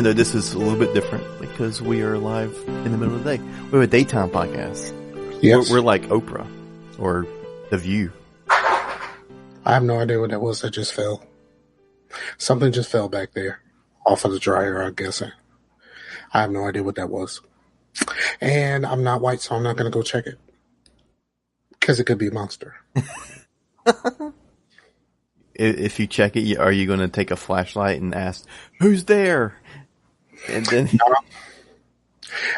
even though this is a little bit different because we are live in the middle of the day. We're a daytime podcast. Yes. We're like Oprah or The View. I have no idea what that was that just fell. Something just fell back there off of the dryer, I'm guessing. I have no idea what that was. And I'm not white, so I'm not going to go check it. Because it could be a monster. If you check it, are you going to take a flashlight and ask, who's there? And then No,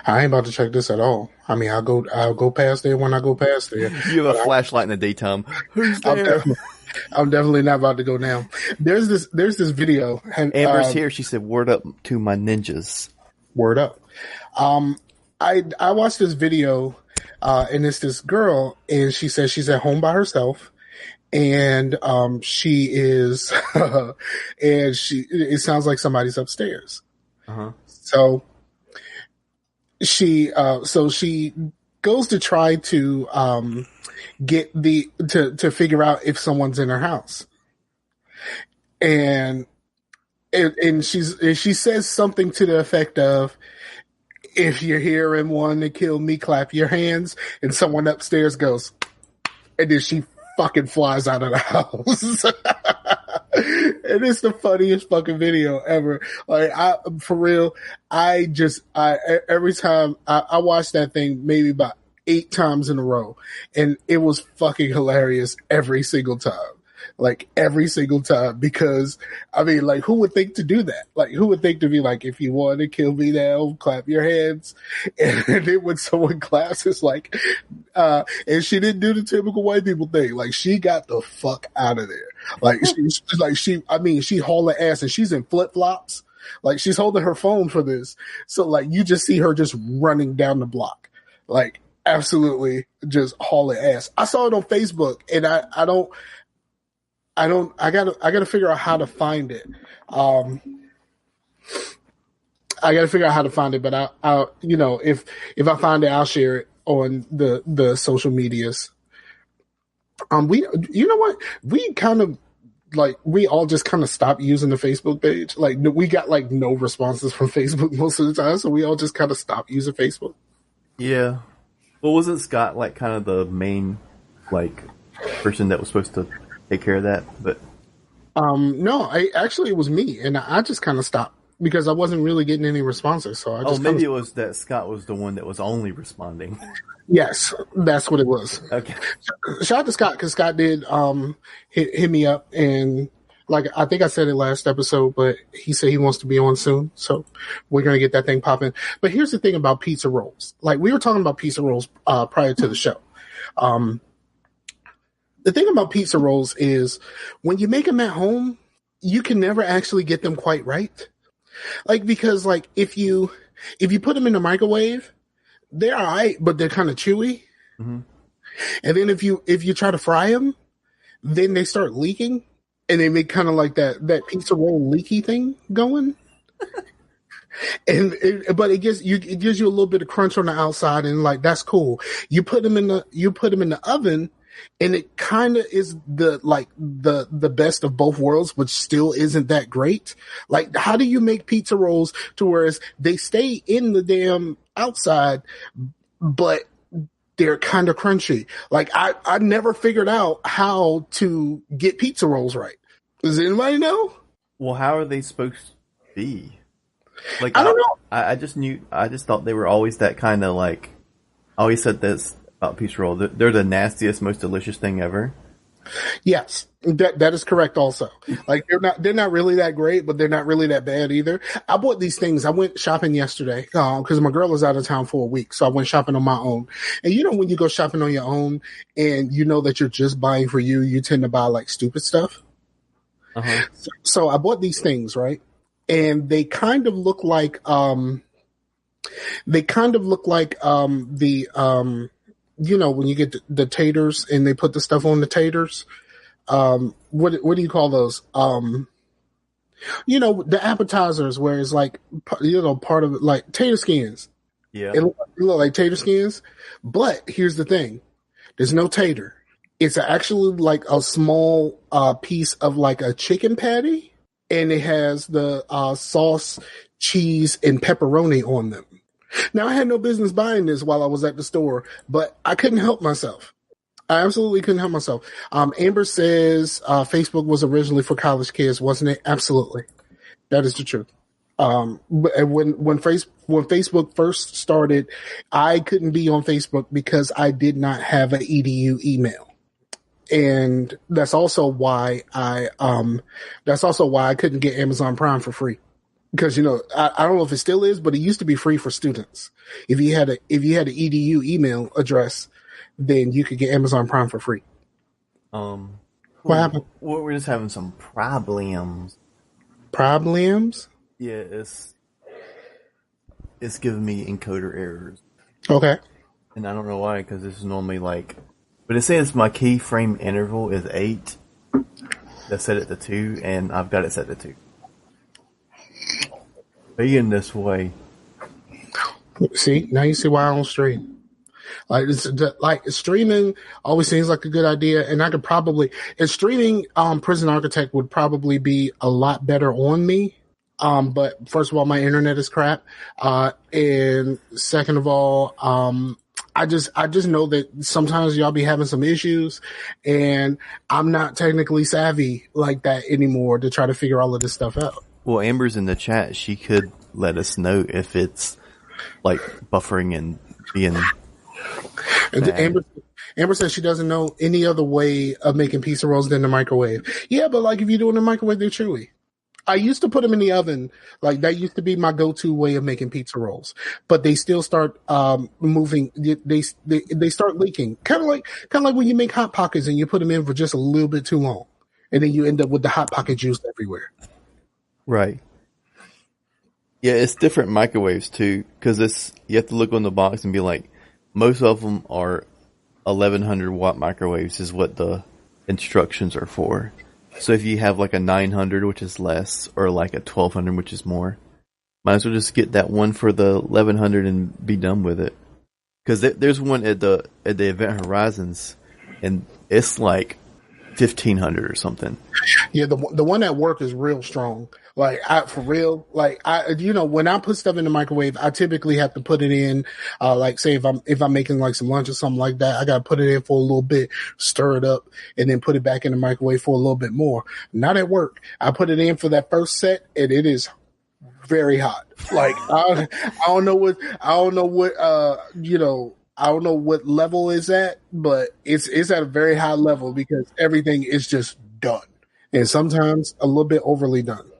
I ain't about to check this at all. I mean, I'll go past there when I go past there. You have a flashlight in the daytime. Who's there? I'm definitely not about to go down. There's this video. And, Amber's here. She said, word up to my ninjas. Word up. I watched this video, and it's this girl, and she says she's at home by herself, and she is, and it sounds like somebody's upstairs. Uh-huh. So she goes to try to get to figure out if someone's in her house, and she says something to the effect of, if you're here and want to kill me, clap your hands. And someone upstairs goes, and then she fucking flies out of the house. And it's the funniest fucking video ever. Like, for real, every time I watch that thing maybe about 8 times in a row, and it was fucking hilarious every single time. Like, every single time, because, I mean, like, who would think to do that? Like, who would think to be like, if you want to kill me now, clap your hands. And then when someone claps, it's like, and she didn't do the typical white people thing. Like, she got the fuck out of there. Like, she hauling ass, and she's in flip-flops. Like, she's holding her phone for this. So, like, you just see her just running down the block. Like, absolutely just hauling ass. I saw it on Facebook, and I gotta figure out how to find it. I gotta figure out how to find it, but I'll if I find it, I'll share it on the social medias. You know what? We kind of, like, we all just kind of stopped using the Facebook page. Like, we got like no responses from Facebook most of the time, so we all just kind of stopped using Facebook. Yeah. Well, wasn't Scott like kind of the main like person that was supposed to take care of that? But no, it was me, and I just kind of stopped because I wasn't really getting any responses. So I just maybe it was that Scott was the one that was only responding. Yes, that's what it was. Okay. Shout out to Scott, because Scott did hit me up, and like, I think I said it last episode, but he said he wants to be on soon, so we're gonna get that thing popping. But here's the thing about pizza rolls. Like, we were talking about pizza rolls prior to the show. The thing about pizza rolls is when you make them at home, you can never actually get them quite right. Like, because like if you put them in the microwave, they're all right, but they're kind of chewy. Mm-hmm. And then if you try to fry them, then they start leaking, and they make kind of like that pizza roll leaky thing going. But it gives you a little bit of crunch on the outside, and like, that's cool. You put them in the oven, and it kind of is the best of both worlds, but still isn't that great. Like, how do you make pizza rolls to where they stay in the damn outside, but they're kind of crunchy? Like, I never figured out how to get pizza rolls right. Does anybody know? Well, how are they supposed to be? Like, I don't know. I just thought they were always that kind of, like, I always said this about pizza roll. They're the nastiest, most delicious thing ever. Yes, that is correct also. Like, they're not really that great, but they're not really that bad either. I bought these things. I went shopping yesterday because my girl was out of town for a week, so I went shopping on my own. And you know, when you go shopping on your own and you know that you're just buying for you, you tend to buy like stupid stuff. Uh-huh. So I bought these things, right? And they kind of look like you know, when you get the taters and they put the stuff on the taters, what do you call those? You know, the appetizers, where it's like, you know, part of it, like tater skins. Yeah. It look like tater skins. But here's the thing. There's no tater. It's actually like a small piece of like a chicken patty. and it has the sauce, cheese, and pepperoni on them. Now, I had no business buying this while I was at the store, but I couldn't help myself. I absolutely couldn't help myself. Amber says Facebook was originally for college kids, wasn't it? Absolutely. That is the truth. When Facebook first started, I couldn't be on Facebook because I did not have an EDU email. And that's also why I couldn't get Amazon Prime for free. Because, I don't know if it still is, but it used to be free for students. If you had an EDU email address, then you could get Amazon Prime for free. What happened? We're just having some problems. Problems? Yeah, it's giving me encoder errors. Okay. And I don't know why, because this is normally but it says my keyframe interval is 8. That's set it to 2, and I've got it set to 2. Being this way. See, now you see why I don't stream. Streaming always seems like a good idea, and I could probably streaming Prison Architect would probably be a lot better on me. But first of all, my internet is crap. And second of all, I just know that sometimes y'all be having some issues, and I'm not technically savvy like that anymore to try to figure all of this stuff out. Well, Amber's in the chat. She could let us know if it's buffering and being bad. Amber says she doesn't know any other way of making pizza rolls than the microwave. Yeah, but if you do it in the microwave, they're chewy. I used to put them in the oven. That used to be my go-to way of making pizza rolls. But they still start moving. They start leaking. Kind of like when you make Hot Pockets and you put them in for just a little bit too long, and then you end up with the Hot Pocket juice everywhere. Right. Yeah, it's different microwaves too, because you have to look on the box and be like, most of them are 1100 watt microwaves is what the instructions are for. So if you have a 900, which is less, or a 1200, which is more, might as well just get that one for the 1100 and be done with it. Because there's one at the Event Horizons, and it's 1500 or something. Yeah, the one at work is real strong. When I put stuff in the microwave, I typically have to put it in, say if I'm making some lunch or something like that, I gotta put it in for a little bit, stir it up, and then put it back in the microwave for a little bit more. Not at work. I put it in for that first set, and it is very hot. I don't know what level is at, but it's at a very high level because everything is just done. And sometimes a little bit overly done.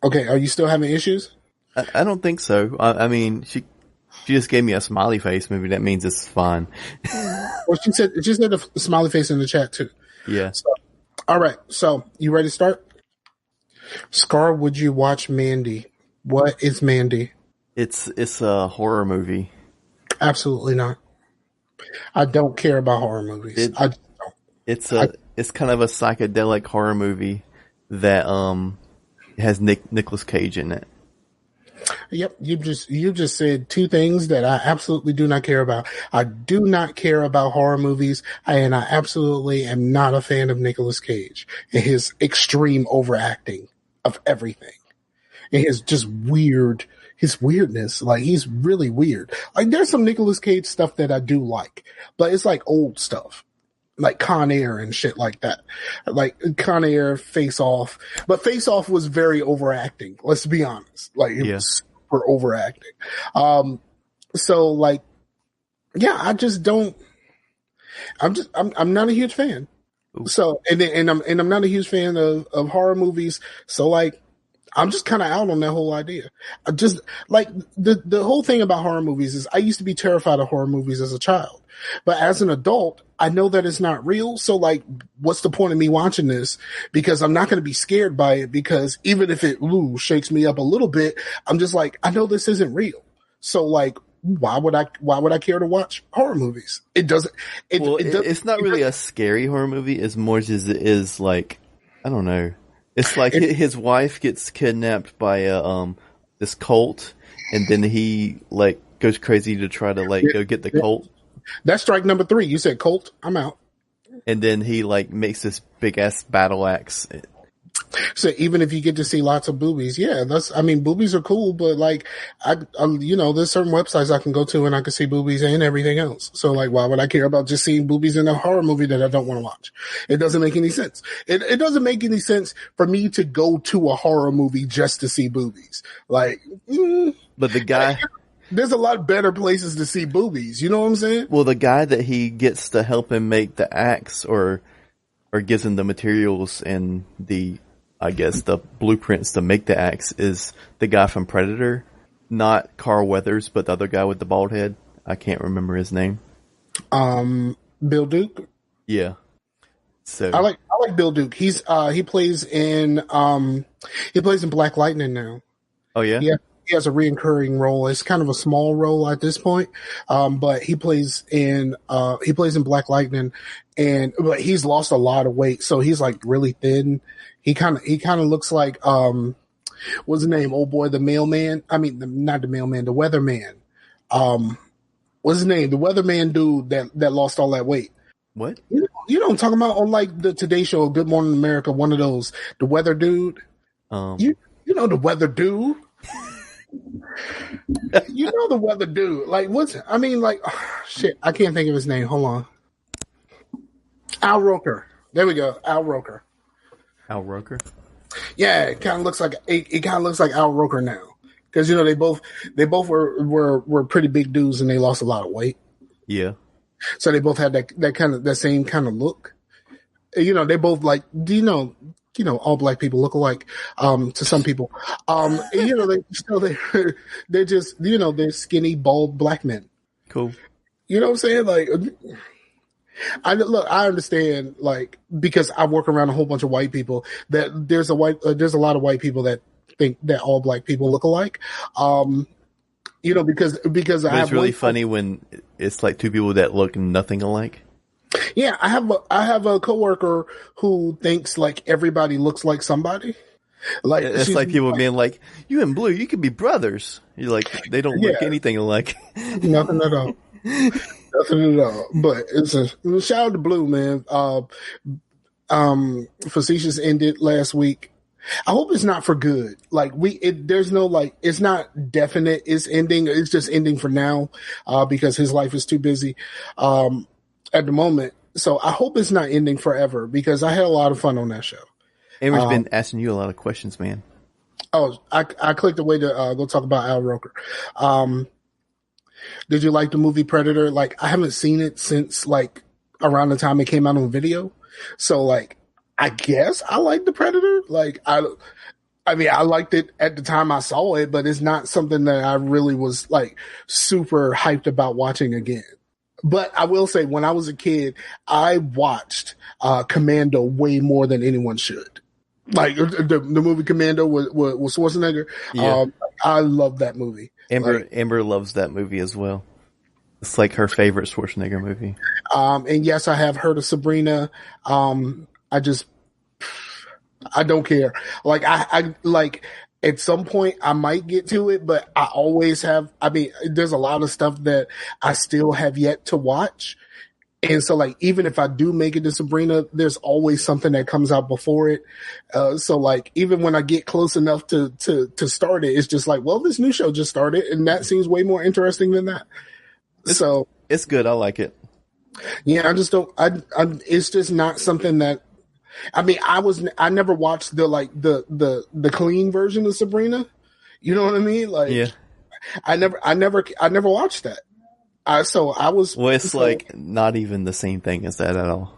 Okay, are you still having issues? I don't think so. I mean, she just gave me a smiley face. Maybe that means it's fine. Well, she said a smiley face in the chat too. Yeah. So, all right. So, you ready to start? Scar, would you watch Mandy? What is Mandy? It's a horror movie. Absolutely not. I don't care about horror movies. I just don't. It's kind of a psychedelic horror movie that has Nicolas Cage in it. Yep, you just said two things that I absolutely do not care about. I do not care about horror movies, and I absolutely am not a fan of Nicolas Cage and his extreme overacting of everything. And his just weird, his weirdness. He's really weird. There's some Nicolas Cage stuff that I do like, but it's old stuff. Con Air and shit like that. Con Air, Face Off. But Face Off was very overacting. Let's be honest. It was super overacting. I just don't. I'm not a huge fan. Ooh. So, and I'm not a huge fan of horror movies. So I'm just kind of out on that whole idea. I just the whole thing about horror movies is I used to be terrified of horror movies as a child, but as an adult, I know that it's not real. So what's the point of me watching this? Because I'm not going to be scared by it, because even if it shakes me up a little bit, I'm just I know this isn't real. So why would I care to watch horror movies? It doesn't. It's not really a scary horror movie as much as it is I don't know. It's his wife gets kidnapped by this cult, and then he goes crazy to try to go get the cult. That's strike number 3. You said cult. I'm out. And then he makes this big ass battle axe So even if you get to see lots of boobies, yeah, boobies are cool, but like, there's certain websites I can go to and I can see boobies and everything else. So like, why would I care about just seeing boobies in a horror movie that I don't want to watch? It doesn't make any sense. It doesn't make any sense for me to go to a horror movie just to see boobies. Like, but the guy, there's a lot better places to see boobies. You know what I'm saying? Well, the guy that he gets to help him make the axe or gives him the materials and the blueprints to make the axe is the guy from Predator, not Carl Weathers, but the other guy with the bald head. I can't remember his name. Bill Duke. Yeah. So I like Bill Duke. He plays in Black Lightning now. Oh yeah? Yeah. He has a reoccurring role. It's kind of a small role at this point. But he plays in Black Lightning but he's lost a lot of weight. So he's like really thin. He kind of looks like, what's his name? Old boy, the mailman. I mean, not the mailman, the weatherman. What's his name? The weatherman dude that lost all that weight. What? You know what I'm talking about on like the Today Show, Good Morning America, one of those, the weather dude. You know the weather dude. You know the weather dude. Like shit, I can't think of his name. Hold on. Al Roker. There we go. Al Roker. Al Roker? Yeah, it kind of looks like Al Roker now. Because they both were pretty big dudes and they lost a lot of weight. Yeah. So they both had that same kind of look. They both like, all black people look alike, to some people. They're just, they're skinny, bald black men. Cool. You know what I'm saying? Like, I understand, like, because I work around a whole bunch of white people that there's a lot of white people that think that all black people look alike. Because it's really funny when it's like two people that look nothing alike. Yeah, I have a coworker who thinks like everybody looks like somebody. Like it's like people being like, "You and Blue, you could be brothers." You're like, they don't look anything alike. Nothing at all. Nothing at all. But it's a shout out to Blue, man. Facetious ended last week. I hope it's not for good. Like there's no like, it's not definite. It's ending. It's just ending for now, because his life is too busy. At the moment. So I hope it's not ending forever because I had a lot of fun on that show. Amber's been asking you a lot of questions, man. Oh, I clicked away to go talk about Al Roker. Did you like the movie Predator? Like, I haven't seen it since like around the time it came out on video. So like, I guess I like the Predator. Like, I mean, I liked it at the time I saw it, but it's not something that I really was like super hyped about watching again. But I will say, when I was a kid, I watched Commando way more than anyone should. Like the movie Commando with Schwarzenegger. Yeah. I love that movie. Amber loves that movie as well. It's like her favorite Schwarzenegger movie. And yes, I have heard of Sabrina. I don't care. Like I like. At some point, I might get to it, but I always have. I mean, there's a lot of stuff that I still have yet to watch. And so, like, even if I do make it to Sabrina, there's always something that comes out before it. So, like, even when I get close enough to start it, it's just like, well, this new show just started, and that seems way more interesting than that. It's good. I like it. Yeah, I just don't. It's just not something that. I mean, I never watched the clean version of Sabrina. You know what I mean? Like, yeah. I never watched that. It's like not even the same thing as that at all.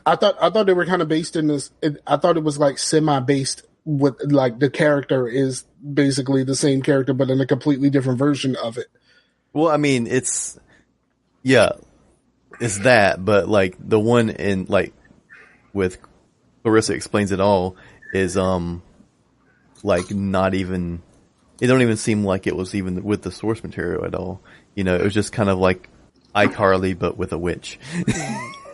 I thought they were kind of based in this. I thought it was like semi-based with like the character is basically the same character, but in a completely different version of it. Well, I mean, it's that, but like the one in like with Clarissa Explains It All is like not even. It don't even seem like it was even with the source material at all. You know, it was just kind of like iCarly, but with a witch.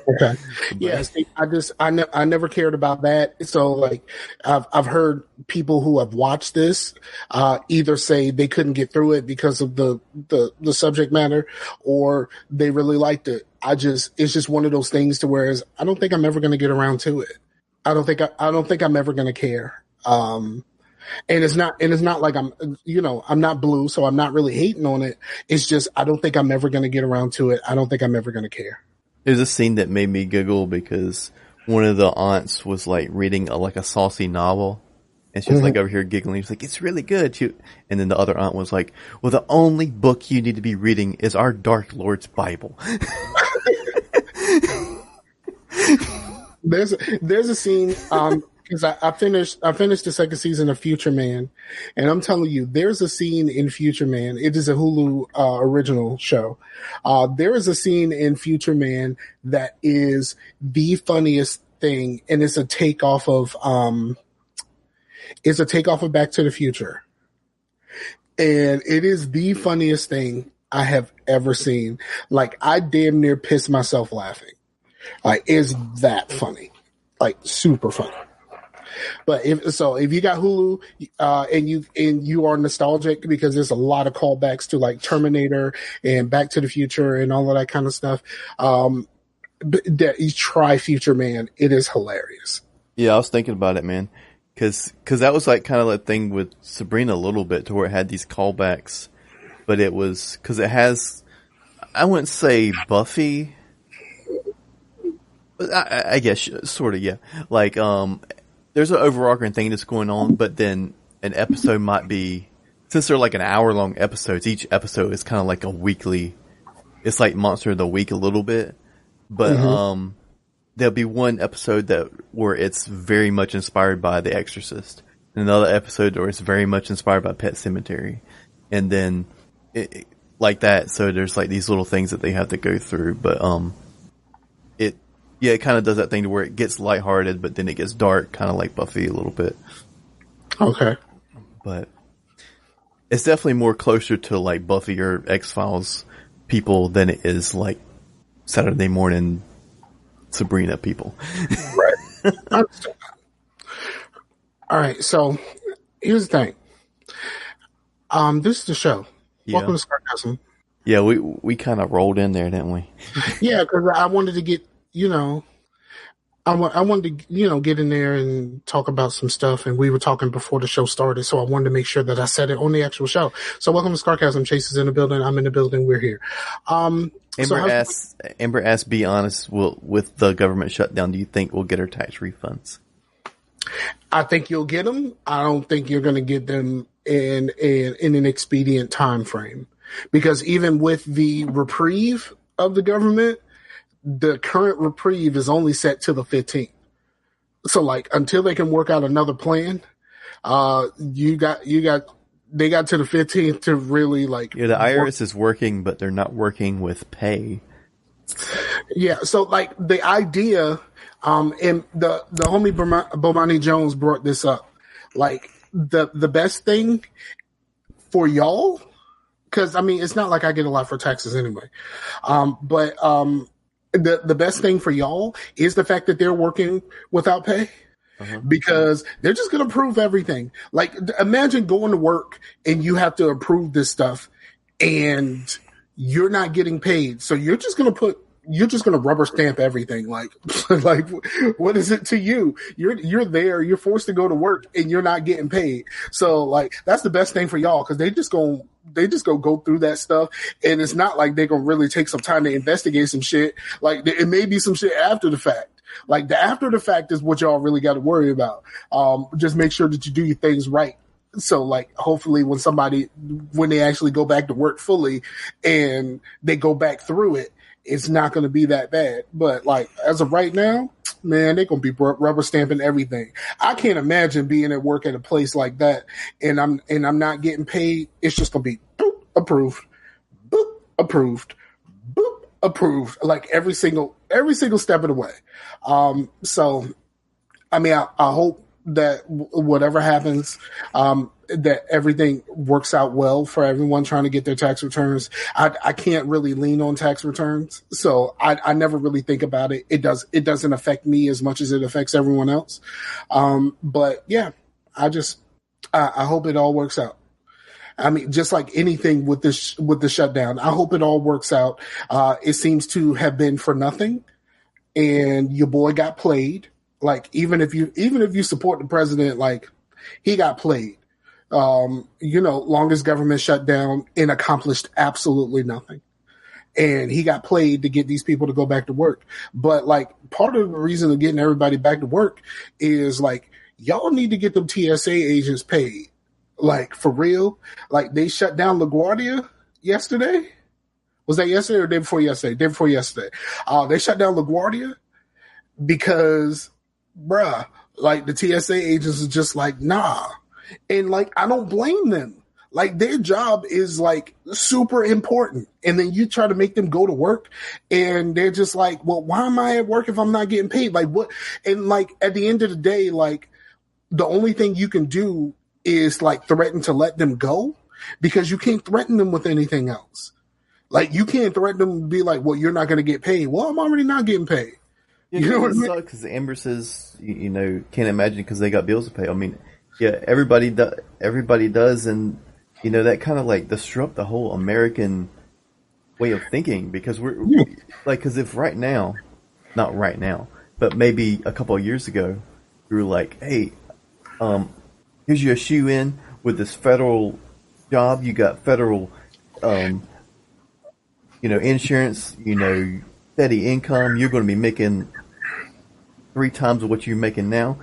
Okay. Yeah. See, I never cared about that. So like, I've heard people who have watched this, either say they couldn't get through it because of the subject matter, or they really liked it. It's just one of those things to where I don't think I'm ever going to get around to it. I don't think I'm ever going to care. And it's not like I'm not blue, so I'm not really hating on it. It's just, I don't think I'm ever going to get around to it. I don't think I'm ever going to care. There's a scene that made me giggle because one of the aunts was like reading a saucy novel, and she was like over here giggling. She's like, "It's really good." And then the other aunt was like, "Well, the only book you need to be reading is our Dark Lord's Bible." There's a scene, because I finished the second season of Future Man, and I'm telling you, there's a scene in Future Man. It is a Hulu original show. There is a scene in Future Man that is the funniest thing, and it's a takeoff of Back to the Future, and it is the funniest thing I have ever seen. Like, I damn near pissed myself laughing. Like, it's that funny, like super funny. But if you got Hulu, and you are nostalgic, because there's a lot of callbacks to like Terminator and Back to the Future and all of that kind of stuff, that you try Future Man. It is hilarious. Yeah, I was thinking about it, man, because that was like kind of the thing with Sabrina a little bit, to where it had these callbacks, but it was because it has, I wouldn't say Buffy. I guess sort of, yeah. Like, there's an overarching thing that's going on, but then an episode might be, since they're like an hour-long episodes, each episode is kind of like a weekly. It's like Monster of the Week a little bit, but there'll be one episode where it's very much inspired by The Exorcist, and another episode where it's very much inspired by Pet Sematary, and then like that. So there's like these little things that they have to go through, but it kind of does that thing to where it gets lighthearted, but then it gets dark, kind of like Buffy a little bit. Okay. But it's definitely more closer to like Buffy or X-Files people than it is like Saturday morning Sabrina people. Right. All right. So here's the thing. This is the show. Yeah. Welcome to Sarcasm. Yeah, we kind of rolled in there, didn't we? Yeah, because I wanted to get, I wanted to, get in there and talk about some stuff, and we were talking before the show started, so I wanted to make sure that I said it on the actual show. So welcome to Sarcasm. Chase is in the building. I'm in the building. We're here. Amber asked, be honest, with the government shutdown, do you think we'll get our tax refunds? I think you'll get them. I don't think you're going to get them in an expedient time frame, because even with the reprieve of the government, the current reprieve is only set to the 15th. So like, until they can work out another plan, they got to the 15th to really like. Yeah, the IRS is working, but they're not working with pay. Yeah. So like the idea, and the homie Bomani Jones brought this up, like the best thing for y'all, because I mean, it's not like I get a lot for taxes anyway. But the best thing for y'all is the fact that they're working without pay, because they're just going to approve everything. Like, imagine going to work and you have to approve this stuff and you're not getting paid. So you're just going to rubber stamp everything. Like, like, what is it to you? You're there, you're forced to go to work and you're not getting paid. So like, that's the best thing for y'all, because they just go through that stuff, and it's not like they're gonna really take some time to investigate some shit. Like, it may be some shit after the fact. Like, the after the fact is what y'all really got to worry about. Just make sure that you do your things right. So like, hopefully when they actually go back to work fully and they go back through it, it's not going to be that bad. But like, as of right now, man, they're going to be rubber stamping everything. I can't imagine being at work at a place like that and I'm not getting paid. It's just going to be boop, approved, boop, approved, boop, approved, like every single step of the way. So, I mean, I hope that whatever happens, that everything works out well for everyone trying to get their tax returns. I can't really lean on tax returns, so I never really think about it. It doesn't affect me as much as it affects everyone else. But yeah, I hope it all works out. I mean, just like anything with the shutdown, I hope it all works out. It seems to have been for nothing, and your boy got played. Like, even if you support the president, like, he got played. Longest government shutdown and accomplished absolutely nothing. And he got played to get these people to go back to work. But like, part of the reason of getting everybody back to work is like, y'all need to get them TSA agents paid. Like, for real. Like, they shut down LaGuardia yesterday. Was that yesterday or day before yesterday? Day before yesterday. They shut down LaGuardia because, bruh, like, the TSA agents is just like, nah. And like, I don't blame them. Like, their job is like super important. And then you try to make them go to work and they're just like, well, why am I at work if I'm not getting paid? Like, what? And like, at the end of the day, like, the only thing you can do is like threaten to let them go, because you can't threaten them with anything else. Like, you can't threaten them to be like, well, you're not going to get paid. Well, I'm already not getting paid. Yeah, you know what I mean? Because Amber says, can't imagine because they got bills to pay. I mean, yeah, everybody does, and that kind of like disrupt the whole American way of thinking, because because if not right now, but maybe a couple of years ago, we were like, hey, here's your shoe in with this federal job. You got federal, insurance, steady income. You're going to be making 3 times of what you're making now.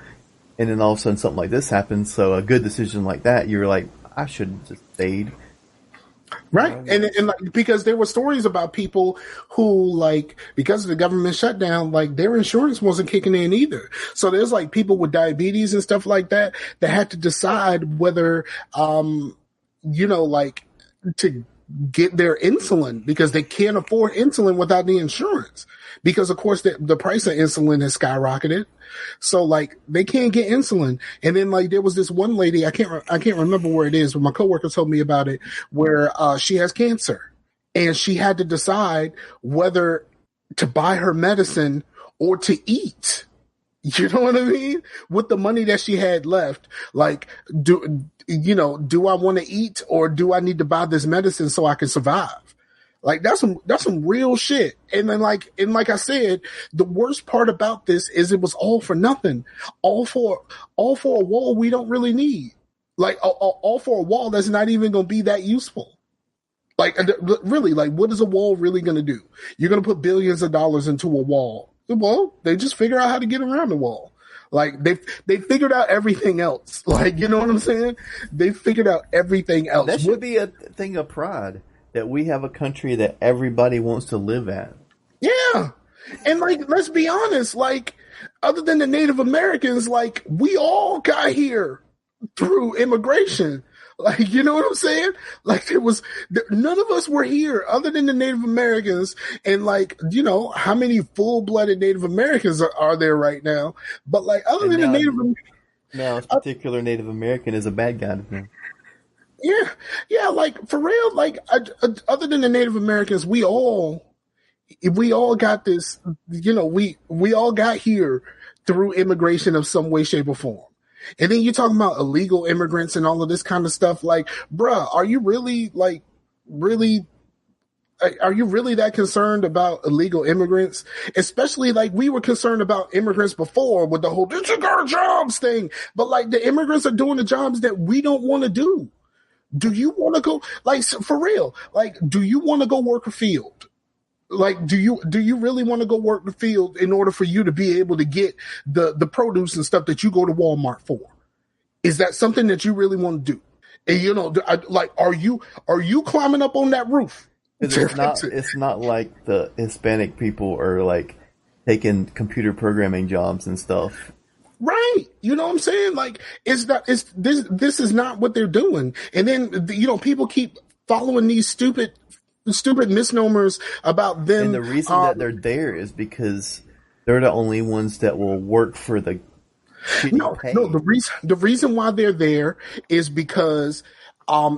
And then all of a sudden something like this happens. So a good decision like that, you're like, I should have just stayed. Right. And like, because there were stories about people who, like, because of the government shutdown, like, their insurance wasn't kicking in either. So there's like people with diabetes and stuff like that had to decide whether, like, to get their insulin, because they can't afford insulin without the insurance, because of course the price of insulin has skyrocketed. So like, they can't get insulin. And then like, there was this one lady, I can't remember where it is, but my coworker told me about it, where she has cancer and she had to decide whether to buy her medicine or to eat. You know what I mean? With the money that she had left, like, do I want to eat, or do I need to buy this medicine so I can survive? Like, that's some real shit. And then like I said, the worst part about this is it was all for nothing, all for a wall we don't really need, like all for a wall that's not even going to be that useful. Like, really, like, what is a wall really going to do? You're going to put billions of dollars into a wall. Well, they just figure out how to get around the wall. Like, they figured out everything else. Like, you know what I'm saying? They figured out everything else. That should be a thing of pride, that we have a country that everybody wants to live at. Yeah. And like, let's be honest, like, other than the Native Americans, like, we all got here through immigration. Like, you know what I'm saying? Like, none of us were here other than the Native Americans. And like, how many full-blooded Native Americans are there right now? But like, other than the Native Americans. Now, this particular Native American is a bad guy to me. Yeah, like, for real, like, other than the Native Americans, we all got this, we all got here through immigration of some way, shape, or form. And then you're talking about illegal immigrants and all of this kind of stuff. Like, bruh, are you really that concerned about illegal immigrants? Especially like, we were concerned about immigrants before with the whole "this is our jobs" thing. But like, the immigrants are doing the jobs that we don't want to do. Do you want to go, like, for real? Like, do you want to go work a field? Like, do you really want to go work the field in order for you to be able to get the produce and stuff that you go to Walmart for? Is that something that you really want to do? And are you climbing up on that roof? It's not like the Hispanic people are like taking computer programming jobs and stuff. Right. You know what I'm saying? Like, this is not what they're doing. And then, people keep following these stupid misnomers about them. And the reason that they're there is because they're the only ones that will work for the pay. No, the reason why they're there is because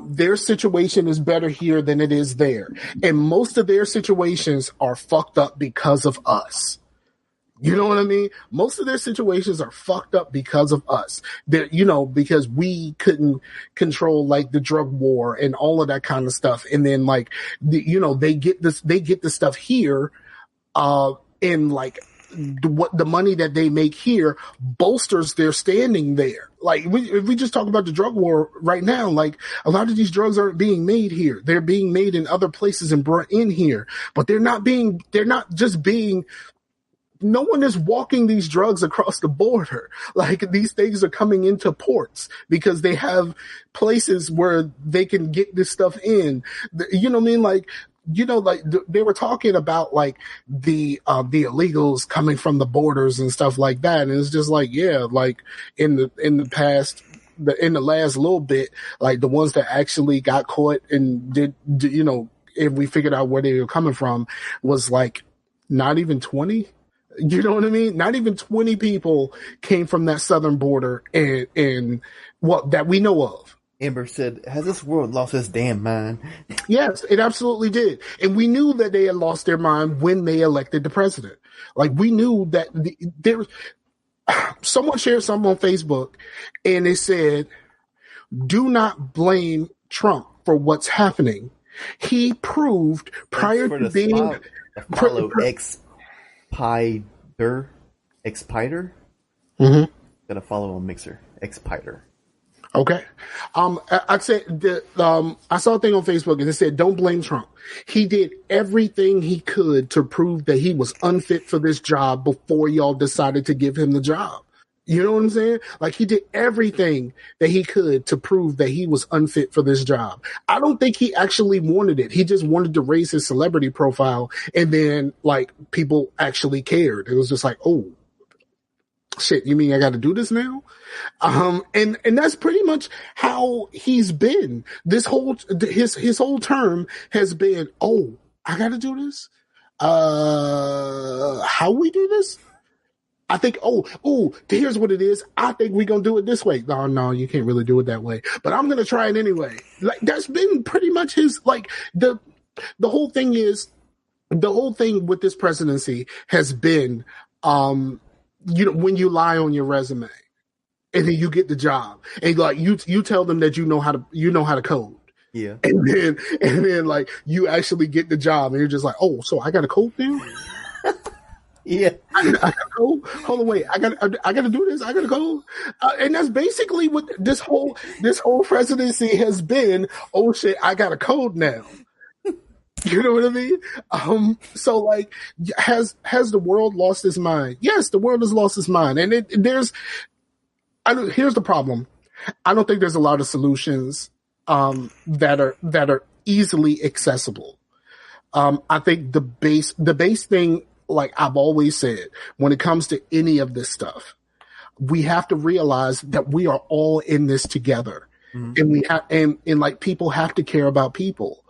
their situation is better here than it is there. And most of their situations are fucked up because of us. You know what I mean? Most of their situations are fucked up because of us. Because we couldn't control like the drug war and all of that kind of stuff. And then like, they get this stuff here, in like what the money that they make here bolsters their standing there. Like if we just talk about the drug war right now, like a lot of these drugs aren't being made here. They're being made in other places and brought in here, but they're not just being, no one is walking these drugs across the border. Like these things are coming into ports because they have places where they can get this stuff in. You know what I mean? Like, you know, like they were talking about like the illegals coming from the borders and stuff like that. And it's just like, yeah, like in the past, in the last little bit, like the ones that actually got caught and did, you know, if we figured out where they were coming from was like not even 20. You know what I mean? Not even 20 people came from that southern border and what that we know of. Amber said, has this world lost its damn mind? Yes, it absolutely did. And we knew that they had lost their mind when they elected the president. Like we knew that there was someone shared something on Facebook and it said, do not blame Trump for what's happening. He proved prior to being Expiter? Mm-hmm. Gotta follow on Mixer. Expiter. Okay. I said I saw a thing on Facebook and it said, don't blame Trump. He did everything he could to prove that he was unfit for this job before y'all decided to give him the job. You know what I'm saying? Like he did everything that he could to prove that he was unfit for this job. I don't think he actually wanted it. He just wanted to raise his celebrity profile. And then like people actually cared. It was just like, oh shit, you mean I got to do this now? And that's pretty much how he's been. This whole, his whole term has been, oh, I got to do this. How we do this? I think, here's what it is. I think we're going to do it this way. No, you can't really do it that way, but I'm going to try it anyway. Like that's been pretty much his, like the whole thing with this presidency has been, you know, when you lie on your resume and then you get the job and like you tell them that you know how to code. Yeah. And then like you actually get the job and you're just like, oh, so I got to code now? Yeah. I got to code? Hold on, wait. I got to do this. I got to code. And that's basically what this whole presidency has been. Oh shit, I got to code now. You know what I mean? So like, has the world lost its mind? Yes, the world has lost its mind. And here's the problem. I don't think there's a lot of solutions, that are easily accessible. I think the base thing, like I've always said, when it comes to any of this stuff, we have to realize that we are all in this together. Mm-hmm. And we have, and like people have to care about people.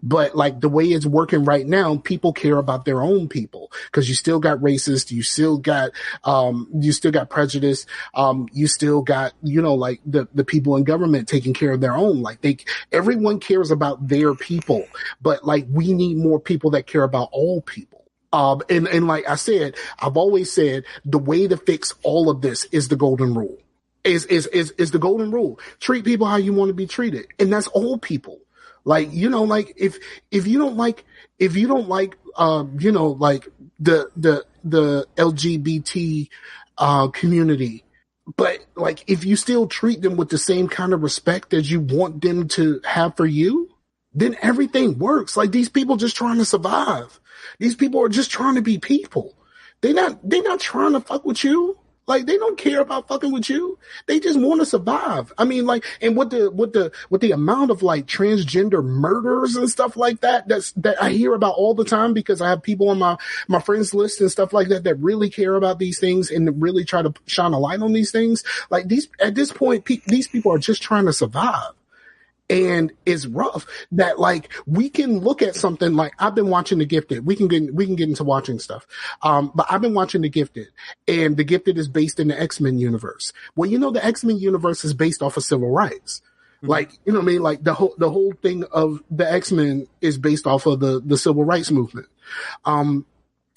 But like the way it's working right now, people care about their own people because you still got racist, you still got prejudice, you still got, you know, like the people in government taking care of their own. Like everyone cares about their people, but like we need more people that care about all people. And like I said, I've always said the way to fix all of this is the golden rule. Is the golden rule. Treat people how you want to be treated, and that's all people. Like, you know, like if you don't like, you know, like the LGBT, community, but like if you still treat them with the same kind of respect as you want them to have for you, then everything works. Like these people just trying to survive. These people are just trying to be people. They're not trying to fuck with you. Like they don't care about fucking with you. They just want to survive. I mean, like, and with the amount of like transgender murders and stuff like that, that I hear about all the time because I have people on my friends list and stuff like that really care about these things and really try to shine a light on these things. Like at this point, these people are just trying to survive. And it's rough that like we can look at something like I've been watching The Gifted. We can get into watching stuff. But I've been watching The Gifted, and The Gifted is based in the X-Men universe. Well, you know, the X-Men universe is based off of civil rights. Mm-hmm. Like, you know what I mean? Like the whole thing of the X-Men is based off of the civil rights movement.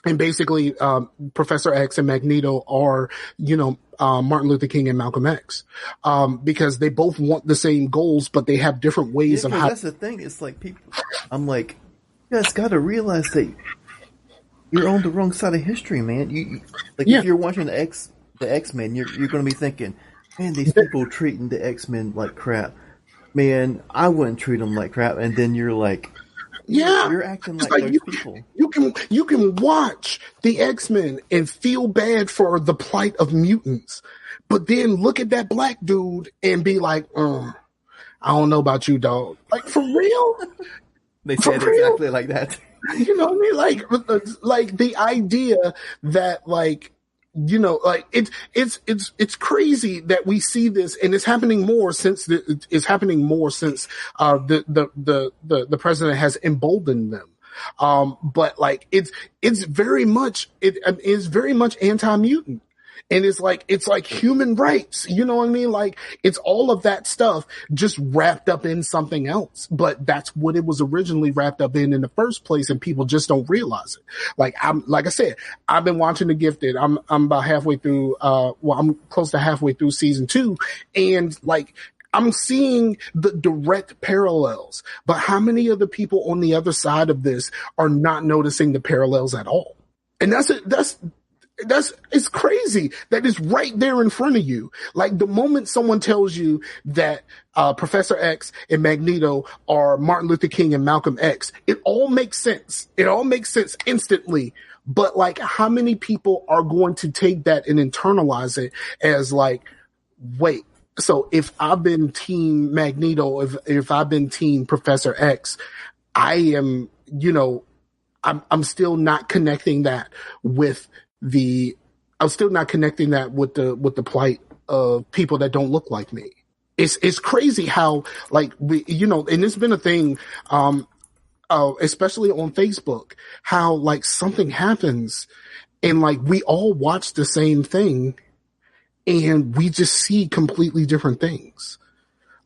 And basically, Professor X and Magneto are, you know, Martin Luther King and Malcolm X, because they both want the same goals, but they have different ways of how. That's the thing. It's like people. I'm like, you guys got to realize that You're on the wrong side of history, man. If you're watching the X-Men, you're going to be thinking, man, these people treating the X-Men like crap. Man, I wouldn't treat them like crap. And then you're like, you're acting like those people. You can watch the X-Men and feel bad for the plight of mutants, but then look at that black dude and be like, I don't know about you, dog. Like, for real? They said exactly like that. You know what I mean? Like the idea that, like, you know, like it's crazy that we see this, and it's happening more since the president has emboldened them. But like it's very much anti-mutant. And it's like human rights, you know what I mean? Like, it's all of that stuff just wrapped up in something else. But that's what it was originally wrapped up in the first place, and people just don't realize it. Like I said, I've been watching The Gifted. I'm about halfway through. I'm close to halfway through season 2, and like, I'm seeing the direct parallels. But how many of the people on the other side of this are not noticing the parallels at all? And that's it. It's crazy that it's right there in front of you. Like, the moment someone tells you that Professor X and Magneto are Martin Luther King and Malcolm X, it all makes sense. It all makes sense instantly. But like, how many people are going to take that and internalize it as like, wait, so if I've been Team Magneto, if I've been Team Professor X, I am, you know, I'm still not connecting that with the plight of people that don't look like me. It's crazy how, like, we, you know, and it's been a thing, especially on Facebook, how like something happens and like we all watch the same thing and we just see completely different things.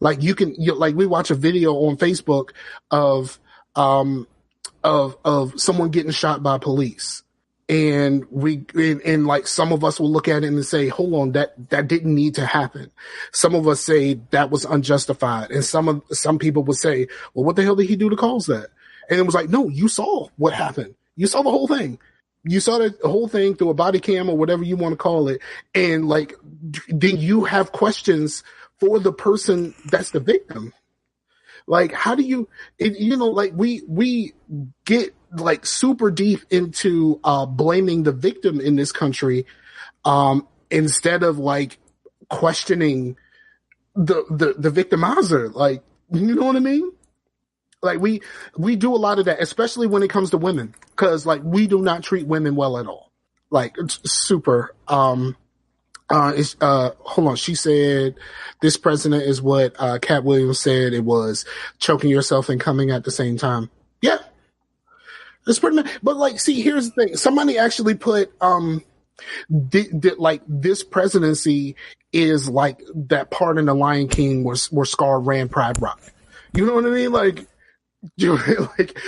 Like, like, we watch a video on Facebook of someone getting shot by police. And like, some of us will look at it and say, hold on, that didn't need to happen. Some of us say that was unjustified. And some people would say, well, what the hell did he do to cause that? And it was like, no, you saw what happened. You saw the whole thing. You saw the whole thing through a body cam or whatever you want to call it. And like, then you have questions for the person that's the victim. Like, how do you know, like, we get like super deep into blaming the victim in this country, instead of like questioning the victimizer. Like, you know what I mean? Like, we do a lot of that, especially when it comes to women, because like, we do not treat women well at all. Like, it's super. Hold on. She said this president is what Cat Williams said it was, choking yourself and coming at the same time. Yeah. That's pretty much. But like, see, here's the thing. Somebody actually put like, this presidency is like that part in The Lion King where Scar ran Pride Rock. You know what I mean? Like, like,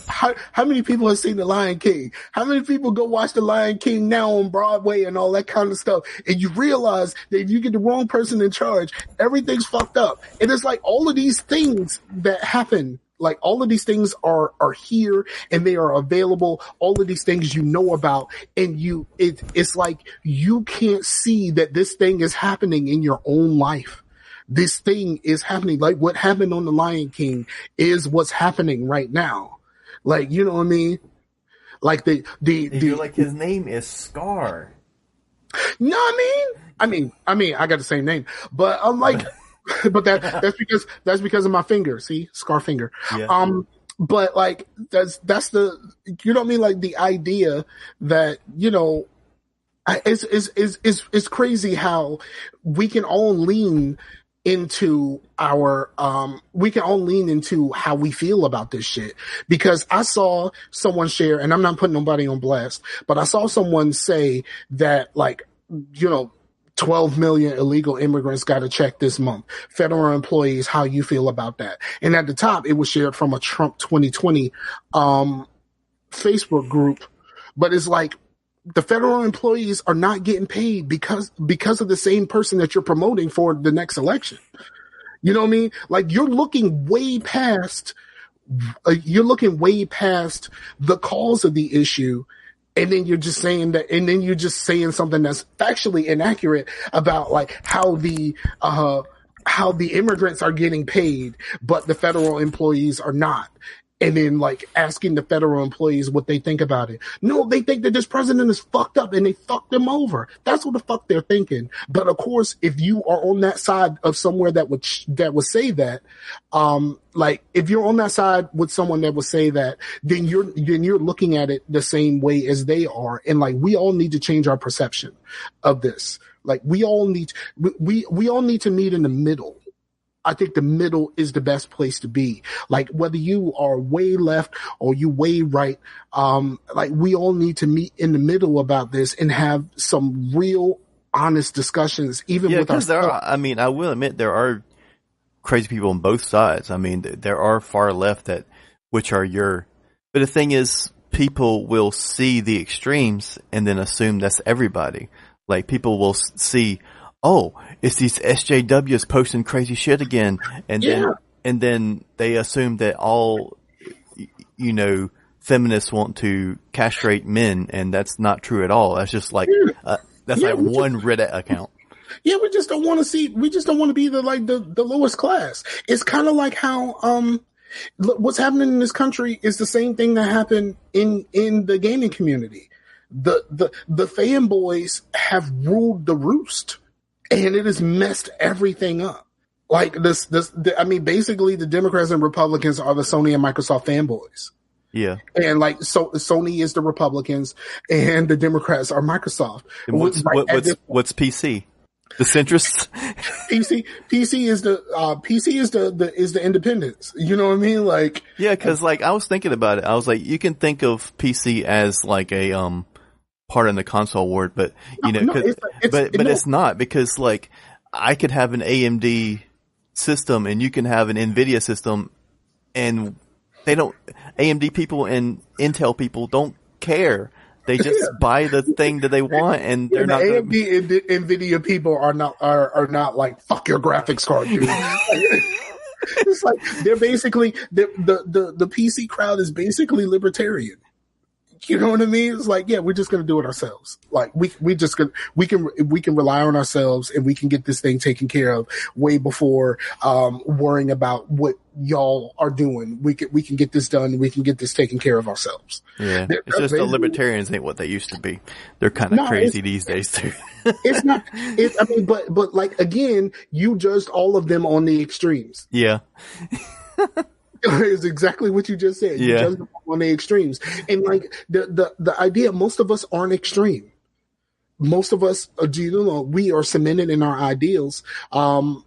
how many people have seen The Lion King? How many people go watch The Lion King now on Broadway and all that kind of stuff? And you realize that if you get the wrong person in charge, everything's fucked up. And it's like, all of these things that happen, like, all of these things are here and they are available. All of these things you know about, and it's like, you can't see that this thing is happening in your own life. This thing is happening. Like, what happened on The Lion King is what's happening right now. Like, you know what I mean? Like, you're like, his name is Scar. No, I mean, I got the same name, but I'm like, but that's because of my finger. See, Scar finger. Yeah. But like, that's the, you know what I mean? Like, the idea that, you know, it's crazy how we can all lean into how we feel about this shit. Because I saw someone share, and I'm not putting nobody on blast, but I saw someone say that, like, you know, 12 million illegal immigrants got a check this month. Federal employees, how you feel about that? And at the top, it was shared from a Trump 2020 Facebook group. But it's like, the federal employees are not getting paid because of the same person that you're promoting for the next election. You know what I mean? Like, you're looking way past the cause of the issue, and then you're just saying that, and then you're just saying something that's factually inaccurate about like how the immigrants are getting paid, but the federal employees are not. And then like asking the federal employees what they think about it. No, they think that this president is fucked up and they fucked them over. That's what the fuck they're thinking. But of course, if you are on that side of somewhere that would say that, like if you're on that side with someone that would say that, then you're looking at it the same way as they are. And like, we all need to change our perception of this. Like we all need to meet in the middle. I think the middle is the best place to be. Like whether you are way left or you way right, like we all need to meet in the middle about this and have some real honest discussions, even with ourselves. I mean, I will admit there are crazy people on both sides. I mean, there are far left but the thing is, people will see the extremes and then assume that's everybody. Like people will see, oh, it's these SJWs posting crazy shit again. And then they assume that all, feminists want to castrate men, and that's not true at all. That's just like, one Reddit account. Yeah, we just don't want to be the lowest class. It's kind of like how, what's happening in this country is the same thing that happened in the gaming community. The fanboys have ruled the roost. And it has messed everything up. Like basically the Democrats and Republicans are the Sony and Microsoft fanboys. Yeah. And like, so Sony is the Republicans and the Democrats are Microsoft. And what's PC? The centrists? PC is the independents. You know what I mean? Like, yeah, cause like I was thinking about it. I was like, you can think of PC as like a, part in the console war, but it's not, because like I could have an AMD system and you can have an NVIDIA system, and AMD people and Intel people don't care. They just buy the thing that they want, and they're not. AMD and NVIDIA people are not like fuck your graphics card, dude. It's like they're basically the PC crowd is basically libertarian. You know what I mean? It's like, yeah, we're just going to do it ourselves. Like we can rely on ourselves, and we can get this thing taken care of way before, worrying about what y'all are doing. We can get this done. We can get this taken care of ourselves. Yeah. It's just the libertarians ain't what they used to be. They're kind of crazy these days too. It's not, but like, again, you judged all of them on the extremes. Yeah. It's exactly what you just said. You judge them on the extremes. And like the idea, most of us aren't extreme. Most of us, we are cemented in our ideals. Most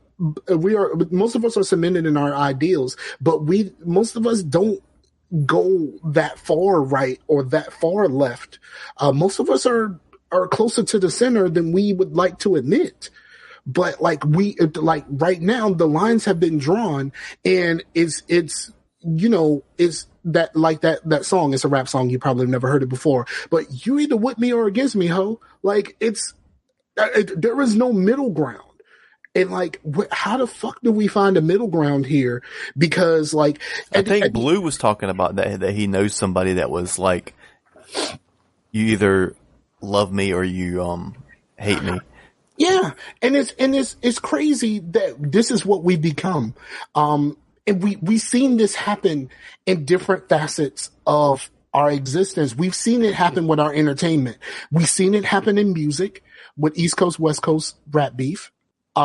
of us are cemented in our ideals, but most of us don't go that far right or that far left. Most of us are closer to the center than we would like to admit. But like right now, the lines have been drawn, and it's that song. It's a rap song. You probably have never heard it before, but you either with me or against me, ho. Like there is no middle ground. And like, how the fuck do we find a middle ground here? Because like, I think Blue was talking about that he knows somebody that was like, you either love me or you hate me. Yeah, and it's crazy that this is what we become. And we've seen this happen in different facets of our existence. We've seen it happen with our entertainment. We've seen it happen in music with East Coast, West Coast rap beef.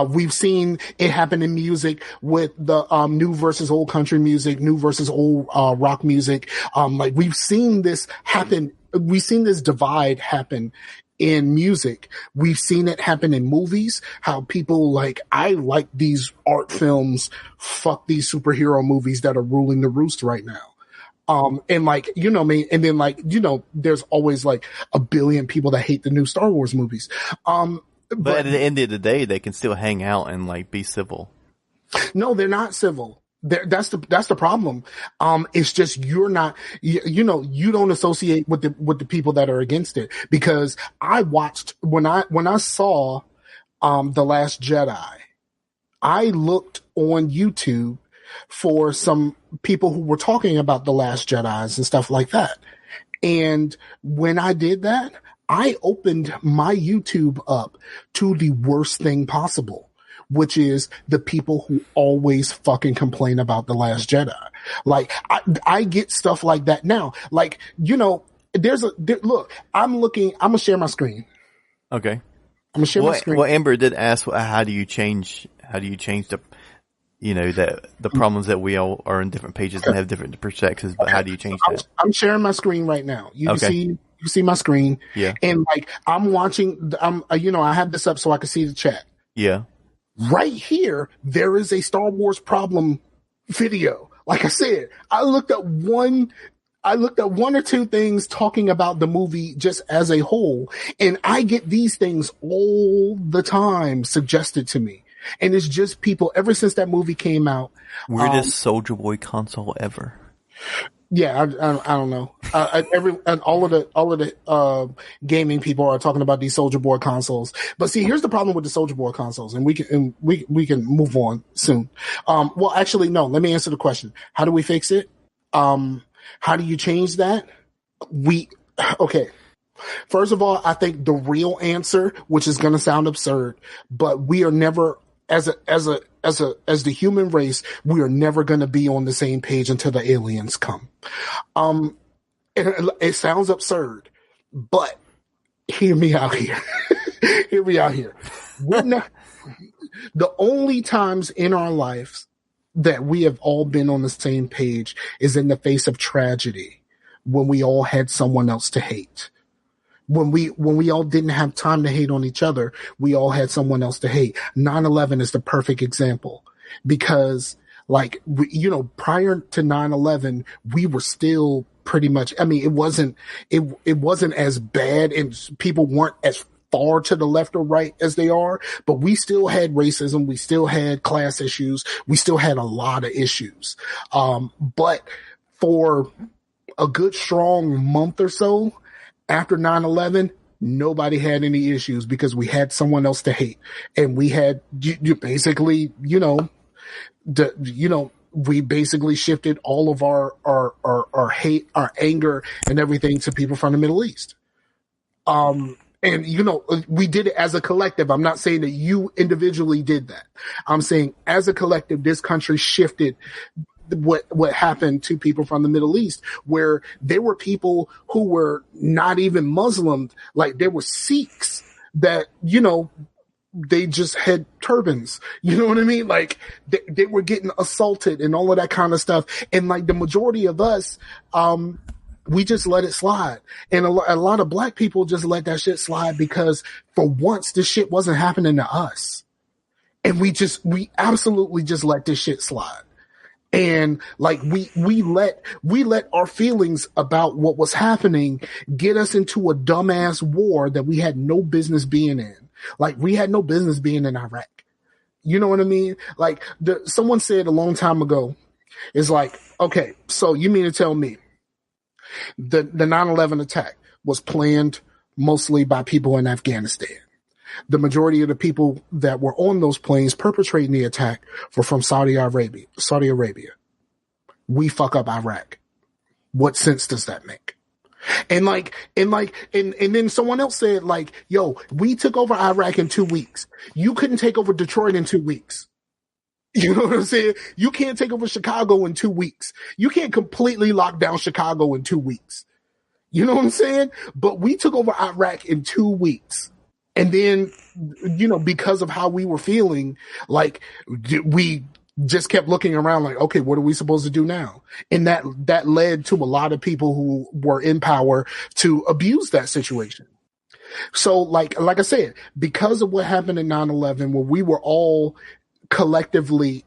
We've seen it happen in music with the new versus old country music, new versus old rock music. Like we've seen this happen. We've seen this divide happen in music. We've seen it happen in movies, how people like, I like these art films, fuck these superhero movies that are ruling the roost right now. And like, you know what I mean? And then like, there's always like a billion people that hate the new Star Wars movies. But at the end of the day, they can still hang out and like be civil. No, they're not civil. That's the problem. It's just you're not, you don't associate with the people that are against it. Because I watched when I saw The Last Jedi, I looked on YouTube for some people who were talking about The Last Jedis and stuff like that. And when I did that, I opened my YouTube up to the worst thing possible, which is the people who always fucking complain about The Last Jedi. Like, I get stuff like that now. Like, you know, look, I'm gonna share my screen. Okay. I'm gonna share my screen. Well, Amber did ask, how do you change the, you know, the problems that we all are in different pages and have different perspectives, but how do you change that? I'm sharing my screen right now. You can see my screen. Yeah. And like, I'm watching, I have this up so I can see the chat. Yeah. Right here, there is a Star Wars problem video. Like I said, I looked up one or two things talking about the movie just as a whole, and I get these things all the time suggested to me. And it's just people ever since that movie came out. Weirdest Soldier Boy console ever. Yeah, I don't know. All of the gaming people are talking about these Soldier Boy consoles. But see, here's the problem with the Soldier Boy consoles, and we can move on soon. Well, actually, no. Let me answer the question. How do we fix it? How do you change that? Okay. First of all, I think the real answer, which is going to sound absurd, but we are never, as the human race, we are never going to be on the same page until the aliens come. It sounds absurd, but hear me out here. Hear me out here. The only times in our lives that we have all been on the same page is in the face of tragedy, when we all had someone else to hate. When we all didn't have time to hate on each other, we all had someone else to hate. 9/11 is the perfect example, because like, prior to 9/11, we were still pretty much, I mean, it wasn't as bad, and people weren't as far to the left or right as they are, but we still had racism. We still had class issues. We still had a lot of issues. But for a good strong month or so after 9/11, nobody had any issues because we had someone else to hate. And we had basically, we basically shifted all of our hate, our anger and everything to people from the Middle East. And, we did it as a collective. I'm not saying that you individually did that. I'm saying as a collective, this country shifted what happened to people from the Middle East, where there were people who were not even Muslim. Like, there were Sikhs that, they just had turbans. You know what I mean? Like, they were getting assaulted and all of that kind of stuff. And like, the majority of us, we just let it slide. And a lot of black people just let that shit slide because for once this shit wasn't happening to us. And we absolutely just let this shit slide. And like, we let our feelings about what was happening get us into a dumbass war that we had no business being in. Like, we had no business being in Iraq. You know what I mean? Like, someone said a long time ago, it's like, okay, so you mean to tell me the 9/11 attack was planned mostly by people in Afghanistan? The majority of the people that were on those planes perpetrating the attack were from Saudi Arabia. We fuck up Iraq. What sense does that make? And then someone else said, like, yo, we took over Iraq in 2 weeks. You couldn't take over Detroit in 2 weeks. You know what I'm saying? You can't take over Chicago in 2 weeks. You can't completely lock down Chicago in 2 weeks. You know what I'm saying? But we took over Iraq in 2 weeks. And then, because of how we were feeling, like, we just kept looking around like, okay, what are we supposed to do now? And that led to a lot of people who were in power to abuse that situation. So like I said, because of what happened in 9/11, where we were all collectively,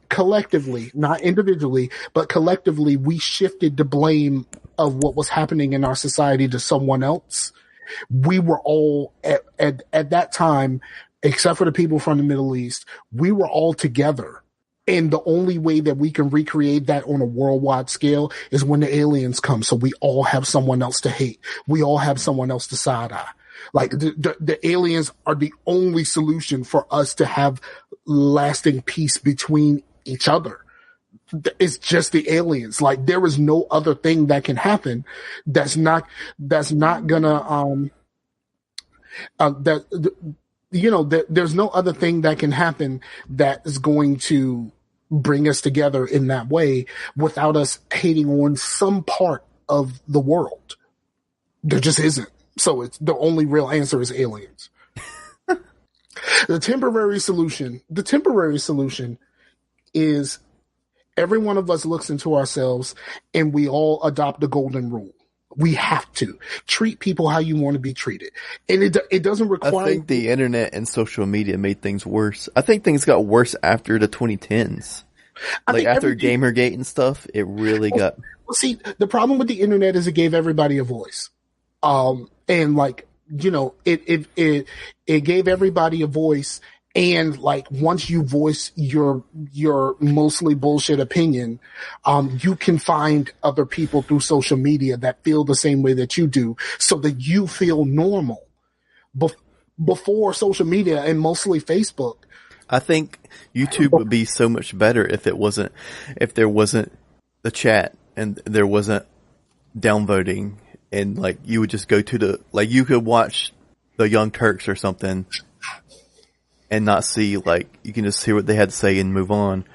not individually, but collectively, we shifted the blame of what was happening in our society to someone else. We were all at that time, except for the people from the Middle East, we were all together. And the only way that we can recreate that on a worldwide scale is when the aliens come. So we all have someone else to hate. We all have someone else to side eye. Like, the aliens are the only solution for us to have lasting peace between each other. It's just the aliens. Like, there is no other thing that can happen that's not gonna there's no other thing that can happen that is going to bring us together in that way without us hating on some part of the world. There just isn't. So it's the only real answer is aliens. The temporary solution is every one of us looks into ourselves and we all adopt the golden rule. We have to treat people how you want to be treated. And it doesn't require. I think the internet and social media made things worse. I think things got worse after the 2010s. Like after Gamergate and stuff, it really got. Well, see, the problem with the internet is it gave everybody a voice. And like, you know, it gave everybody a voice. And like, once you voice your mostly bullshit opinion, you can find other people through social media that feel the same way that you do, so that you feel normal. Before social media and mostly Facebook, I think YouTube would be so much better if there wasn't the chat and there wasn't downvoting, and like you would just go to you could watch the Young Turks or something. And not see, like, you can just hear what they had to say and move on.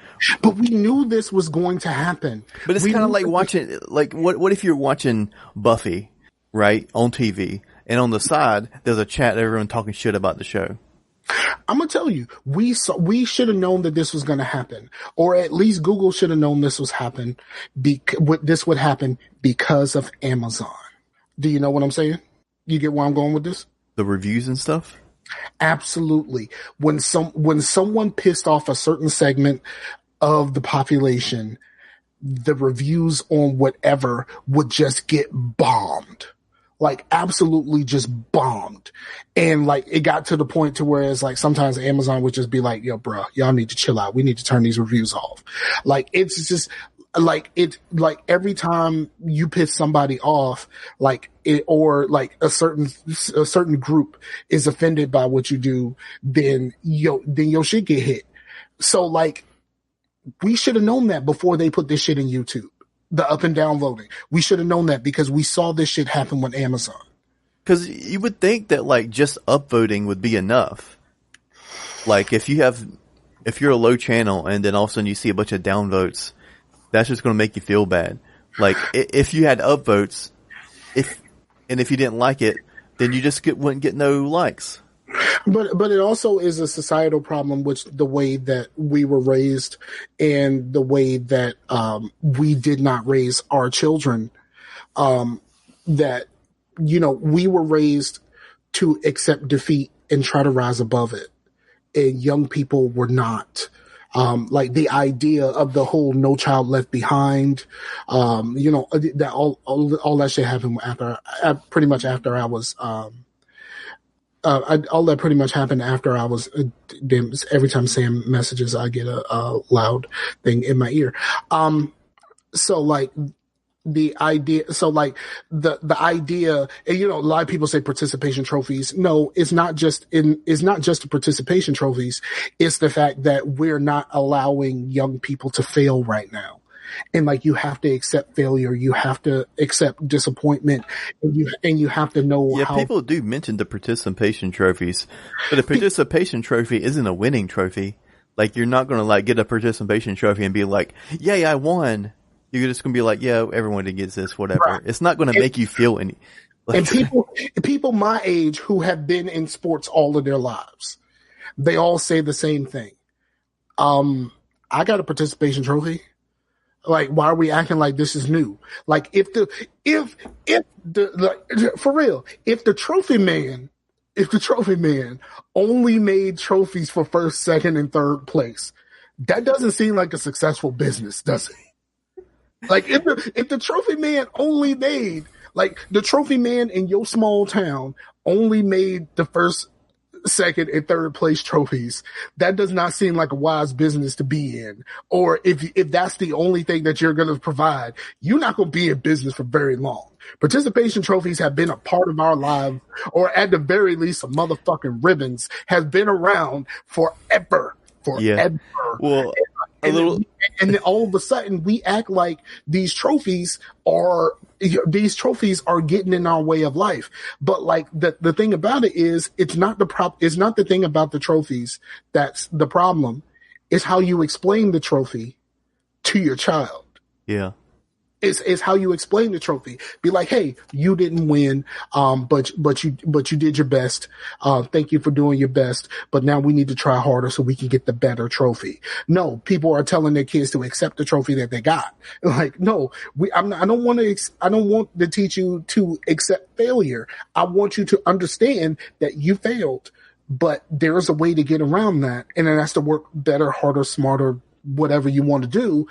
But we knew this was going to happen. But it's kind of like watching, like, what if you're watching Buffy, right, on TV, and on the side, there's a chat, everyone talking shit about the show. I'm going to tell you, we should have known that this was going to happen. Or at least Google should have known this would happen because of Amazon. Do you know what I'm saying? You get where I'm going with this? The reviews and stuff? Absolutely. When someone pissed off a certain segment of the population, the reviews on whatever would just get bombed. Like, absolutely just bombed. And like, it got to the point to where it's like, sometimes Amazon would just be like, yo, bro, y'all need to chill out. We need to turn these reviews off. Like, it's just like, every time you piss somebody off, like it, or like a certain group is offended by what you do, then your shit get hit. So like, we should have known that before they put this shit in YouTube. The up and down voting. We should have known that because we saw this shit happen with Amazon. Because you would think that like just upvoting would be enough. Like if you're a low channel and then all of a sudden you see a bunch of downvotes, that's just going to make you feel bad. Like if you had upvotes, if you didn't like it, then you just wouldn't get no likes. But it also is a societal problem, which the way that we were raised and the way that we did not raise our children, that, you know, we were raised to accept defeat and try to rise above it. And young people were not. Like the idea of the whole No Child Left Behind, you know, that all that shit happened pretty much after I was, all that pretty much happened after I was, every time Sam messages, I get a loud thing in my ear. So like the idea, the idea, and you know, a lot of people say participation trophies. No, it's not just the participation trophies. It's the fact that we're not allowing young people to fail right now. And like, you have to accept failure. You have to accept disappointment, and you have to know how. People do mention the participation trophies, but a participation trophy isn't a winning trophy. Like, you're not going to like get a participation trophy and be like, yay, I won. You're just going to be like, yeah, everyone gets this, whatever. Right. It's not going to make you feel any. Like, and people my age who have been in sports all of their lives, they all say the same thing. I got a participation trophy. Like, why are we acting like this is new? Like, if the for real, if the trophy man only made trophies for first, second, and third place, that doesn't seem like a successful business, does it? Like, if the trophy man only made, like, the trophy man in your small town only made the first, second, and third place trophies, that does not seem like a wise business to be in. Or if that's the only thing that you're going to provide, you're not going to be in business for very long. Participation trophies have been a part of our lives, or at the very least, some motherfucking ribbons has been around forever. Yeah. Well, And then all of a sudden we act like these trophies are getting in our way of life. But like the thing about it is, it's not the thing about the trophies that's the problem. It's how you explain the trophy to your child. Yeah. Is how you explain the trophy. Be like, hey, you didn't win, but you did your best. Thank you for doing your best. But now we need to try harder so we can get the better trophy. No, people are telling their kids to accept the trophy that they got. Like, no, I don't want to teach you to accept failure. I want you to understand that you failed, but there's a way to get around that, and then that's to work better, harder, smarter, whatever you want to do,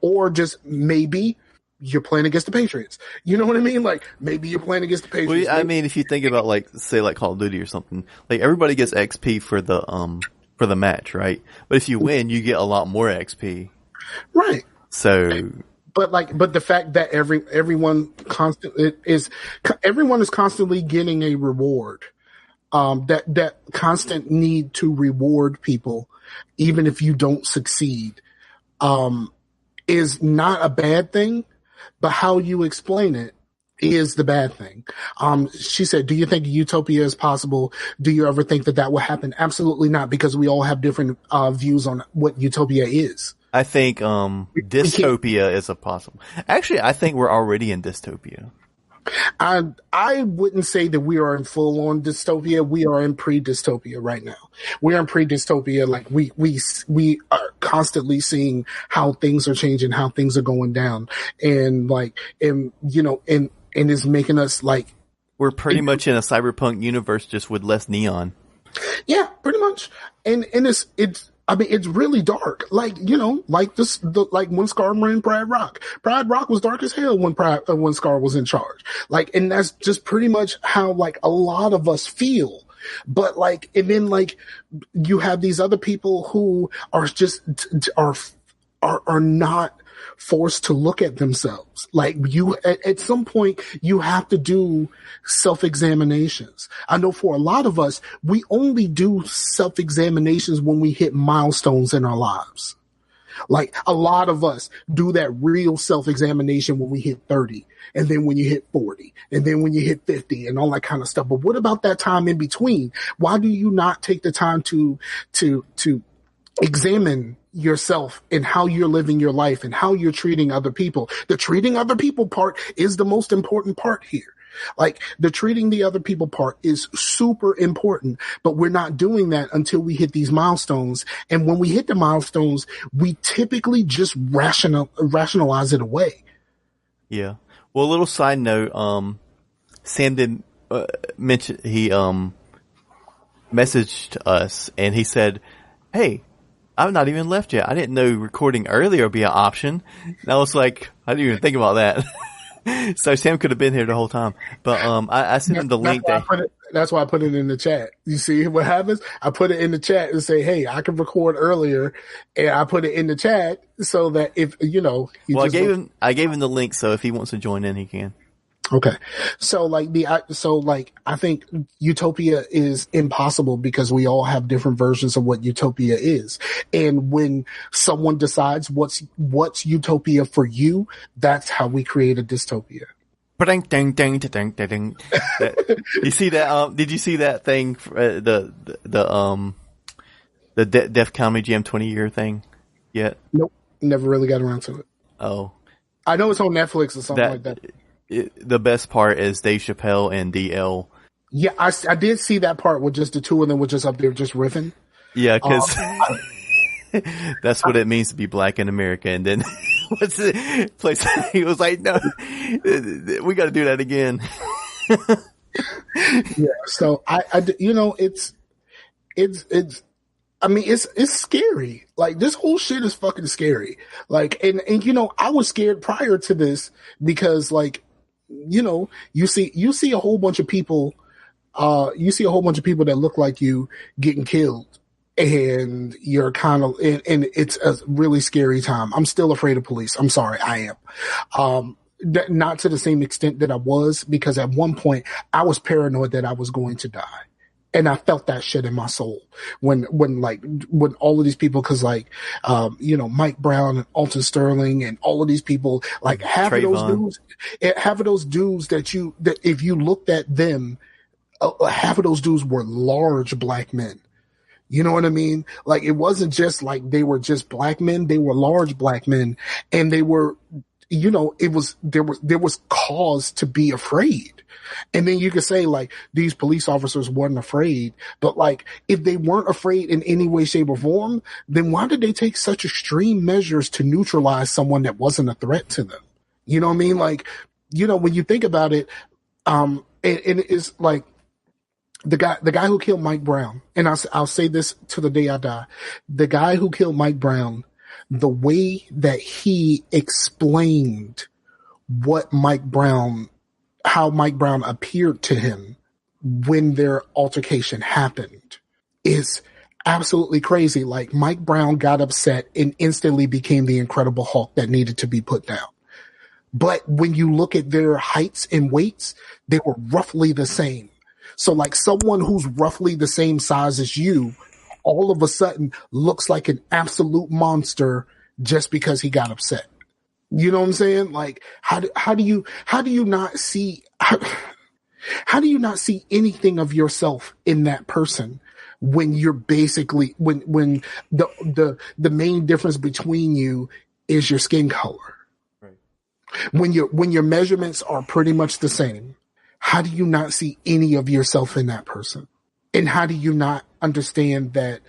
or just maybe you're playing against the Patriots. You know what I mean? Like, maybe you're playing against the Patriots. Well, I mean, if you think about, like, say, like Call of Duty or something, like, everybody gets XP for the match, right? But if you win, you get a lot more XP. Right. So, but the fact that everyone is constantly getting a reward, that constant need to reward people, even if you don't succeed, is not a bad thing, but how you explain it is the bad thing. She said, do you think utopia is possible? Do you ever think that will happen? Absolutely not, because we all have different views on what utopia is. I think dystopia is a possible. Actually, I think we're already in dystopia. I wouldn't say that we are in full on dystopia. We are in pre-dystopia right now. We're in pre-dystopia. Like we are constantly seeing how things are changing, how things are going down, and it's making us like we're pretty much in a cyberpunk universe, just with less neon. Yeah, pretty much. And it's really dark. Like, like when Scar ran Pride Rock. Pride Rock was dark as hell when Scar was in charge. Like, and that's just pretty much how, like, a lot of us feel. But, like, and then, like, you have these other people who are just, are not forced to look at themselves. Like, at some point, you have to do self-examinations. I know for a lot of us, we only do self-examinations when we hit milestones in our lives. Like, a lot of us do that real self-examination when we hit 30, and then when you hit 40, and then when you hit 50, and all that kind of stuff. But what about that time in between? Why do you not take the time to examine yourself and how you're living your life and how you're treating other people? The treating other people part is the most important part here. Like, the treating the other people part is super important, but we're not doing that until we hit these milestones. And when we hit the milestones, we typically just rationalize it away. Yeah. Well, a little side note, Sam did mention, he messaged us and he said, hey, I've not even left yet. I didn't know recording earlier would be an option. And I was like, I didn't even think about that. So Sam could have been here the whole time. But I sent him the link. That's why I put it in the chat. You see what happens? I put it in the chat and say, hey, I can record earlier. And I put it in the chat so that if, I gave him the link, so if he wants to join in, he can. Okay. So I think utopia is impossible because we all have different versions of what utopia is. And when someone decides what's utopia for you, that's how we create a dystopia. You see that? Did you see that thing? The Def Comedy Jam 20-year thing yet? Nope. Never really got around to it. Oh. I know it's on Netflix or something like that. The best part is Dave Chappelle and DL. Yeah, I did see that part with just the two of them were just up there just riffing. Yeah, because that's what it means to be black in America. And then what's the place? He was like, "No, we got to do that again." Yeah, so it's scary. Like, this whole shit is fucking scary. Like, and I was scared prior to this because, like, you see a whole bunch of people, that look like you getting killed, and you're kind of, and it's a really scary time. I'm still afraid of police. I'm sorry, I am. Not to the same extent that I was, because at one point I was paranoid that I was going to die. And I felt that shit in my soul when all of these people, cause like, Mike Brown and Alton Sterling and all of these people, like half of those dudes that if you looked at them, half of those dudes were large black men. You know what I mean? Like, it wasn't just like they were just black men. They were large black men, and they were, there was cause to be afraid. And then you could say like these police officers weren't afraid, but like if they weren't afraid in any way, shape, or form, then why did they take such extreme measures to neutralize someone that wasn't a threat to them? You know what I mean? Like, when you think about it, and it's like the guy who killed Mike Brown, and I'll say this to the day I die, the guy who killed Mike Brown, the way that he explained how Mike Brown appeared to him when their altercation happened is absolutely crazy. Like, Mike Brown got upset and instantly became the Incredible Hulk that needed to be put down. But when you look at their heights and weights, they were roughly the same. So like someone who's roughly the same size as you, all of a sudden looks like an absolute monster just because he got upset. You know what I'm saying? Like, how do you not see anything of yourself in that person when you're basically, when the main difference between you is your skin color? Right. When your measurements are pretty much the same, how do you not see any of yourself in that person? And how do you not understand that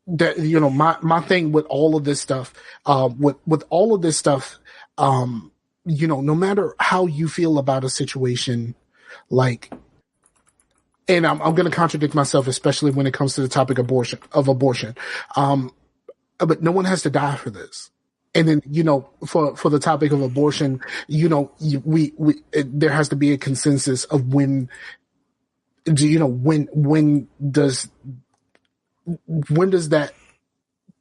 my thing with all of this stuff, no matter how you feel about a situation, like, and I'm going to contradict myself, especially when it comes to the topic of abortion. But no one has to die for this. And then, for the topic of abortion, there has to be a consensus of when does that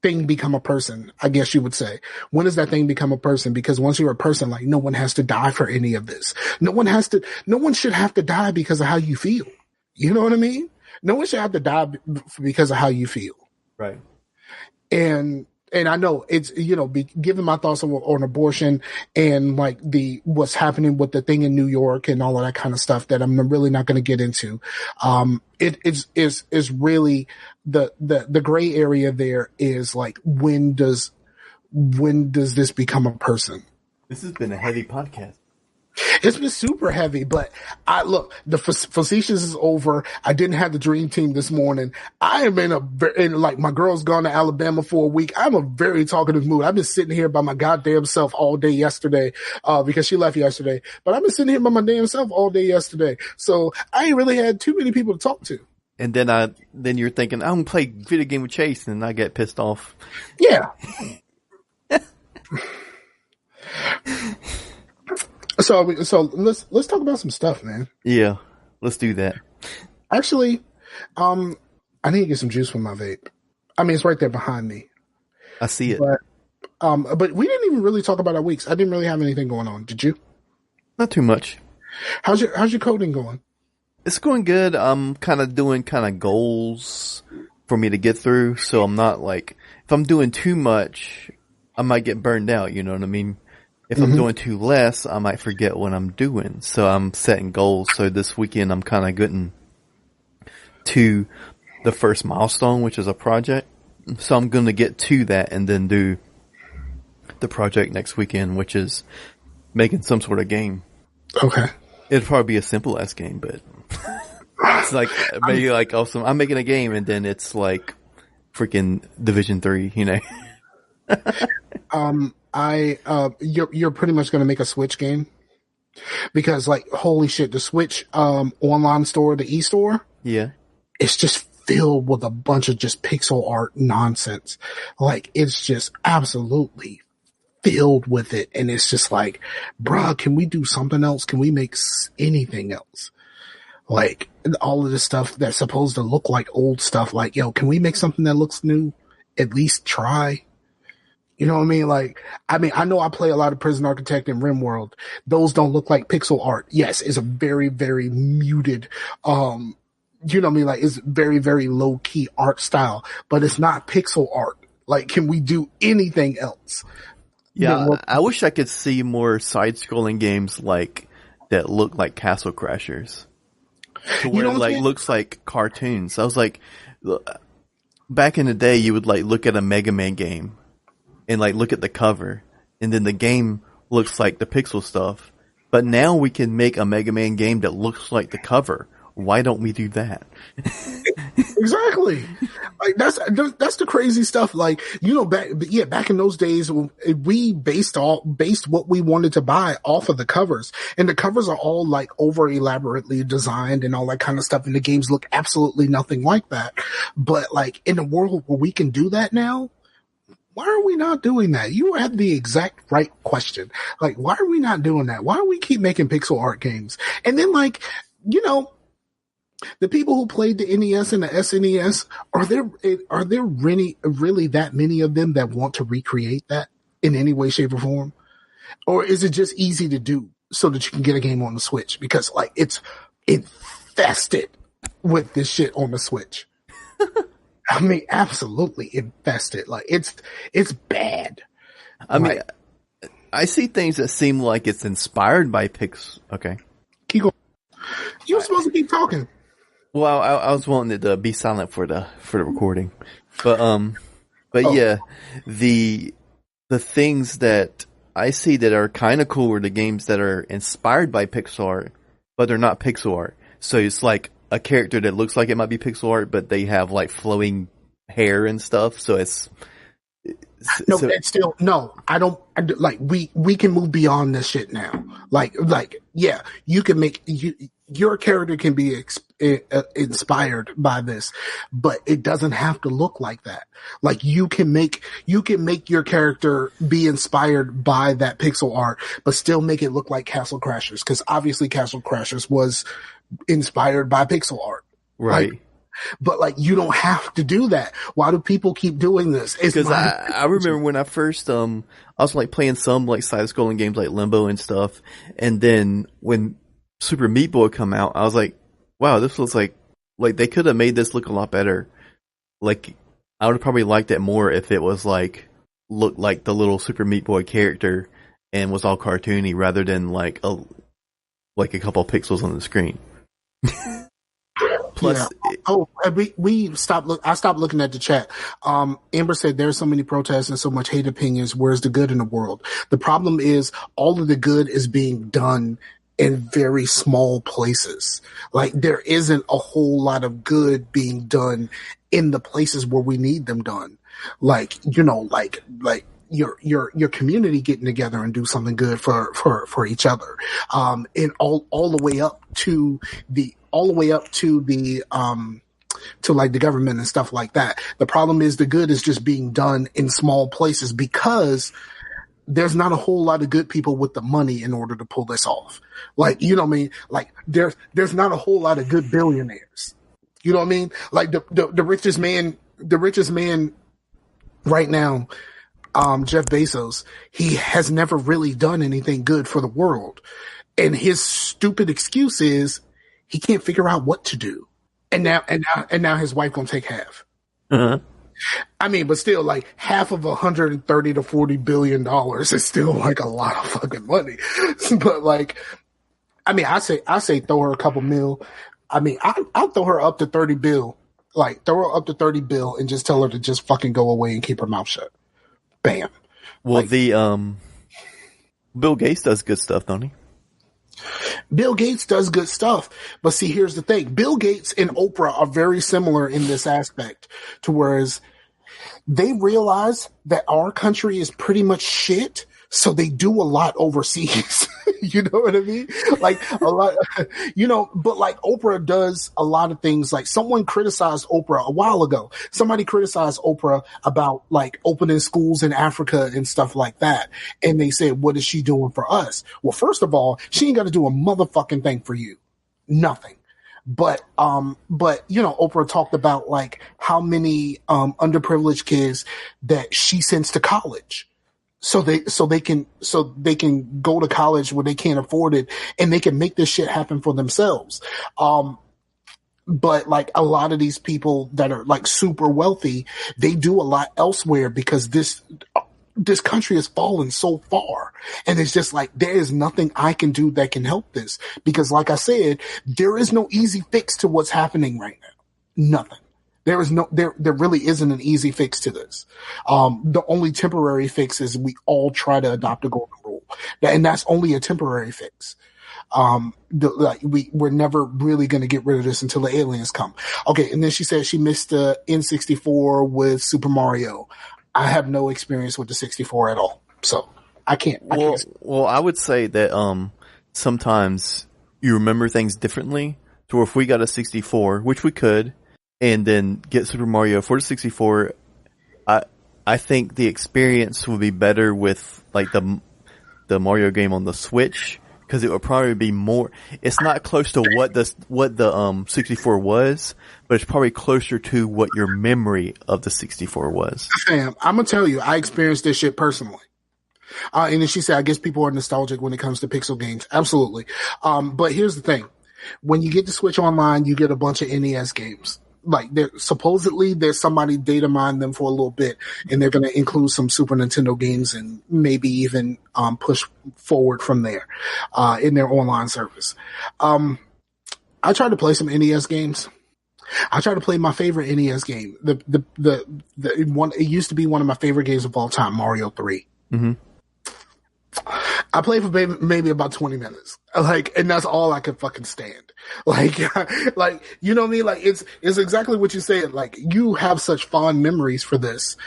thing become a person? I guess you would say. When does that thing become a person? Because once you're a person, like, no one has to die for any of this. No one should have to die because of how you feel. You know what I mean? No one should have to die because of how you feel. Right. And I know it's, given my thoughts on abortion and like what's happening with the thing in New York and all of that kind of stuff that I'm really not going to get into. It is really the gray area there is like, when does this become a person? This has been a heavy podcast. It's been super heavy, but the facetious is over. I didn't have the dream team this morning. I am like, my girl's gone to Alabama for a week. I'm a very talkative mood. I've been sitting here by my goddamn self all day yesterday, because she left yesterday, but I've been sitting here by my damn self all day yesterday. So I ain't really had too many people to talk to. And then you're thinking, I'm going to play video game with Chase, and I get pissed off. Yeah. So let's talk about some stuff, man. Yeah, let's do that. Actually, I need to get some juice from my vape. I mean, it's right there behind me. I see it. But we didn't even really talk about our weeks. I didn't really have anything going on. Did you? Not too much. How's your coding going? It's going good. I'm kind of doing goals for me to get through. So I'm not like, if I'm doing too much, I might get burned out. You know what I mean? If I'm doing too less, I might forget what I'm doing. So I'm setting goals. So this weekend I'm kind of getting to the first milestone, which is a project. So I'm going to get to that and then do the project next weekend, which is making some sort of game. Okay. It'll probably be a simple ass game, but it's like, maybe like awesome. I'm making a game and then it's like freaking Division 3, You're pretty much going to make a Switch game, because like, holy shit, the Switch online store, the e-store, yeah, it's just filled with a bunch of just pixel art nonsense. Like, it's just absolutely filled with it, and it's just like, bruh, can we do something else? Can we make anything else? Like, all of this stuff that's supposed to look like old stuff, like, yo, can we make something that looks new? At least try. You know what I mean? Like, I know I play a lot of Prison Architect and RimWorld. Those don't look like pixel art. Yes, it's a very, very muted, you know what I mean? Like, it's very, very low key art style, but it's not pixel art. Like, can we do anything else? Yeah, I wish I could see more side-scrolling games like that look like Castle Crashers, to where it like looks like cartoons. I was like, back in the day, you would like look at a Mega Man game and like look at the cover, and then the game looks like the pixel stuff. But now we can make a Mega Man game that looks like the cover. Why don't we do that? Exactly. Like that's the crazy stuff. Like, you know, back in those days, we based what we wanted to buy off of the covers, and the covers are all like over elaborately designed and all that kind of stuff. And the games look absolutely nothing like that. But like in a world where we can do that now, why are we not doing that? You have the exact right question. Like, why are we not doing that? Why do we keep making pixel art games? And then like, you know, the people who played the NES and the SNES, are there really that many of them that want to recreate that in any way, shape, or form? Or is it just easy to do so that you can get a game on the Switch? Because like it's infested with this shit on the Switch. I mean, absolutely infested. Like it's bad. I mean, I see things that seem like it's inspired by Okay. Keep going. You were supposed to keep talking. Well, I was wanting to be silent for the recording, but yeah, the things that I see that are kind of cool are the games that are inspired by pixel art, but they're not pixel art. So it's like a character that looks like it might be pixel art, but they have like flowing hair and stuff. So it's I don't like, we can move beyond this shit now. Like, yeah, you can make your character can be inspired by this, but it doesn't have to look like that. Like you can make your character be inspired by that pixel art, but still make it look like Castle Crashers. Cause obviously Castle Crashers was inspired by pixel art. Right. Like, but like, you don't have to do that. Why do people keep doing this? Because I remember when I first, I was like playing some like side-scrolling games like Limbo and stuff. And then when Super Meat Boy come out, I was like, wow, this looks like they could have made this look a lot better. Like, I would have probably liked it more if it was like, looked like the little Super Meat Boy character and was all cartoony rather than like a couple of pixels on the screen. Plus, we stopped. I stopped looking at the chat. Amber said there's so many protests and so much hate opinions. Where's the good in the world? The problem is all of the good is being done in very small places. Like there isn't a whole lot of good being done in the places where we need them done. Like, you know, like your community getting together and do something good for each other. And all the way up to like the government and stuff like that. The problem is the good is just being done in small places because there's not a whole lot of good people with the money in order to pull this off. Like, you know what I mean? Like there's not a whole lot of good billionaires. You know what I mean? Like the richest man right now, Jeff Bezos, he has never really done anything good for the world. And his stupid excuse is he can't figure out what to do. And now his wife gonna take half. Uh-huh. I mean, but still, like half of $130 to $40 billion is still like a lot of fucking money. But like, I mean, I say throw her a couple mil. I mean, I'll throw her up to 30 bill. Like throw her up to 30 bill and just tell her to just fucking go away and keep her mouth shut. Bam. Well, like, Bill Gates does good stuff, don't he? Bill Gates does good stuff, but see, here's the thing. Bill Gates and Oprah are very similar in this aspect, to whereas they realize that our country is pretty much shit, so they do a lot overseas. You know what I mean? Like a lot, you know, but like Oprah does a lot of things. Like someone criticized Oprah a while ago. Somebody criticized Oprah about like opening schools in Africa and stuff like that. And they said, what is she doing for us? Well, first of all, she ain't got to do a motherfucking thing for you. Nothing. But you know, Oprah talked about like how many underprivileged kids that she sends to college. So they can go to college where they can't afford it, and they can make this shit happen for themselves. But like a lot of these people that are like super wealthy, they do a lot elsewhere because this country has fallen so far. And it's just like, there is nothing I can do that can help this. Because like I said, there is no easy fix to what's happening right now. Nothing. There really isn't an easy fix to this. The only temporary fix is we all try to adopt a golden rule. And that's only a temporary fix. We're never really going to get rid of this until the aliens come. Okay. And then she said she missed the N64 with Super Mario. I have no experience with the 64 at all. So I can't. Well, I would say that, sometimes you remember things differently. So if we got a 64, which we could, and then get Super Mario for the 64, I think the experience would be better with like the Mario game on the Switch. Because it would probably be more. It's not close to what the 64 was, but it's probably closer to what your memory of the 64 was. Sam, I'm gonna tell you, I experienced this shit personally. And then she said, I guess people are nostalgic when it comes to pixel games. Absolutely. But here's the thing: when you get the Switch Online, you get a bunch of NES games. Like supposedly there's somebody data mined them for a little bit, and they're going to include some Super Nintendo games and maybe even push forward from there in their online service. I tried to play some NES games. I tried to play my favorite NES game. The one, it used to be one of my favorite games of all time, Mario 3. Mm-hmm. I played for maybe about 20 minutes. And that's all I could fucking stand. You know what I mean? Like, it's exactly what you said. Like, you have such fond memories for this.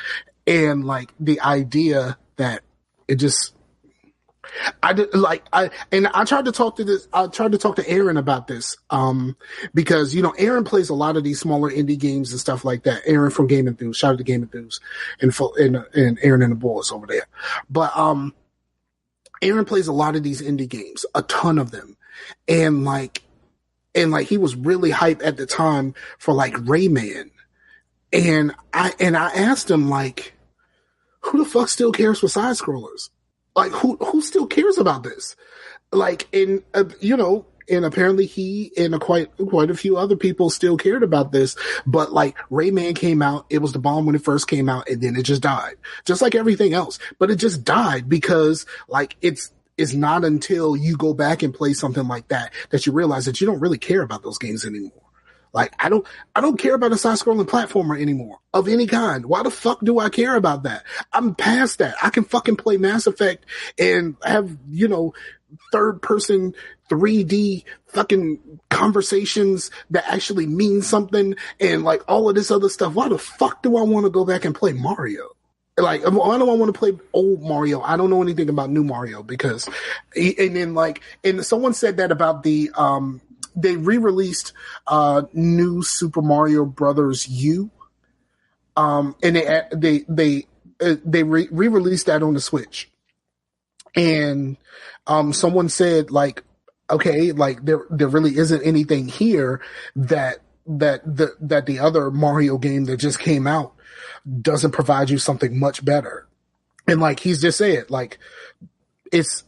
And like, the idea that it just, I tried to talk to Aaron about this, because, you know, Aaron plays a lot of these smaller indie games and stuff like that. Aaron from Game Enthuse, shout out to Game Enthuse and Aaron and the boys over there. But, Aaron plays a lot of these indie games, a ton of them. And he was really hyped at the time for like Rayman. And I asked him, like, who the fuck still cares for side scrollers? Like, who still cares about this? Like, and apparently he and quite a few other people still cared about this. But like, Rayman came out, it was the bomb when it first came out, and then it just died. Just like everything else. But it just died because like, it's not until you go back and play something like that you realize that you don't really care about those games anymore. Like, I don't care about a side-scrolling platformer anymore of any kind. Why the fuck do I care about that? I'm past that. I can fucking play Mass Effect and have, you know, third-person 3D fucking conversations that actually mean something and like all of this other stuff. Why the fuck do I want to go back and play Mario? Like, why do I want to play old Mario? I don't know anything about new Mario because, and someone said that about the, they re-released new Super Mario Brothers U, and they re-released that on the Switch, and someone said like, okay, like there really isn't anything here that the other Mario game that just came out doesn't provide you something much better, and like he's just said, like. It's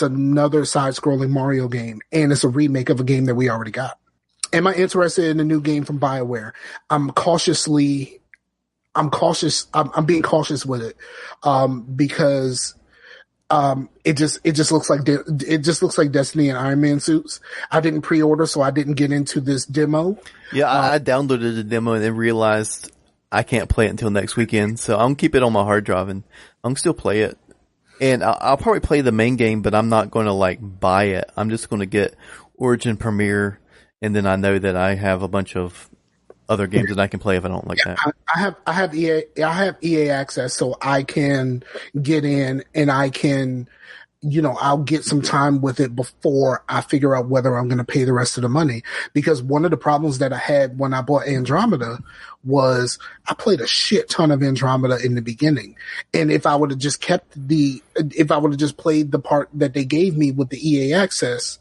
another side-scrolling Mario game, and it's a remake of a game that we already got. Am I interested in a new game from BioWare? I'm being cautious with it, because it just looks like Destiny and Iron Man suits. I didn't pre-order, so I didn't get into this demo. Yeah, I downloaded the demo and then realized I can't play it until next weekend, so I'm gonna keep it on my hard drive and I'm gonna still play it. And I'll probably play the main game, but I'm not going to like buy it. I'm just going to get Origin Premier, and then I know that I have a bunch of other games that I can play if I don't like that. I have EA access, so I can get in and I can, you know, I'll get some time with it before I figure out whether I'm going to pay the rest of the money. Because one of the problems that I had when I bought Andromeda was I played a shit ton of Andromeda in the beginning. And if I would have just played the part that they gave me with the EA access,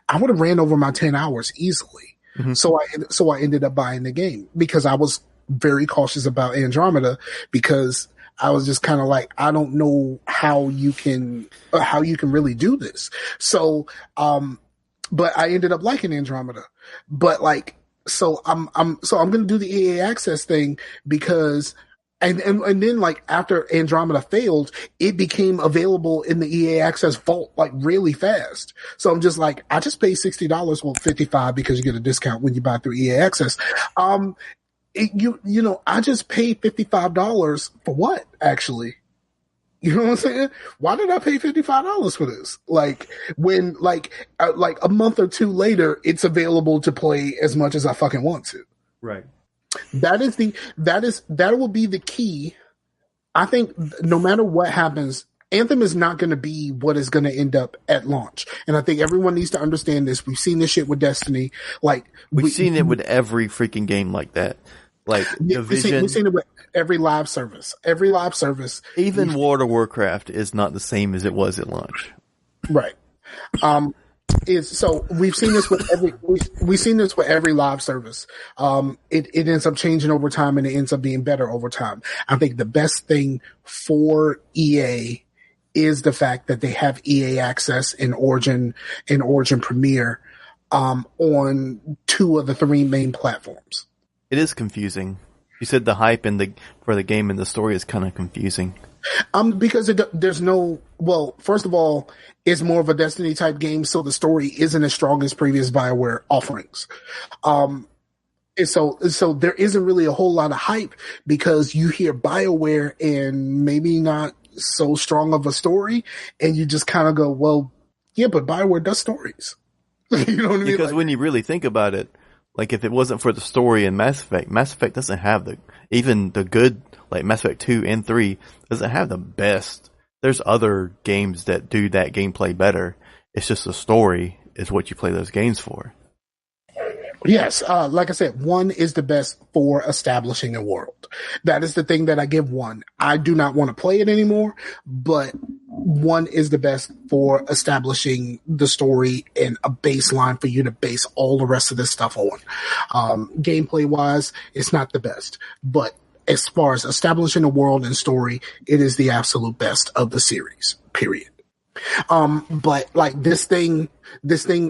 I would have ran over my 10 hours easily. Mm-hmm. So I ended up buying the game because I was very cautious about Andromeda because I was just kind of like, I don't know how you can really do this. So, but I ended up liking Andromeda. But like, So I'm going to do the EA Access thing because, and then like after Andromeda failed, it became available in the EA Access vault like really fast. So I'm just like, I just paid $60, well $55 because you get a discount when you buy through EA Access. I just paid $55 for what actually? You know what I'm saying? Why did I pay $55 for this? Like when like a month or two later, it's available to play as much as I fucking want to. Right. That will be the key. I think no matter what happens, Anthem is not going to be what is going to end up at launch. And I think everyone needs to understand this. We've seen this shit with Destiny. Like we've seen it with every freaking game like that. Like Division. We've seen it with every live service. Even World of Warcraft is not the same as it was at launch. Right. So we've seen this with every live service. It ends up changing over time and it ends up being better over time. I think the best thing for EA is the fact that they have EA Access and Origin Premier on 2 of the 3 main platforms. It is confusing. You said the hype for the game and the story is kind of confusing. Because first of all, it's more of a Destiny type game, so the story isn't as strong as previous BioWare offerings. And so there isn't really a whole lot of hype because you hear BioWare and maybe not so strong of a story, and you just kind of go, well, yeah, but BioWare does stories. You know what I mean? Because when you really think about it, like if it wasn't for the story in Mass Effect doesn't have even the good, like Mass Effect 2 and 3 doesn't have the best. There's other games that do that gameplay better. It's just the story is what you play those games for. Yes, like I said, 1 is the best for establishing a world. That is the thing that I give 1. I do not want to play it anymore, but 1 is the best for establishing the story and a baseline for you to base all the rest of this stuff on. Gameplay wise, it's not the best, but as far as establishing a world and story, it is the absolute best of the series, period. But like this thing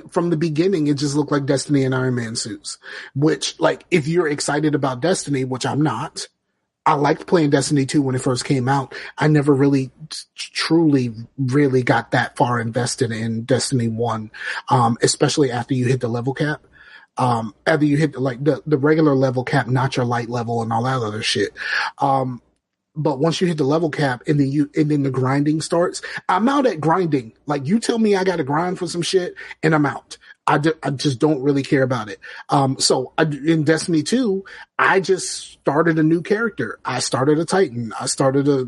from the beginning, it just looked like Destiny and Iron Man suits, which like, if you're excited about Destiny, which I'm not, I liked playing Destiny 2 when it first came out. I never really truly really got that far invested in Destiny 1, especially after you hit the level cap. After you hit the regular level cap, not your light level and all that other shit. But once you hit the level cap and then the grinding starts, I'm out at grinding. Like you tell me I got to grind for some shit and I'm out. I just don't really care about it. In Destiny 2, I just started a new character. I started a Titan. I started a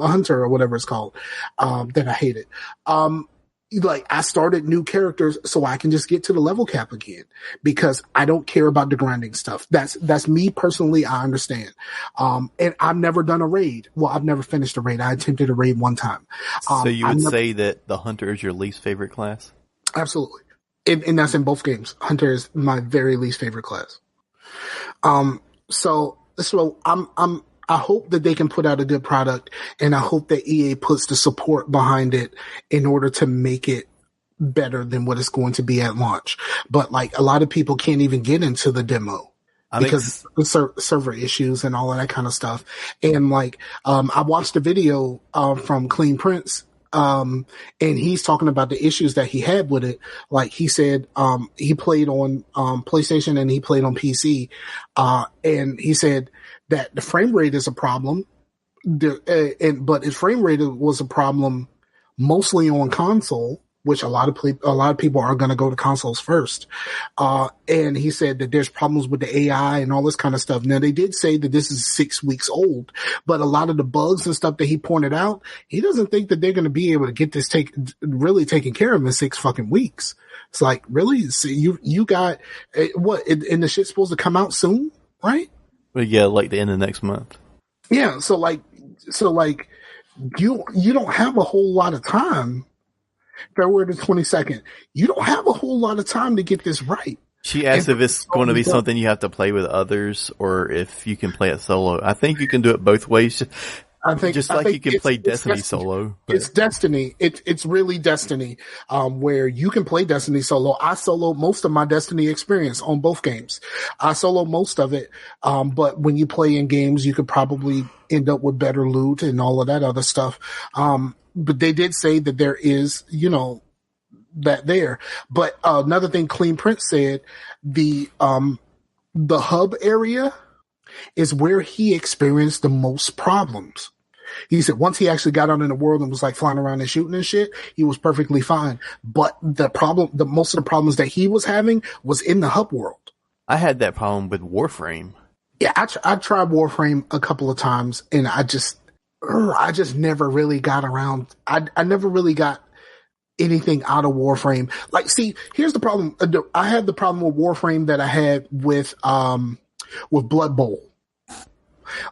hunter or whatever it's called, that I hated. I started new characters so I can just get to the level cap again because I don't care about the grinding stuff. That's me personally. I understand. And I've never done a raid. Well, I've never finished a raid. I attempted a raid one time. So you would say that the hunter is your least favorite class? Absolutely. And that's in both games. Hunter is my very least favorite class. So I hope that they can put out a good product, and I hope that EA puts the support behind it in order to make it better than what it's going to be at launch. But like a lot of people can't even get into the demo because of server issues and all of that kind of stuff. And like, I watched a video, from Clean Prince, and he's talking about the issues that he had with it. Like he said, he played on, PlayStation and he played on PC. And he said that the frame rate is a problem. But his frame rate was a problem mostly on console, which a lot of people are going to go to consoles first. And he said that there's problems with the AI and all this kind of stuff. Now they did say that this is 6 weeks old, but a lot of the bugs and stuff that he pointed out, he doesn't think that they're going to be able to get this really taken care of in 6 fucking weeks. It's like, really? So you got what? And the shit's supposed to come out soon, right? Well, yeah, like the end of next month. Yeah. So you don't have a whole lot of time. February the 22nd. You don't have a whole lot of time to get this right. She asked if it's going to be something you have to play with others or if you can play it solo. I think you can do it both ways. I think just like you can play Destiny solo. But it's Destiny. It's really Destiny, where you can play Destiny solo. I solo most of my Destiny experience on both games. I solo most of it, but when you play in games, you could probably end up with better loot and all of that other stuff. But they did say that there is, that there. But another thing, Clean Prince said, the hub area is where he experienced the most problems. He said once he actually got out in the world and was like flying around and shooting and shit, he was perfectly fine. But most of the problems that he was having was in the hub world. I had that problem with Warframe. Yeah, I tried Warframe a couple of times, and I just never really got around. I never really got anything out of Warframe. Like, see, here's the problem. I had the problem with Warframe that I had with Blood Bowl.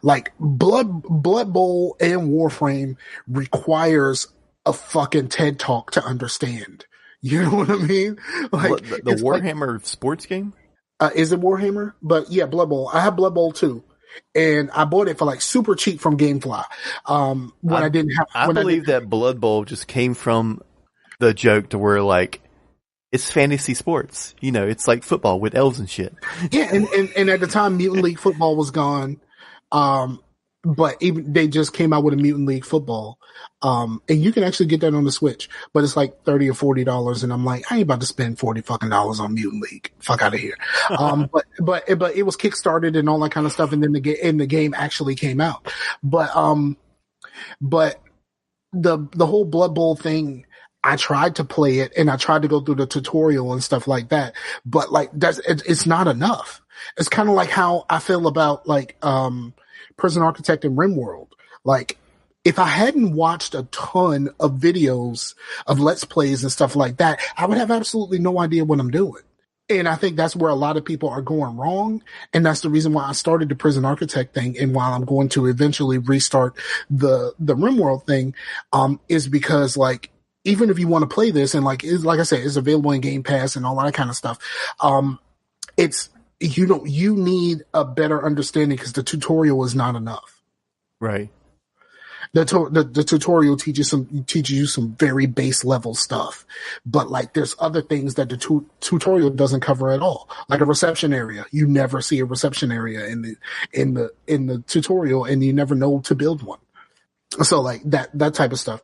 Like Blood Bowl and Warframe requires a fucking TED Talk to understand. You know what I mean? Like the Warhammer sports game? Is it Warhammer? But yeah, Blood Bowl. I have Blood Bowl too. And I bought it for like super cheap from GameFly. When I didn't have, I believe that Blood Bowl just came from the joke to where like, it's fantasy sports. It's like football with elves and shit. Yeah. And at the time, Mutant League football was gone. But even they just came out with a Mutant League football. And you can actually get that on the Switch, but it's like $30 or $40. And I'm like, I ain't about to spend $40 fucking dollars on Mutant League. Fuck out of here. But it was kickstarted and all that kind of stuff. And then the game actually came out. But the whole Blood Bowl thing, I tried to play it and I tried to go through the tutorial and stuff like that. But like, it's not enough. It's kind of like how I feel about like, Prison Architect and RimWorld. Like, if I hadn't watched a ton of videos of Let's Plays and stuff like that, I would have absolutely no idea what I'm doing. And I think that's where a lot of people are going wrong. And that's the reason why I started the Prison Architect thing. And while I'm going to eventually restart the RimWorld thing, is because like, even if you want to play this and like I said, it's available in Game Pass and all that kind of stuff. You need a better understanding because the tutorial is not enough. Right. The tutorial teaches you some very base level stuff, but like there's other things that the tutorial doesn't cover at all. Like a reception area, you never see a reception area in the tutorial, and you never know to build one. So like that type of stuff.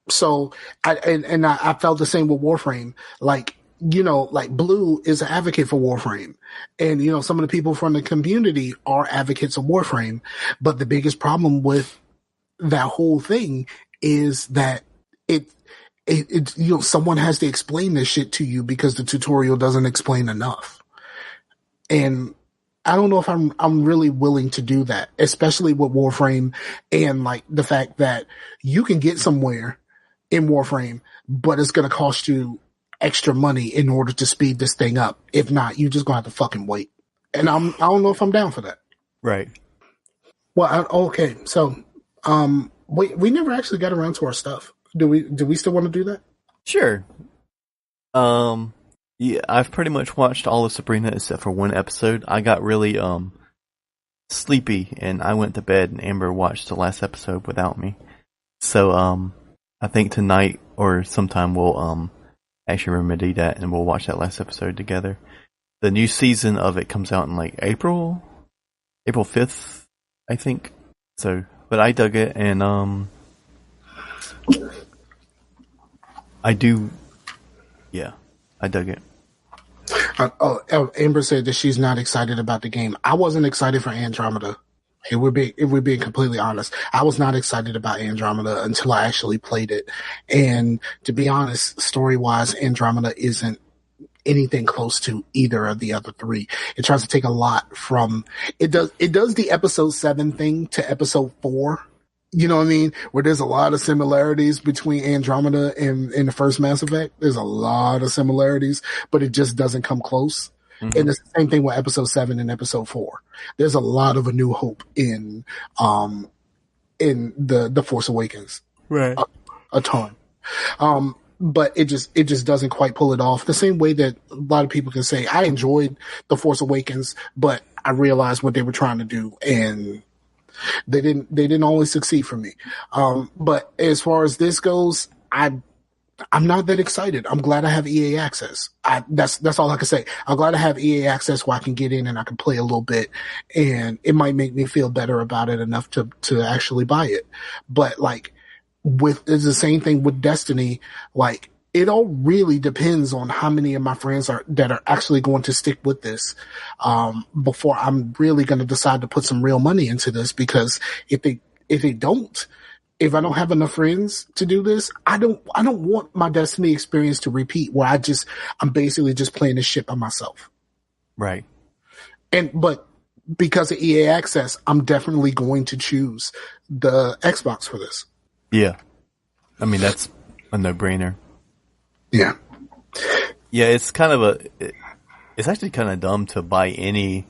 So I felt the same with Warframe. Like, like Blue is an advocate for Warframe, and some of the people from the community are advocates of Warframe. But the biggest problem with that whole thing is that it someone has to explain this shit to you because the tutorial doesn't explain enough. And I don't know if I'm really willing to do that, especially with Warframe and like the fact that you can get somewhere in Warframe, but it's going to cost you extra money in order to speed this thing up. If not, you're just going to have to fucking wait. And I don't know if I'm down for that. Right. Well, okay. So, we never actually got around to our stuff. Do we still want to do that? Sure. Yeah, I've pretty much watched all of Sabrina except for one episode. I got really, sleepy and I went to bed and Amber watched the last episode without me. So, I think tonight or sometime we'll, actually remedy that and we'll watch that last episode together. The new season of it comes out in like April 5th, I think. So, but I dug it and, I dug it. Amber said that she's not excited about the game. I wasn't excited for Andromeda. If we're being completely honest, I was not excited about Andromeda until I actually played it. And to be honest, story-wise, Andromeda isn't anything close to either of the other three. It tries to take a lot from it does the episode 7 thing to episode 4. You know what I mean? Where there's a lot of similarities between Andromeda and the first Mass Effect. There's a lot of similarities, but it just doesn't come close. Mm-hmm. And it's the same thing with episode 7 and episode 4. There's a lot of A New Hope in the Force Awakens. Right. A ton. But it just doesn't quite pull it off. The same way that a lot of people can say, I enjoyed The Force Awakens, but I realized what they were trying to do. And They didn't always succeed for me. But as far as this goes, I'm not that excited. I'm glad I have EA access. That's all I can say. I'm glad I have EA access where I can get in and I can play a little bit, and it might make me feel better about it enough to actually buy it. But like it's the same thing with Destiny. Like it all really depends on how many of my friends are actually going to stick with this, before I'm really going to decide to put some real money into this. Because if I don't have enough friends to do this, I don't want my Destiny experience to repeat where I'm basically just playing this shit by myself. Right. But because of EA access, I'm definitely going to choose the Xbox for this. Yeah. I mean, that's a no-brainer. Yeah. Yeah, it's actually kind of dumb to buy any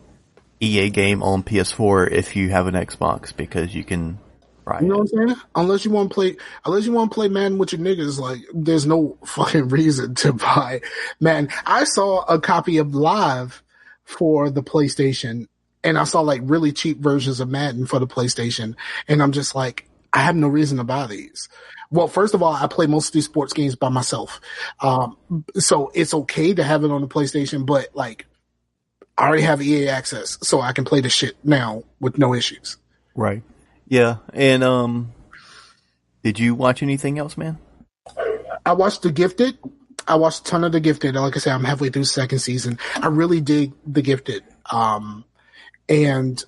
EA game on PS4 if you have an Xbox, because you can, right? You know what I'm saying? Unless you want to play Madden with your niggas, like there's no fucking reason to buy Madden. I saw a copy of Live for the PlayStation, and I saw like really cheap versions of Madden for the PlayStation, and I'm just like, I have no reason to buy these. Well, first of all, I play most of these sports games by myself. So it's okay to have it on the PlayStation, but like I already have EA access, so I can play the shit now with no issues. Right. Yeah. And, did you watch anything else, man? I watched The Gifted. I watched a ton of The Gifted. Like I said, I'm halfway through the second season. I really dig The Gifted. And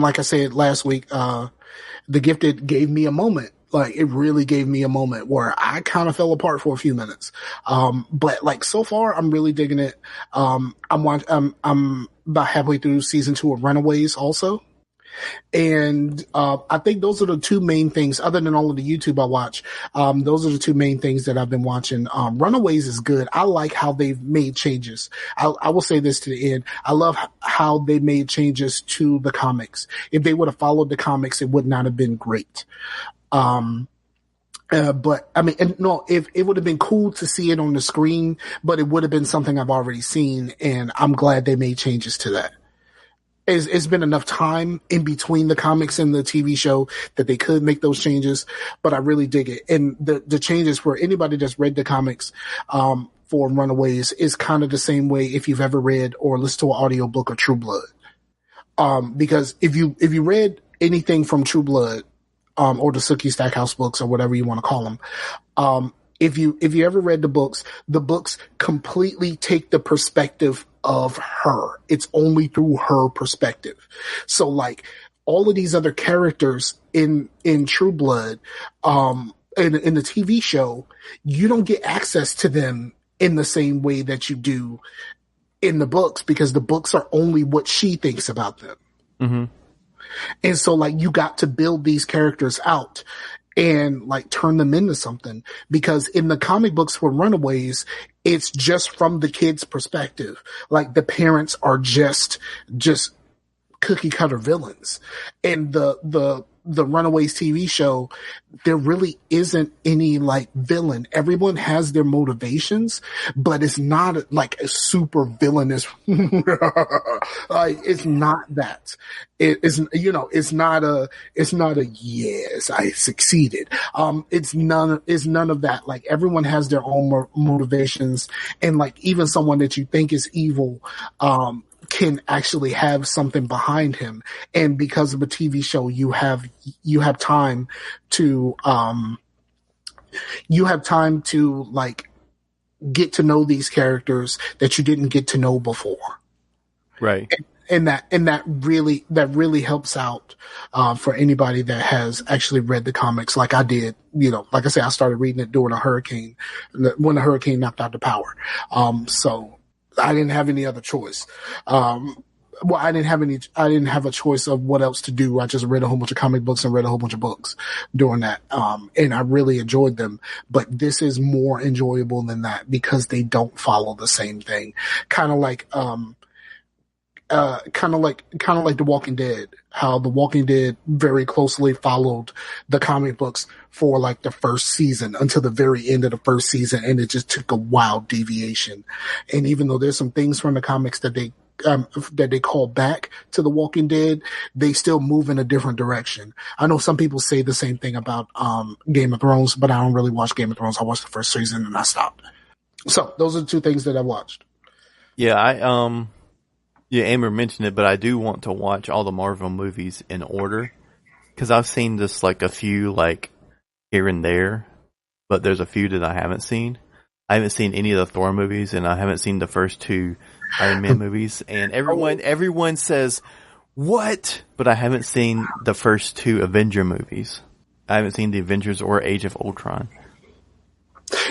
like I said last week, The Gifted gave me a moment. Like it really gave me a moment where I kind of fell apart for a few minutes. But like so far, I'm really digging it. I'm about halfway through season 2 of Runaways also. And I think those are the two main things, other than all of the YouTube I watch. Those are the two main things that I've been watching. Runaways is good. I like how they've made changes. I will say this to the end. I love how they made changes to the comics. If they would have followed the comics, it would not have been great. But I mean, if it would have been cool to see it on the screen, but it would have been something I've already seen, and I'm glad they made changes to that. It's been enough time in between the comics and the TV show that they could make those changes, but I really dig it. And the changes for anybody that's read the comics, for Runaways is kind of the same way if you've ever read or listened to an audiobook of True Blood. Because if you read anything from True Blood, or the Sookie Stackhouse books or whatever you want to call them, if you ever read the books completely take the perspective of her. It's only through her perspective. So like all of these other characters in True Blood, in the TV show, you don't get access to them in the same way that you do in the books, because the books are only what she thinks about them. Mm-hmm. And so like you got to build these characters out and like turn them into something, because in the comic books for Runaways, it's just from the kid's perspective. Like the parents are just cookie cutter villains. And the Runaways TV show, there really isn't any like villain. Everyone has their motivations, but it's not like a super villainous. Like it's not that. It's not a yes, I succeeded. It's none of that. Like everyone has their own motivations, and like even someone that you think is evil, can actually have something behind him. And because of a TV show, you have time to like get to know these characters that you didn't get to know before. Right. And that really helps out, for anybody that has actually read the comics like I did. Like I said, I started reading it during a hurricane, when the hurricane knocked out the power. So I didn't have any other choice. I didn't have a choice of what else to do. I just read a whole bunch of comic books and read a whole bunch of books during that. And I really enjoyed them, but this is more enjoyable than that because they don't follow the same thing. Kind of like The Walking Dead, how The Walking Dead very closely followed the comic books for like the first season until the very end of the first season. And it just took a wild deviation. And even though there's some things from the comics that they that they call back to The Walking Dead, they still move in a different direction. I know some people say the same thing about Game of Thrones, but I don't really watch Game of Thrones. I watched the first season and I stopped. So those are the two things that I watched. Yeah, Amber mentioned it, but I do want to watch all the Marvel movies in order because I've seen just like a few like here and there, but there's a few that I haven't seen. I haven't seen any of the Thor movies, and I haven't seen the first two Iron Man movies. And everyone says, what? But I haven't seen the first two Avenger movies. I haven't seen the Avengers or Age of Ultron.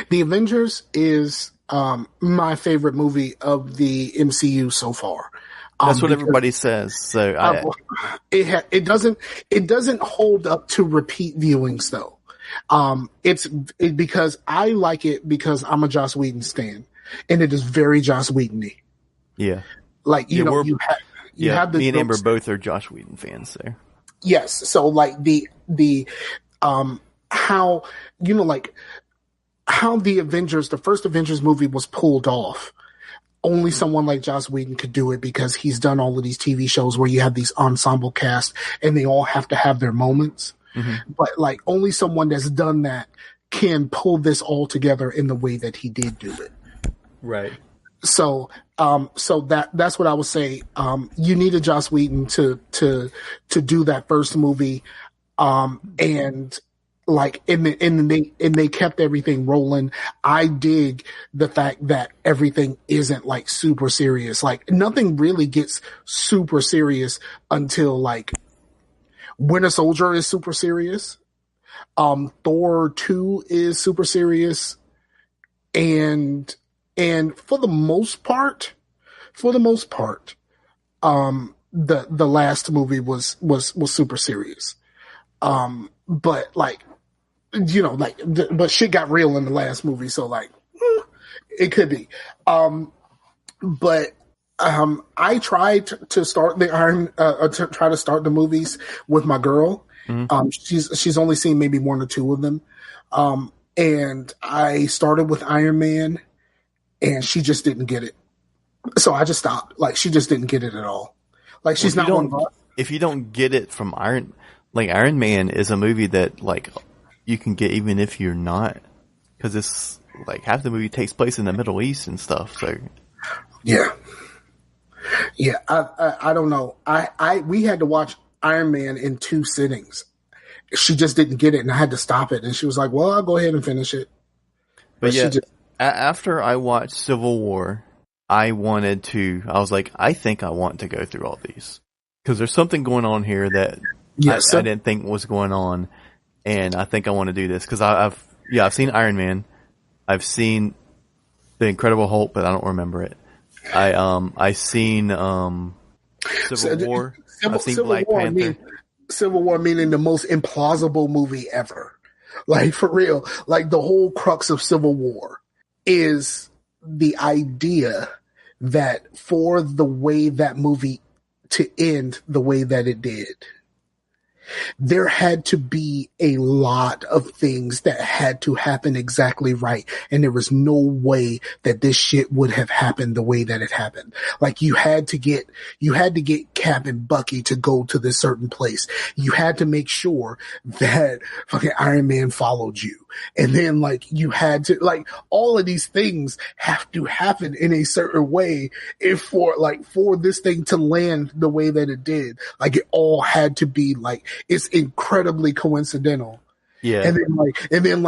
The Avengers is my favorite movie of the MCU so far. That's what everybody says. So it doesn't hold up to repeat viewings though. It's because I like it because I'm a Joss Whedon stan, and it is very Joss Whedon-y. Yeah, like you have the me and Amber both are Joss Whedon fans there. Yes, so like how the Avengers, the first Avengers movie was pulled off. Only someone like Joss Whedon could do it because he's done all of these TV shows where you have these ensemble casts and they all have to have their moments. Mm-hmm. But like only someone that's done that can pull this all together in the way that he did do it. Right. So that's what I would say. You needed Joss Whedon to do that first movie. And they kept everything rolling. I dig the fact that everything isn't like super serious. Like nothing really gets super serious until like Winter Soldier is super serious. Thor 2 is super serious. And for the most part, the last movie was super serious. But like, but shit got real in the last movie. So like, it could be. But I tried to start try to start the movies with my girl. Mm-hmm. She's only seen maybe one or two of them. And I started with Iron Man and she just didn't get it. So I just stopped. Like she just didn't get it at all. Like she's not one of us. If you don't get it from Iron Man is a movie that like you can get even if you're not, because it's like half the movie takes place in the Middle East and stuff. So yeah. I don't know. We had to watch Iron Man in 2 sittings. She just didn't get it, and I had to stop it. And she was like, "Well, I'll go ahead and finish it." But yeah, after I watched Civil War, I was like, I think I want to go through all these because there's something going on here that I didn't think was going on, and I think I want to do this because I've seen Iron Man, I've seen The Incredible Hulk, but I don't remember it. I seen Civil War. I've seen Black Panther. Civil War meaning the most implausible movie ever. Like for real. Like the whole crux of Civil War is the idea that for the way that movie to end the way that it did, there had to be a lot of things that had to happen exactly right. And there was no way that this shit would have happened the way that it happened. Like you had to get Cap and Bucky to go to this certain place. You had to make sure that fucking Iron Man followed you. And then like you had to like all of these things have to happen in a certain way for this thing to land the way that it did. Like it all had to be like, it's incredibly coincidental. Yeah. And then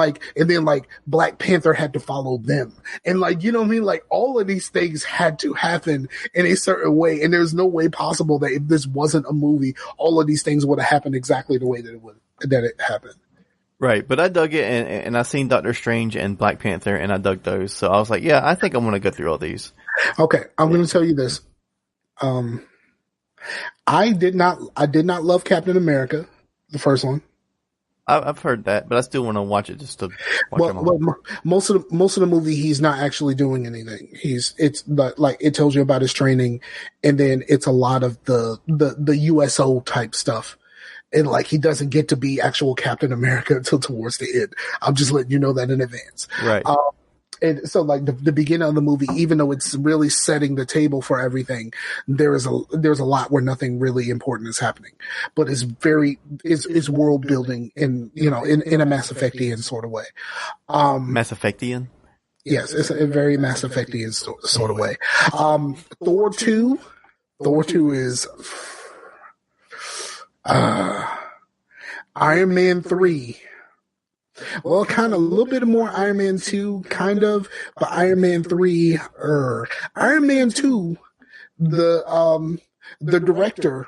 Black Panther had to follow them. And like, you know what I mean? Like all of these things had to happen in a certain way. And there's no way possible that if this wasn't a movie, all of these things would have happened exactly the way that it happened. Right. But I dug it and I seen Doctor Strange and Black Panther and I dug those. So I was like, yeah, I think I'm going to go through all these. Okay. I'm going to tell you this. I did not love Captain America, the first one. I've heard that, but I still want to watch it just to watch them all. Well, most of the movie, he's not actually doing anything. It's like it tells you about his training, and then it's a lot of the USO type stuff, and like he doesn't get to be actual Captain America until towards the end. I'm just letting you know that in advance. Right. And so like the beginning of the movie, even though it's really setting the table for everything, there's a lot where nothing really important is happening, but it's world building in a Mass Effectian sort of way. Mass Effectian? Yes, it's a very Mass Effectian sort of way. Thor 2 is Iron Man 3. Well, kind of a little bit more Iron Man 2, kind of, but Iron Man 3, Iron Man 2, the director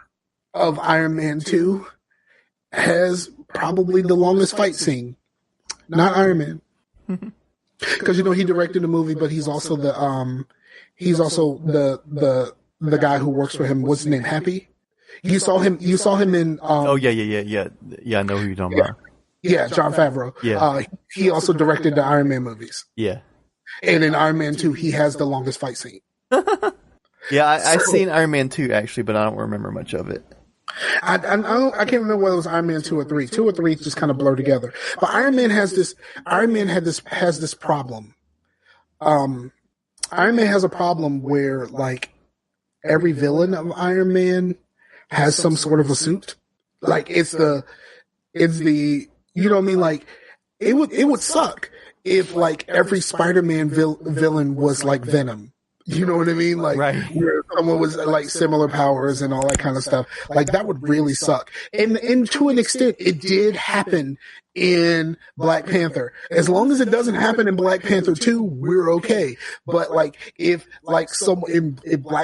of Iron Man 2 has probably the longest fight scene. Not Iron Man. Because he directed the movie, but he's also the guy who works for him. What's his name? Happy? You saw him in yeah. I know who you're talking about. Yeah, Jon Favreau. Yeah. He also directed the Iron Man movies. Yeah. And in Iron Man 2, he has the longest fight scene. Yeah, I've seen Iron Man 2 actually, but I don't remember much of it. I can't remember whether it was Iron Man 2 or 3. 2 or 3 just kind of blur together. But Iron Man has this problem. Iron Man has a problem where like every villain of Iron Man has some sort of a suit. Like it's the you know what I mean? Like it would suck if like every Spider-Man villain was like Venom. You know what I mean? Like right. Where someone was like similar powers and all that kind of stuff. Like that would really suck. And to an extent, it did happen in Black Panther. As long as it doesn't happen in Black Panther 2, we're okay. But like if Black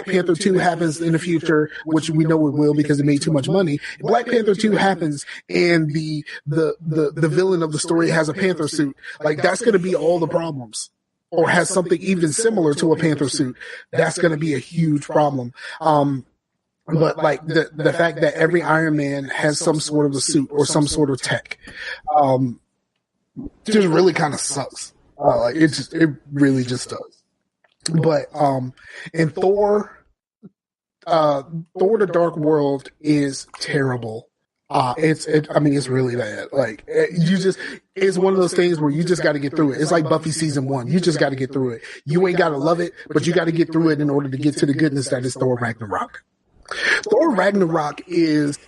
Panther 2 happens in the future, which we know it will because it made too much money, if Black Panther 2 happens and the villain of the story has a panther suit, like that's going to be all the problems. Or has something even similar to a panther suit, that's going to be a huge problem. But like the fact that every Iron Man has some sort of a suit or some sort of tech, just really kind of sucks. Like it really just does. But in Thor, the Dark World is terrible. It's really bad. Like it's one of those things where you just got to get through it. It's like Buffy season 1. You just got to get through it. You ain't got to love it, but you got to get through it in order to get to the goodness that is Thor Ragnarok. Thor Ragnarok is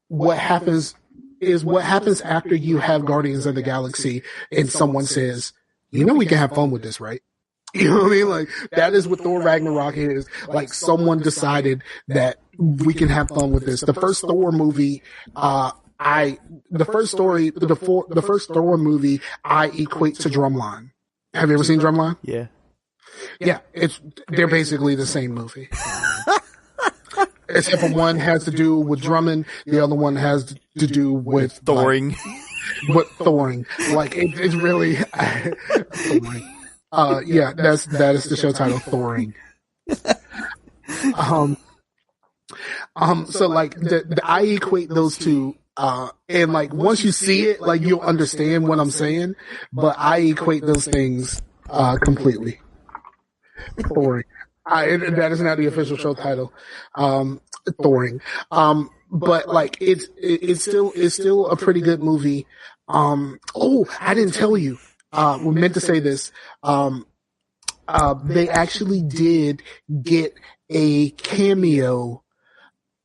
what happens after you have Guardians of the Galaxy and someone says, we can have fun with this, right? You know what I mean? Like that is what Thor Ragnarok is. Like someone decided that we can have fun with this. The first Thor movie, the first Thor movie, I equate to Drumline. Have you ever seen Drumline? Yeah. Yeah, they're basically the same movie. Except for one has to do with drumming, the other one has to do with Thoring. With Thoring. Like it's really Thoring. Yeah, that is the show title, Thoring. So like I equate those two, and like once you see it, like you'll understand what I'm saying, but I equate those things, completely. Thoring. That is not the official show title, Thoring. But like it's still a pretty good movie. I didn't tell you. We meant to say this. They actually did get a cameo.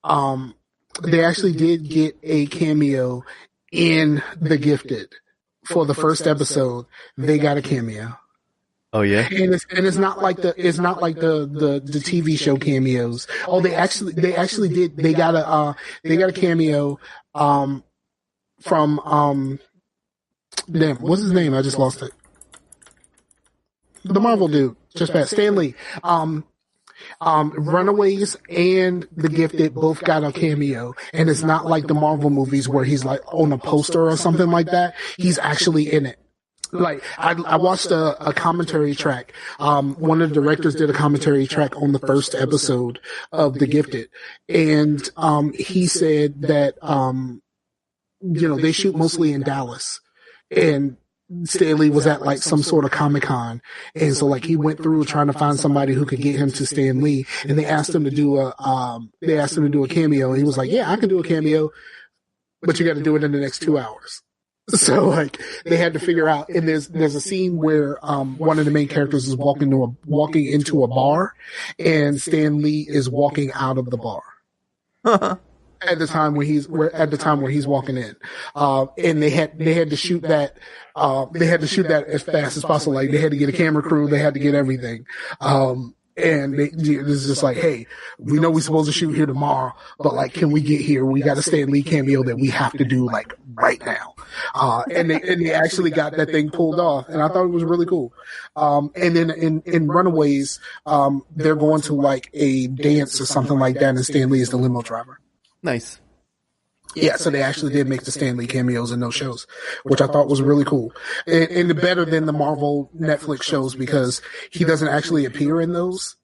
They actually did get a cameo in The Gifted for the first episode. They got a cameo. Oh yeah, and it's not like the TV show cameos. Oh, they actually did. They got a cameo from damn, what's his name? I just lost it. The Marvel dude, just passed. Stan Lee. Runaways and The Gifted both got a cameo, and it's not like the Marvel movies where he's like on a poster or something like that. He's actually in it. Like I watched a commentary track. One of the directors did a commentary track on the first episode of The Gifted, and he said that they shoot mostly in Dallas, and Stan Lee was at like some sort of Comic-Con, and so like he went through trying to find somebody who could get him to Stan Lee, and they asked him to do a cameo, and he was like, yeah, I can do a cameo, but you got to do it in the next 2 hours. So like they had to figure out, and there's a scene where one of the main characters is walking into a bar, and Stan Lee is walking out of the bar at the time when he's walking in, and they had to shoot that. They had to shoot that as fast as possible. Like they had to get a camera crew, they had to get everything. And it's just like, hey, we know we're supposed to shoot here tomorrow, but like, can we get here? We got a Stan Lee cameo that we have to do like right now. And they actually got that thing pulled off, and I thought it was really cool. And then in Runaways, they're going to like a dance or something like that, and Stan Lee is the limo driver. Nice. Yeah, so they actually did make the Stan Lee cameos in those shows, which I thought was really cool. And better than the Marvel Netflix shows, because he doesn't actually appear in those.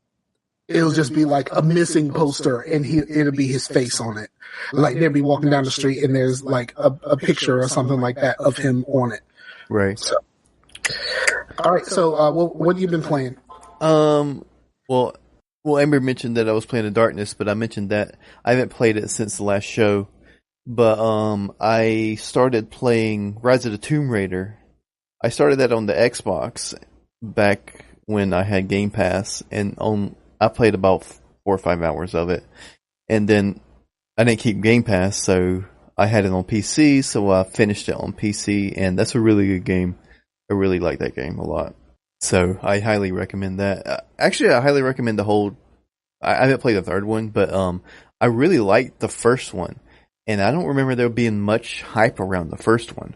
It'll just be like a missing poster, and it'll be his face on it. Like they'll be walking down the street and there's like a picture or something like that of him on it. Right. So, all right. So, what have you been playing? Well, Amber mentioned that I was playing in Darkness, but I mentioned that I haven't played it since the last show. But I started playing Rise of the Tomb Raider. I started that on the Xbox back when I had Game Pass, and I played about 4 or 5 hours of it. And then I didn't keep Game Pass, so I had it on PC, so I finished it on PC, and that's a really good game. I really like that game a lot. So I highly recommend that. Actually, I highly recommend the whole... I haven't played the third one, but I really liked the first one. And I don't remember there being much hype around the first one.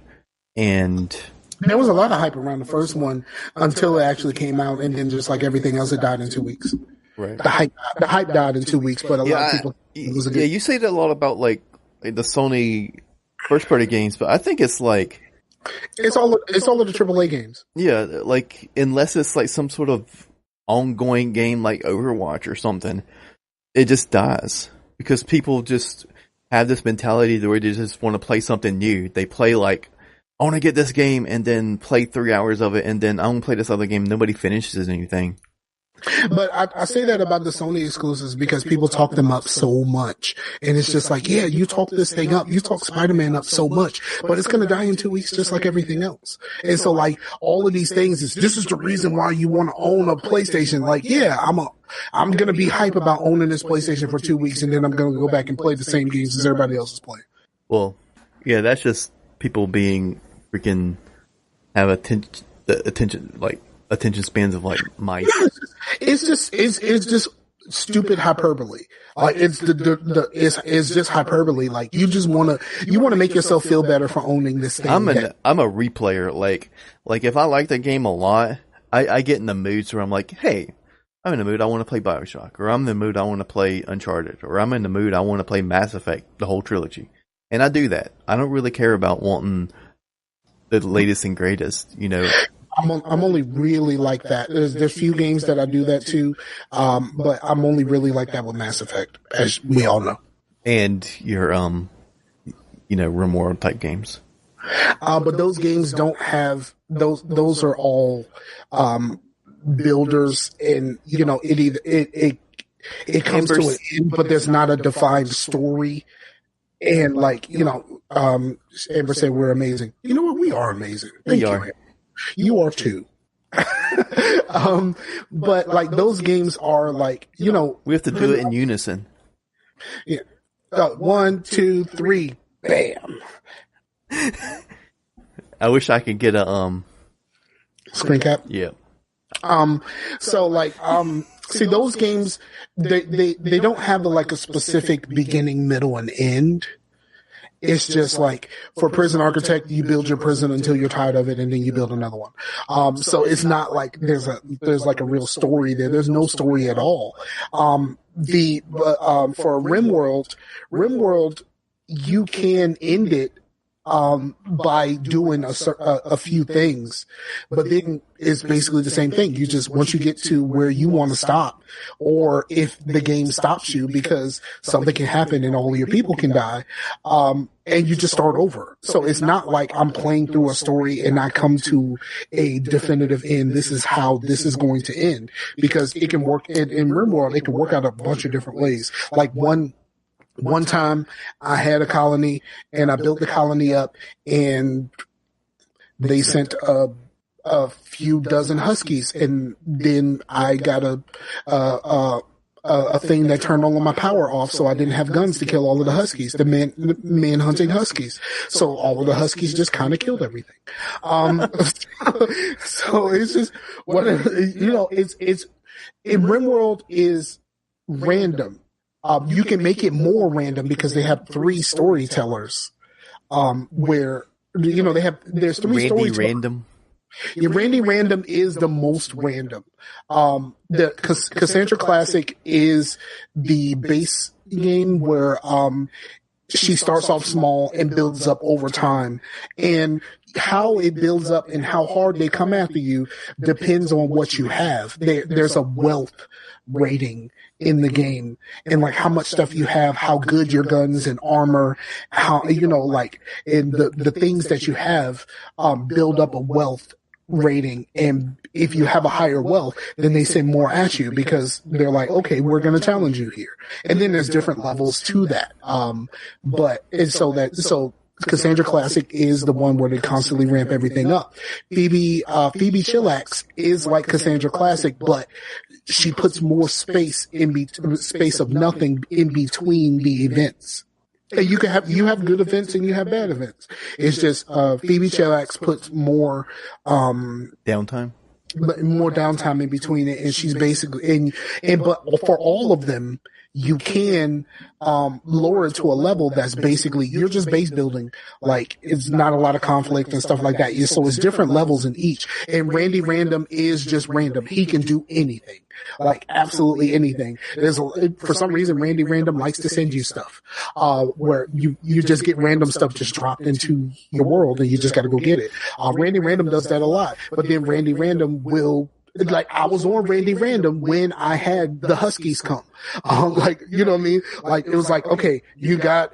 And there was a lot of hype around the first one until it actually came out, and then just like everything else, it died in 2 weeks. Right. The hype died in 2 weeks, but a lot of people... Yeah, you say that a lot about like the Sony first-party games, but I think it's like... It's all of the AAA games. Yeah, like, unless it's like some sort of ongoing game like Overwatch or something, it just dies. Because people just have this mentality where they just want to play something new. They play like, I want to get this game, and then play 3 hours of it, and then I want to play this other game. Nobody finishes anything. But I say that about the Sony exclusives because people talk them up so much. And it's just like, yeah, you talk this thing up. You talk Spider-Man up so much, but it's going to die in 2 weeks just like everything else. And so like all of these things this is the reason why you want to own a PlayStation. Like, yeah, I'm going to be hype about owning this PlayStation for 2 weeks, and then I'm going to go back and play the same games as everybody else is playing. Well, that's just people being freaking have attention spans of like mice. It's just stupid hyperbole. Like it's just hyperbole. Like you want to make yourself feel better for owning this thing. I'm a replayer. Like if I like the game a lot, I get in the moods where I'm like, hey, I'm in the mood I want to play BioShock, or I'm in the mood I want to play Uncharted, or I'm in the mood I want to play Mass Effect, the whole trilogy. And I do that. I don't really care about wanting the latest and greatest, you know. I'm only really like that. There's few games that I do that too, but I'm only really like that with Mass Effect, as we all know. And your RimWorld type games. But those games don't have those. Those are all builders, and it comes to an end, but there's not a defined story. And like Amber said, we're amazing. You know what? We are amazing. Thank you. You are too. But like those games are like, we have to do it in unison. Yeah. 1, 2, 3, bam. I wish I could get a screen cap. Yeah. So like see those games, they don't have like a specific beginning, middle, and end. It's just like for Prison Architect, you build your prison until you're tired of it, and then you build another one. So it's not like there's like a real story there. There's no story at all. For RimWorld, you can end it by doing a few things, but then it's basically the same thing. You just, once you get to where you want to stop, or if the game stops you because something can happen and all your people can die, and you just start over. So it's not like I'm playing through a story and I come to a definitive end. This is how this is going to end, because it can work in RimWorld. It can work out a bunch of different ways. Like one time I had a colony and I built the colony up, and they sent a few dozen huskies, and then I got a thing that turned all of my power off, so I didn't have guns to kill all of the huskies, the man hunting huskies. So all of the huskies just kind of killed everything. So it's just it's in RimWorld is random. You can make it more random because they have 3 storytellers. Where there's 3 storytellers. Random. Yeah, Randy Random is the most random. The Cassandra Classic is the base game where she starts off small and builds up over time. And how it builds up and how hard they come after you depends on what you have. There's a wealth rating in the game, and like how much stuff you have, how good your guns and armor, how, and the things that you have build up a wealth rating. And if you have a higher wealth, then they send more at you because they're like, okay, we're going to challenge you here. And then there's different levels to that. So Cassandra Classic is the one where they constantly ramp everything up. Phoebe Chillax is like Cassandra Classic, but she puts more space space of nothing in between the events. And you have good events and you have bad events. It's just Phoebe Chillax puts more downtime, in between it, and she's basically but for all of them, you can lower it to a level that's basically you're just base building. Like, it's not a lot of conflict and stuff like that. So it's different levels in each. And Randy Random is just random. He can do anything, like absolutely anything. For some reason, Randy Random likes to send you stuff where you just get random stuff just dropped into your world and you just got to go get it. Randy Random does that a lot, but then Randy Random will. Like, I was on Randy Random when I had the Huskies come. You know what I mean? Like, it was like, okay, you got,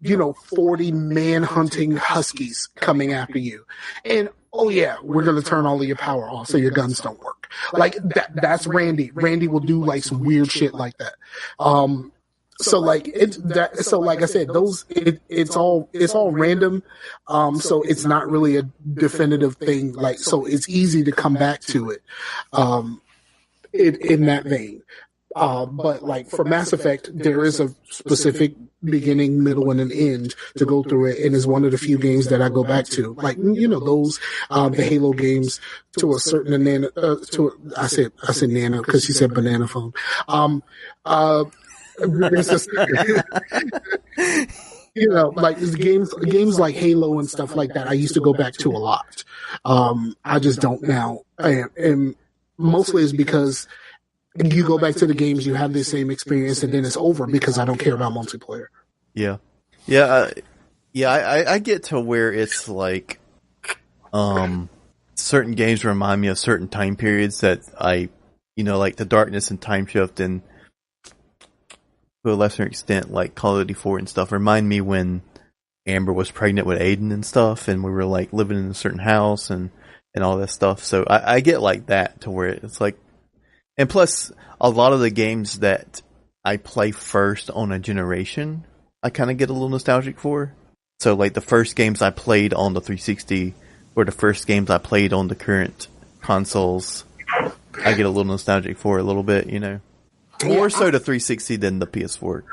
40 man-hunting Huskies coming after you. And, oh yeah, we're going to turn all of your power off so your guns don't work. Like, that's Randy. Randy will do, like, some weird shit like that. So like I said, it's all random. So it's not really a definitive thing. Like, so it's easy to come back to it, in that vein. But like for Mass Effect, there is a specific beginning, middle, and an end to go through it. And it's one of the few games that I go back to. Like, those, the Halo games to a certain Nana, I said Nana because she said banana phone. Like games like Halo and stuff like that, I used to go back to a lot. I just don't now. And mostly it's because you go back to the games, you have the same experience, and then it's over because I don't care about multiplayer. Yeah. I get to where it's like, certain games remind me of certain time periods that like the Darkness and Time Shift, and to a lesser extent, like Call of Duty 4 and stuff, remind me when Amber was pregnant with Aiden and stuff, and we were like living in a certain house and all that stuff. So I get like that to where it's like, and plus a lot of the games that I play first on a generation, I kind of get a little nostalgic for. So like the first games I played on the 360 or the first games I played on the current consoles, I get a little nostalgic for a little bit, More so the 360 than the PS4.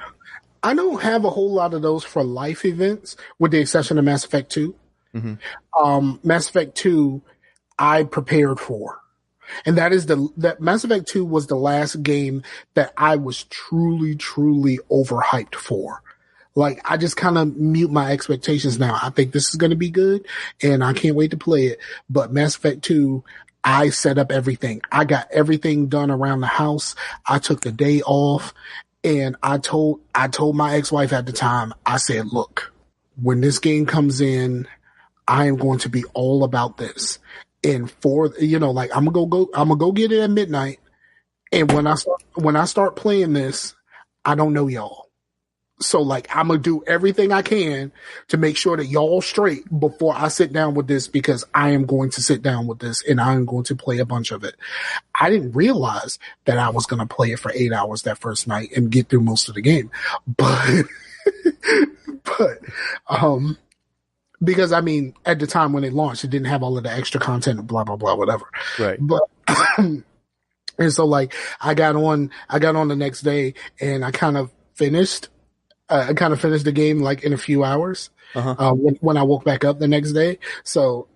I don't have a whole lot of those for life events, with the exception of Mass Effect 2. Mm-hmm. Mass Effect 2, I prepared for. And that Mass Effect 2 was the last game that I was truly, truly overhyped for. Like, I just kind of mute my expectations now. I think this is going to be good, and I can't wait to play it. But Mass Effect 2, I set up everything. I got everything done around the house. I took the day off, and I told my ex-wife at the time, I said, look, when this game comes in, I am going to be all about this. And I'm gonna go get it at midnight. And when I start playing this, I don't know y'all. So like, I'm going to do everything I can to make sure that y'all straight before I sit down with this, because I am going to sit down with this and I'm going to play a bunch of it. I didn't realize that I was going to play it for 8 hours that first night and get through most of the game. because I mean, at the time when it launched, it didn't have all of the extra content, blah blah blah, whatever. Right. But and so like I got on the next day, and I kind of finished. I kind of finished the game like in a few hours. When I woke back up the next day. So,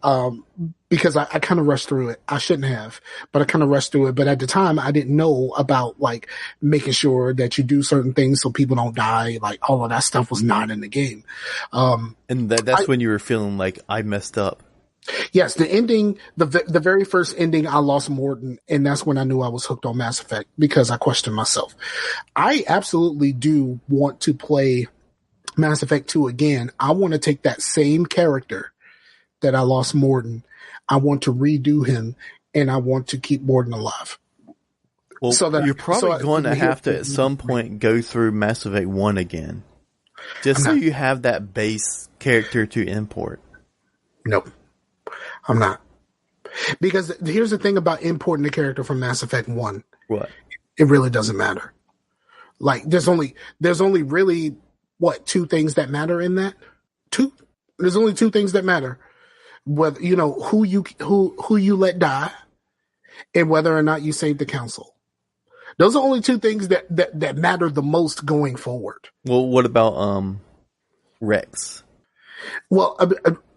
because I kind of rushed through it. I shouldn't have, but I kind of rushed through it. But at the time, I didn't know about like making sure that you do certain things so people don't die. Like all of that stuff was not in the game. And that's when you were feeling like I messed up. Yes, the ending, the very first ending, I lost Morton, and that's when I knew I was hooked on Mass Effect because I questioned myself. I absolutely do want to play Mass Effect 2 again. I want to take that same character that I lost Morton. I want to redo him, and I want to keep Morton alive. Well, you're probably going to have to at some point go through Mass Effect 1 again. Just so you have that base character to import. Nope. I'm not. Because here's the thing about importing the character from Mass Effect 1. What? It really doesn't matter. Like, there's only really, two things that matter in that? Two? There's only two things that matter. Whether, who you let die, and whether or not you save the council. Those are only two things that matter the most going forward. Well, what about, Rex? Well,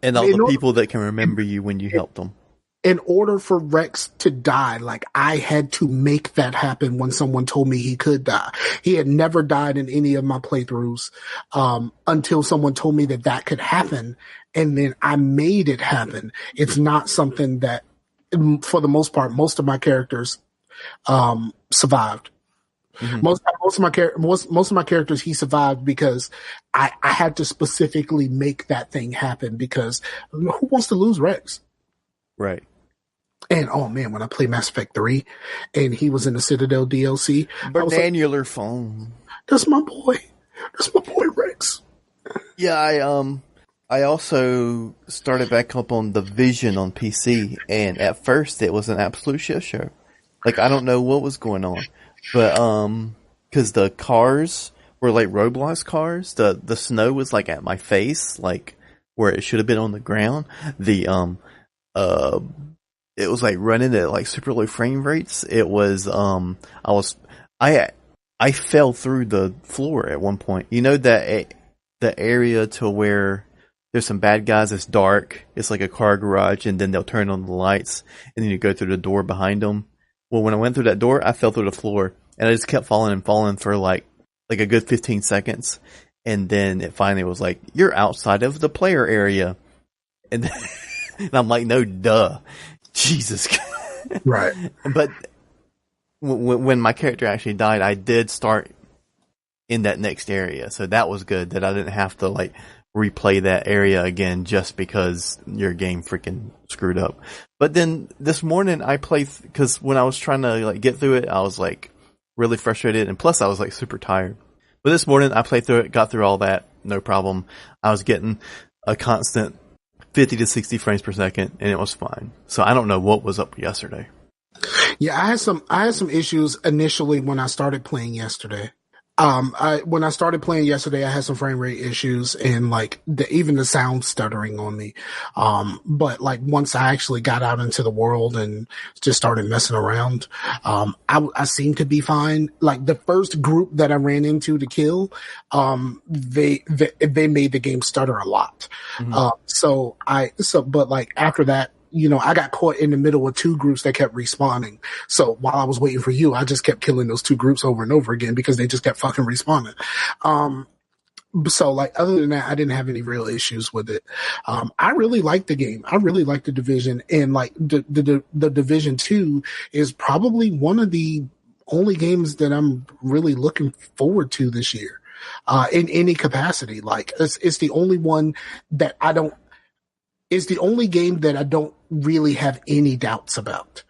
and all the people that can remember you when you helped them. In order for Rex to die, like I had to make that happen when someone told me he could die. He had never died in any of my playthroughs until someone told me that could happen, and then I made it happen. It's not something that, for the most part, most of my characters survived. Mm-hmm. Most of my characters, he survived because I had to specifically make that thing happen, because who wants to lose Rex? Right. And oh man, when I played Mass Effect 3 and he was in the Citadel DLC, Bernanular phone. That's my boy. That's my boy Rex. Yeah, I also started back up on the Vision on PC, and at first it was an absolute shit show. Like, I don't know what was going on. But, cause the cars were like Roblox cars. The snow was like at my face, like where it should have been on the ground. It was like running at like super low frame rates. It was, I fell through the floor at one point. You know that the area to where there's some bad guys, it's dark. It's like a car garage, and then they'll turn on the lights, and then you go through the door behind them. Well, when I went through that door, I fell through the floor, and I just kept falling and falling for like a good 15 seconds. And then it finally was like, you're outside of the player area. And, and I'm like, no, duh. Jesus. Right. But when my character actually died, I did start in that next area. So that was good that I didn't have to like replay that area again just because your game freaking screwed up. But then this morning I played, because when I was trying to like get through it, I was like really frustrated, and plus I was like super tired. But this morning I played through it, got through all that, no problem. I was getting a constant 50 to 60 frames per second, and it was fine. So I don't know what was up yesterday. Yeah, I had some issues initially when I started playing yesterday. When I started playing yesterday, I had some frame rate issues and like even the sound stuttering on me. But like once I actually got out into the world and just started messing around, I seemed to be fine. Like the first group that I ran into to kill, they made the game stutter a lot. Mm-hmm. But like after that, I got caught in the middle of two groups that kept respawning. So while I was waiting for you, I just kept killing those two groups over and over again because they just kept fucking respawning. So like other than that, I didn't have any real issues with it. I really liked the game. I really liked the Division, and like the Division 2 is probably one of the only games that I'm really looking forward to this year. In any capacity. Like it's the only one that it's the only game that I don't really have any doubts about.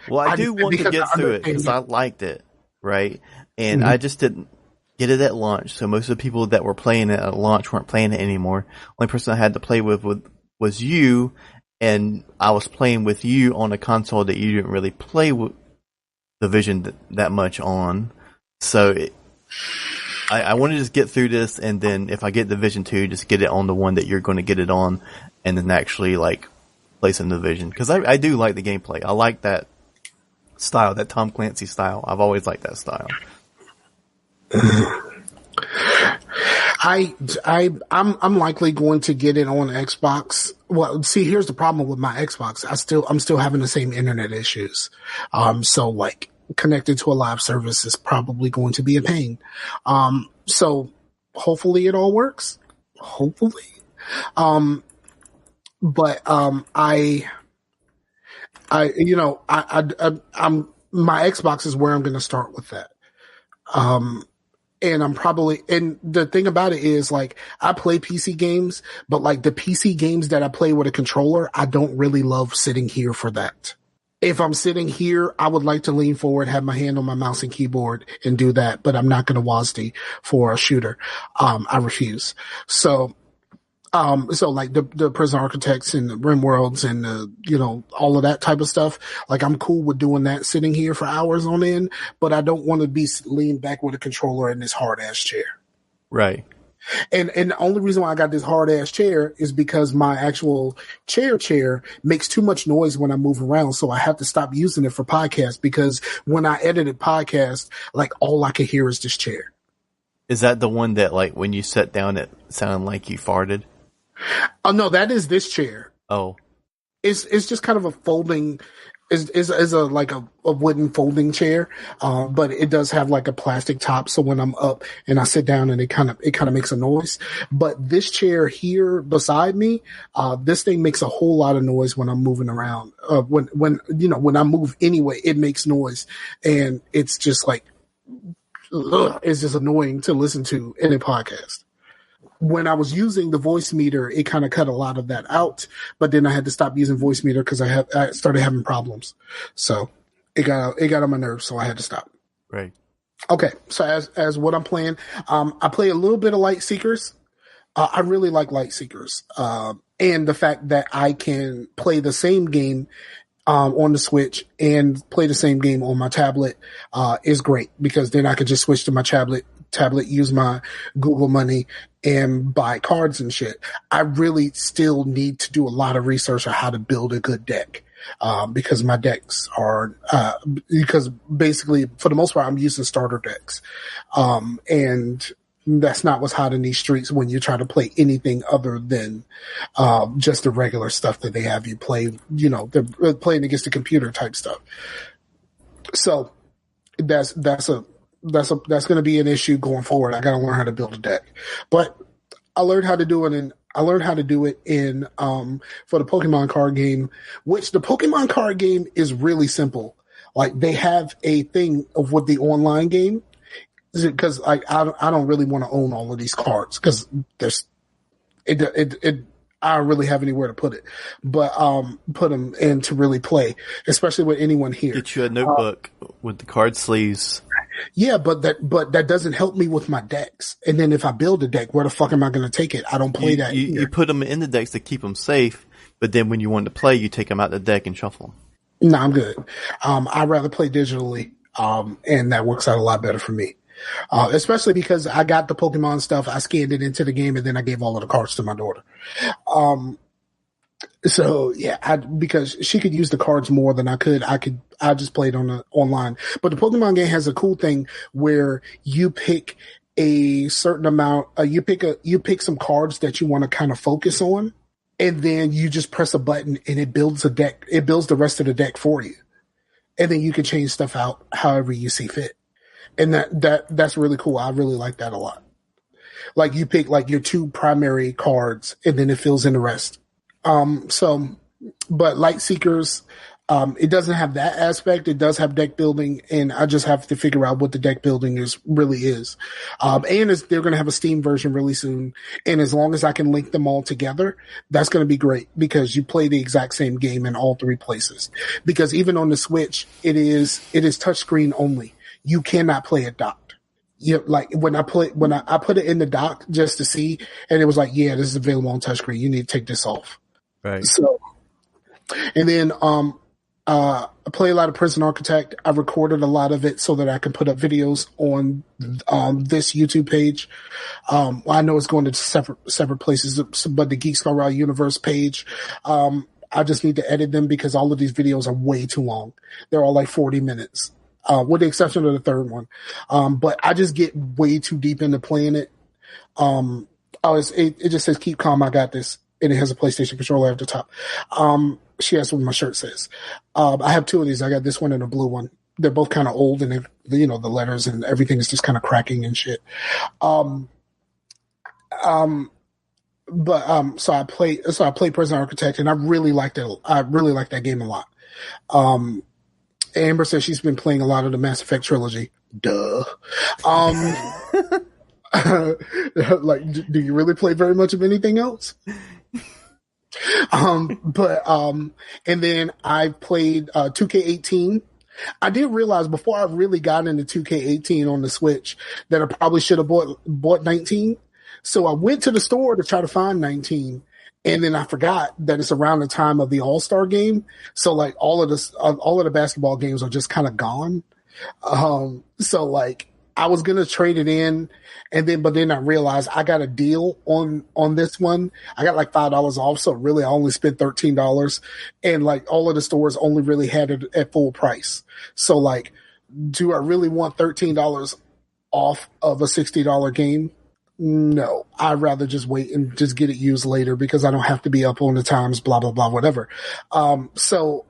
Well, I do want to get through it because I liked it, right? And I just didn't get it at launch. So most of the people that were playing it at launch weren't playing it anymore. Only person I had to play with was you, and I was playing with you on a console that you didn't really play with the Vision that much on. So I want to just get through this, and then if I get Division 2, just get it on the one that you're going to get it on, and then actually like play some Division, because I do like the gameplay. I like that style, that Tom Clancy style. I've always liked that style. I'm likely going to get it on Xbox. Well, see, here's the problem with my Xbox. I'm still having the same internet issues. So like connected to a live service is probably going to be a pain. So hopefully it all works. Hopefully. But my Xbox is where I'm going to start with that. And and the thing about it is, like, I play PC games, but like the PC games that I play with a controller, I don't really love sitting here for that. If I'm sitting here, I would like to lean forward, have my hand on my mouse and keyboard and do that, but I'm not going to WASD for a shooter. I refuse. So like the Prison Architects and the RimWorlds and all of that type of stuff, like I'm cool with doing that sitting here for hours on end, but I don't want to be leaned back with a controller in this hard ass chair. Right. And the only reason why I got this hard ass chair is because my actual chair makes too much noise when I move around. So I have to stop using it for podcasts, because when I edited podcasts, like all I could hear is this chair. Is that the one that, like, when you sat down, it sounded like you farted? Oh no, that is this chair. Oh, it's just kind of a folding, is a wooden folding chair, but it does have like a plastic top. So when I'm up and I sit down, and it kind of makes a noise. But this chair here beside me, this thing makes a whole lot of noise when I'm moving around. When I move anyway, it makes noise, and it's just like, it's just annoying to listen to in a podcast. When I was using the voice meter, it kind of cut a lot of that out, but then I had to stop using voice meter because I started having problems. So it got on my nerves, so I had to stop. Right. Okay. So as what I'm playing, I play a little bit of Light Seekers. I really like Light Seekers. And the fact that I can play the same game on the Switch and play the same game on my tablet is great, because then I could just switch to my tablet, use my Google Money, and buy cards and shit. I really still need to do a lot of research on how to build a good deck, because my decks are because basically for the most part I'm using starter decks, and that's not what's hot in these streets when you try to play anything other than just the regular stuff that they have you play. They're playing against the computer type stuff. So that's going to be an issue going forward. I got to learn how to build a deck, but I learned how to do it in for the Pokemon card game, which the Pokemon card game is really simple. Like, they have a thing of with the online game, because I don't really want to own all of these cards, because I don't really have anywhere to put it, but put them in to really play, especially with anyone here. Get you a notebook with the card sleeves. Yeah, but that doesn't help me with my decks. And then if I build a deck, where the fuck am I going to take it? I don't play that. You put them in the decks to keep them safe, but then when you want to play, you take them out the deck and shuffle them. No, I'm good. I'd rather play digitally, and that works out a lot better for me. Especially because I got the Pokemon stuff, I scanned it into the game, and then I gave all of the cards to my daughter. So yeah, because she could use the cards more than I could. I just played online. But the Pokemon game has a cool thing where you pick a certain amount. You pick some cards that you want to kind of focus on, and then you just press a button, and it builds a deck. It builds the rest of the deck for you, and then you can change stuff out however you see fit. And that's really cool. I really like that a lot. Like, you pick like your two primary cards, and then it fills in the rest. But Light Seekers, it doesn't have that aspect. It does have deck building, and I just have to figure out what the deck building really is. And they're going to have a Steam version really soon. And as long as I can link them all together, that's going to be great, because you play the exact same game in all three places. Because even on the Switch, it is touchscreen only. You cannot play it docked. Like, when I put it in the dock just to see, and it was like, yeah, this is available on touchscreen. You need to take this off. Right. So, and then I play a lot of Prison Architect. I recorded a lot of it so that I can put up videos on this YouTube page. I know it's going to separate places, but the Geek Skull Raw Universe page, I just need to edit them because all of these videos are way too long. They're all like 40 minutes, with the exception of the third one. But I just get way too deep into playing it. It just says, "Keep calm, I got this." And it has a PlayStation controller at the top. She asked what my shirt says. I have two of these. I got this one and a blue one. They're both kind of old, and the letters and everything is just kind of cracking and shit. So I play Prison Architect, and I really liked it. I really like that game a lot. Amber says she's been playing a lot of the Mass Effect trilogy. Duh. Like, do you really play very much of anything else? And then I played 2K18. I did realize before I really got into 2K18 on the Switch that I probably should have bought 19. So I went to the store to try to find 19, and then I forgot that it's around the time of the All-Star game. So like all of the basketball games are just kind of gone. So like I was gonna trade it in, but then I realized I got a deal on this one. I got like $5 off, so really I only spent $13, and like all of the stores only really had it at full price. So like, do I really want $13 off of a $60 game? No, I'd rather just wait and just get it used later because I don't have to be up on the times, blah blah blah, whatever. So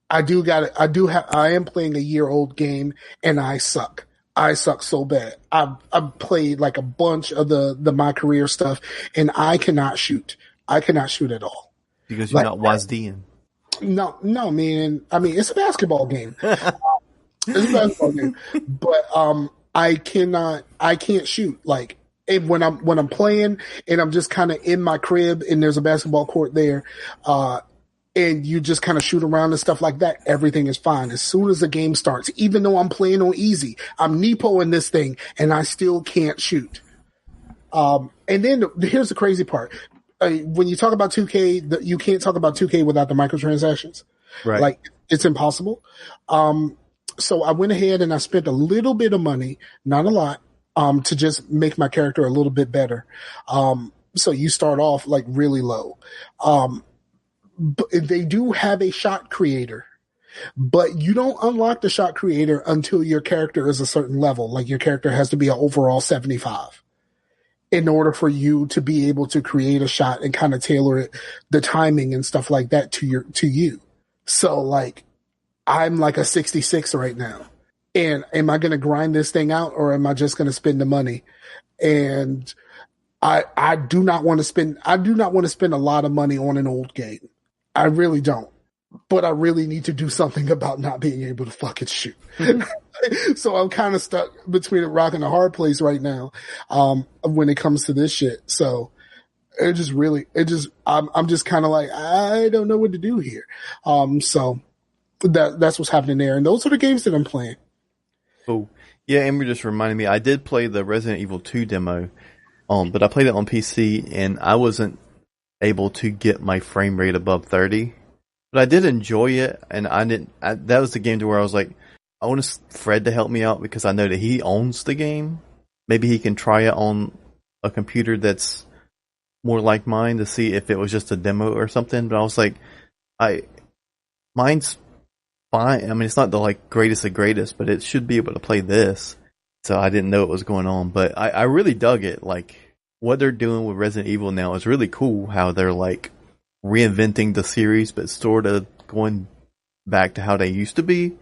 I am playing a year-old game, and I suck. I suck so bad. I've played like a bunch of the My Career stuff, and I cannot shoot. I cannot shoot at all. Because you're not WASDing. No, man. I mean, it's a basketball game. It's a basketball game. But I can't shoot. Like, when I'm playing and I'm just kind of in my crib and there's a basketball court there, and you just kind of shoot around and stuff like that, everything is fine. As soon as the game starts, even though I'm playing on easy, I'm Nepo-ing this thing and I still can't shoot. And then here's the crazy part. When you talk about 2K, you can't talk about 2K without the microtransactions. Right. Like, it's impossible. So I went ahead and I spent a little bit of money, not a lot, to just make my character a little bit better. So you start off like really low. But they do have a shot creator, but you don't unlock the shot creator until your character is a certain level. Like, your character has to be an overall 75 in order for you to be able to create a shot and kind of tailor it, the timing and stuff like that to you. So like, I'm like a 66 right now. And am I going to grind this thing out, or am I just going to spend the money? And I do not want to spend a lot of money on an old game. I really don't. But I really need to do something about not being able to fucking shoot. So I'm kind of stuck between a rock and a hard place right now, when it comes to this shit. So I'm just kind of like, I don't know what to do here. So that's what's happening there. And those are the games that I'm playing. Oh, yeah. Amber just reminded me, I did play the Resident Evil 2 demo, but I played it on PC and I wasn't able to get my frame rate above 30, but I did enjoy it. And that was the game to where I was like, I want Fred to help me out because I know that he owns the game. Maybe he can try it on a computer that's more like mine to see if it was just a demo or something. But I was like, mine's fine. I mean, it's not the like greatest of greatest, but it should be able to play this. So I didn't know what was going on, but I really dug it. Like, what they're doing with Resident Evil now is really cool. How they're like reinventing the series, but sort of going back to how they used to be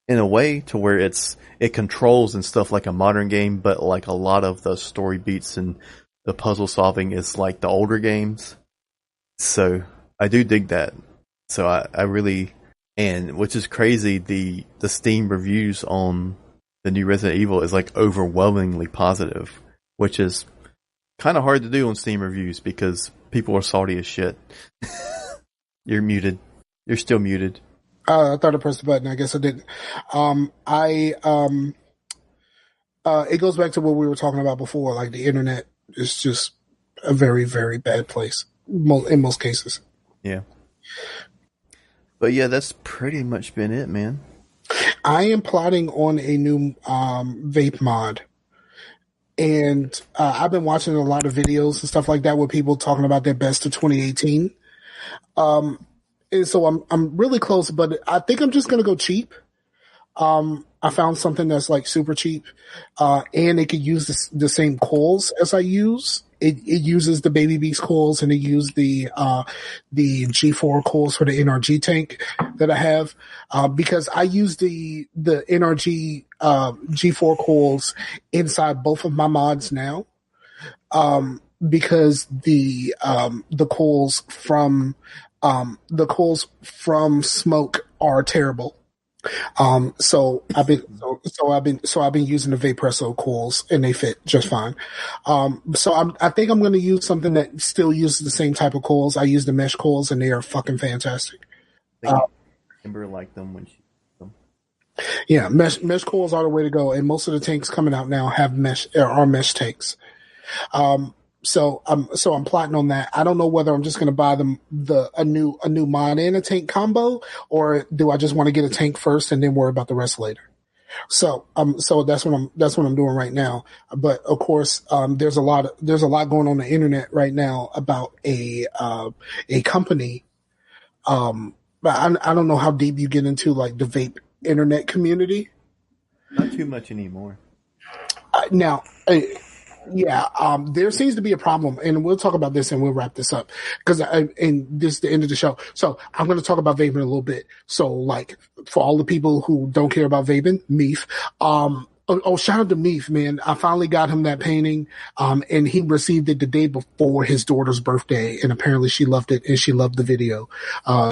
in a way, to where it controls and stuff like a modern game, but like a lot of the story beats and the puzzle solving is like the older games. So I do dig that. So I really, and which is crazy, the Steam reviews on the new Resident Evil is like overwhelmingly positive, which is kind of hard to do on Steam reviews because people are salty as shit. You're muted. You're still muted. I thought I pressed the button. I guess I didn't. It goes back to what we were talking about before. Like, the internet is just a very, very bad place in most cases. Yeah. But yeah, that's pretty much been it, man. I am plotting on a new vape mod. And I've been watching a lot of videos and stuff like that with people talking about their best of 2018. And so I'm really close, but I think I'm just gonna go cheap. I found something that's like super cheap, and it could use the same coils as I use. It uses the Baby Beast coils, and it uses the G4 coils for the NRG tank that I have, because I use the NRG G4 coils inside both of my mods now, because the coils from smoke are terrible. So I've been using the Vapresso coils, and they fit just fine. So I think I'm going to use something that still uses the same type of coils. I use the mesh coils, and they are fucking fantastic. Amber liked them when she used them. Yeah, mesh coils are the way to go, and most of the tanks coming out now are mesh tanks. So I'm plotting on that. I don't know whether I'm just going to buy a new mod and a tank combo, or do I just want to get a tank first and then worry about the rest later. So that's what I'm doing right now. But of course, there's a lot going on the internet right now about a company. But I don't know how deep you get into like the vape internet community. Not too much anymore. There seems to be a problem, and we'll talk about this and we'll wrap this up and this is the end of the show. So I'm going to talk about vaping a little bit. So like for all the people who don't care about vaping, Meef, shout out to Meef, man. I finally got him that painting, and he received it the day before his daughter's birthday, and apparently she loved it and she loved the video.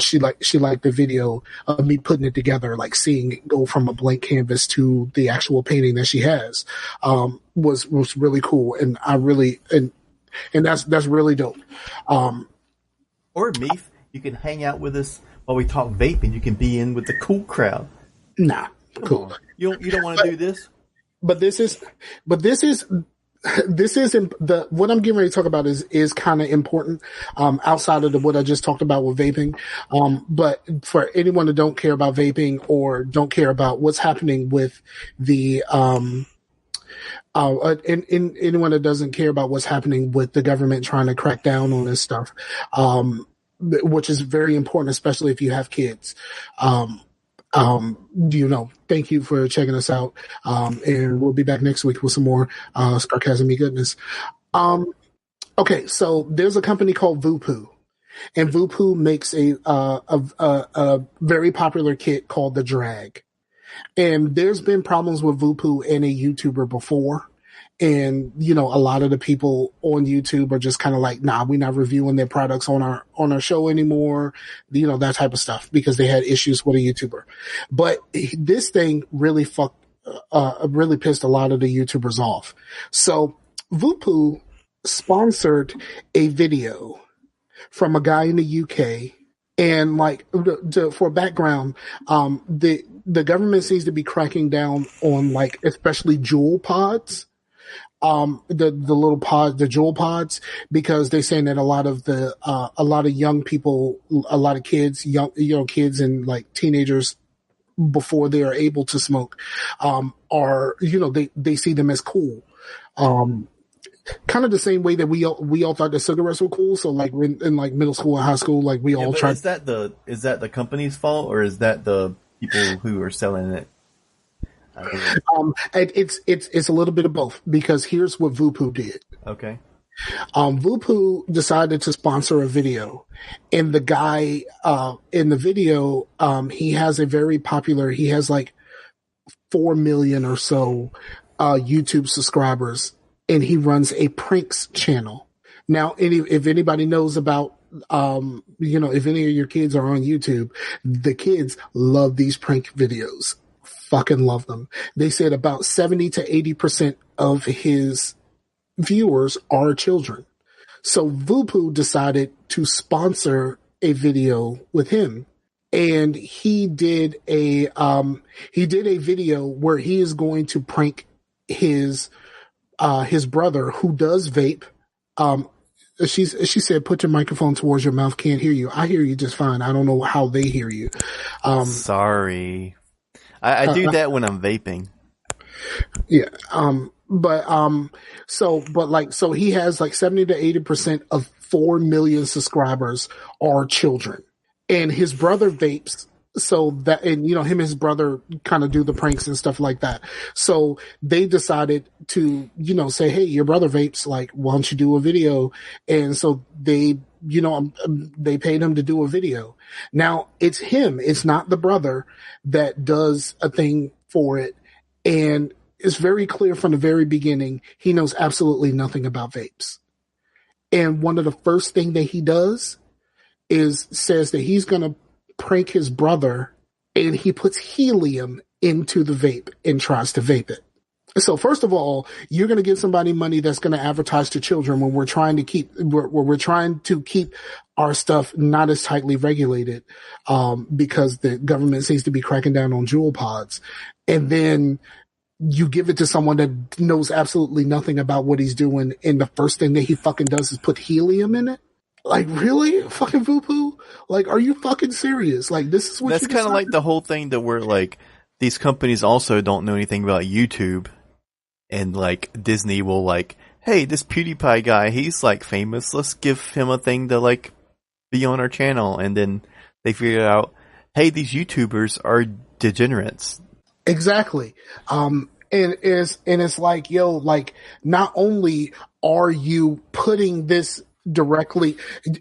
She liked the video of me putting it together, like seeing it go from a blank canvas to the actual painting that she has. Was really cool, and that's really dope. Or Meef, you can hang out with us while we talk vaping. You can be in with the cool crowd. Nah, cool. You don't want to do this? But this is what I'm getting ready to talk about is kind of important, outside of what I just talked about with vaping. But for anyone that don't care about vaping or don't care about what's happening with the, anyone that doesn't care about what's happening with the government trying to crack down on this stuff, which is very important, especially if you have kids. Thank you for checking us out. And we'll be back next week with some more, sarcasm-y goodness. Okay. So there's a company called Voopoo, and Voopoo makes a very popular kit called the Drag. And there's been problems with Voopoo and a YouTuber before. And, a lot of the people on YouTube are just kind of like, nah, we're not reviewing their products on our show anymore, that type of stuff, because they had issues with a YouTuber. But this thing really really pissed a lot of the YouTubers off. So Voopoo sponsored a video from a guy in the UK. And like, for background, the government seems to be cracking down on like, especially jewel pods. The little pod, the jewel pods, because they're saying that a lot of young people, a lot of kids, kids and like teenagers, before they are able to smoke, they see them as cool. Kind of the same way that we all thought that cigarettes were cool. So like in like middle school and high school, like we all tried. Is that the company's fault, or is that the people who are selling it? It's a little bit of both, because here's what Voopoo did. Okay. Voopoo decided to sponsor a video, and the guy, in the video, he has he has like 4 million or so, YouTube subscribers, and he runs a pranks channel. Now, if anybody knows about, if any of your kids are on YouTube, the kids love these prank videos. Fucking love them. They said about 70 to 80% of his viewers are children. So Voopoo decided to sponsor a video with him. And he did a video where he is going to prank his brother, who does vape. She said, put your microphone towards your mouth. Can't hear you. I hear you just fine. I don't know how they hear you. Sorry. I do that when I'm vaping. Yeah. So he has like 70 to 80% of 4 million subscribers are children, and his brother vapes. So that, and him and his brother kind of do the pranks and stuff like that. So they decided to, say, hey, your brother vapes, like, why don't you do a video? And so they, they paid him to do a video. Now it's him. It's not the brother that does a thing for it. And it's very clear from the very beginning, he knows absolutely nothing about vapes. And one of the first thing that he does is says that he's going to prank his brother, and he puts helium into the vape and tries to vape it. So first of all, you're going to give somebody money that's going to advertise to children when we're trying to keep our stuff not as tightly regulated, because the government seems to be cracking down on jewel pods. And then you give it to someone that knows absolutely nothing about what he's doing, and the first thing that he fucking does is put helium in it. Like, really? Fucking Voopoo? Like, are you fucking serious? Like, this is what that's kind of like the whole thing that we're like, these companies also don't know anything about YouTube, and like Disney will like, hey, this PewDiePie guy, he's like famous, let's give him a thing to like be on our channel. And then they figure out, hey, these YouTubers are degenerates. Exactly. And it's like, yo, like, not only are you putting this directly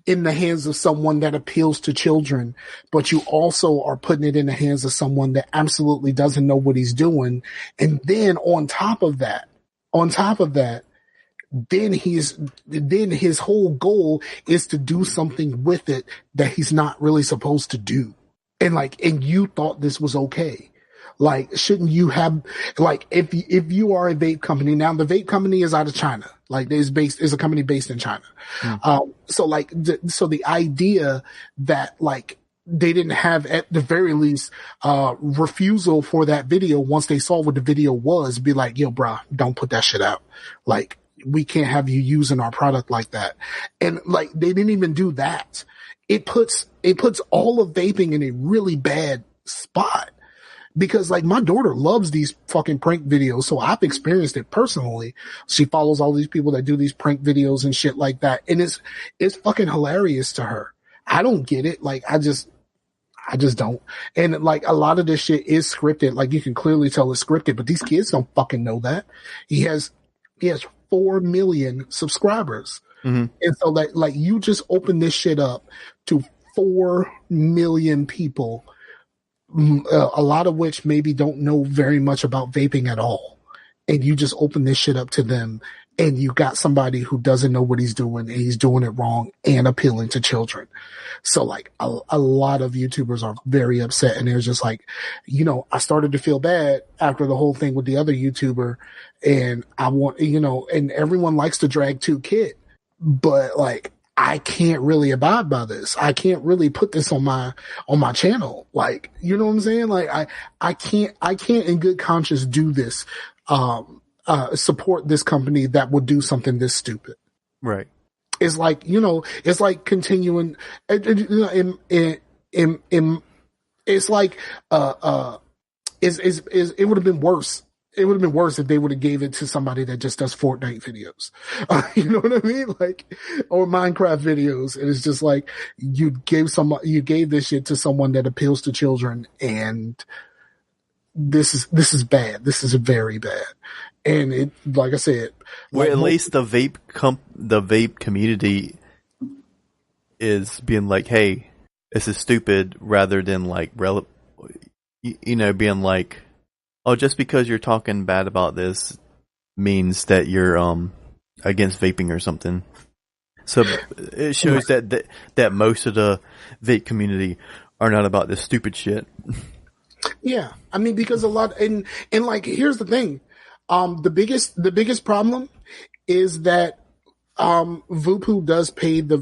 in the hands of someone that appeals to children, but you also are putting it in the hands of someone that absolutely doesn't know what he's doing. And then on top of that, then his whole goal is to do something with it that he's not really supposed to do. And you thought this was okay. Like, shouldn't you have, like, if you are a vape company, now the vape company is out of China, like is a company based in China. So the idea that like they didn't have at the very least, refusal for that video once they saw what the video was, be like, yo, bruh, don't put that shit out. Like, we can't have you using our product like that. And like, they didn't even do that. It puts all of vaping in a really bad spot. Because like my daughter loves these fucking prank videos, so I've experienced it personally. She follows all these people that do these prank videos and shit like that, and it's fucking hilarious to her. I don't get it. Like I just don't. And like a lot of this shit is scripted. Like you can clearly tell it's scripted, but these kids don't fucking know that. He has 4 million subscribers, and so like you just open this shit up to 4 million people. A lot of which maybe don't know very much about vaping at all. And you just open this shit up to them, and you got somebody who doesn't know what he's doing, and he's doing it wrong and appealing to children. So like a lot of YouTubers are very upset, and they're just like, I started to feel bad after the whole thing with the other YouTuber, and I want, and everyone likes to drag 2Kid, but like, I can't really abide by this. I can't really put this on my channel. Like, you know what I'm saying? Like, I can't in good conscience do this, support this company that would do something this stupid. Right. It's like, it's like continuing, it's like, it would have been worse. It would have been worse if they would have gave it to somebody that just does Fortnite videos. You know what I mean? Like, or Minecraft videos. And it's just like, you gave this shit to someone that appeals to children, and this is bad. This is very bad. And it, like I said, well, at least the vape community is being like, hey, this is stupid, rather than like, being like, oh, just because you're talking bad about this means that you're against vaping or something. So it shows that most of the vape community are not about this stupid shit. Yeah, I mean, because a lot, and like, here's the thing, the biggest problem is that Voopoo does pay the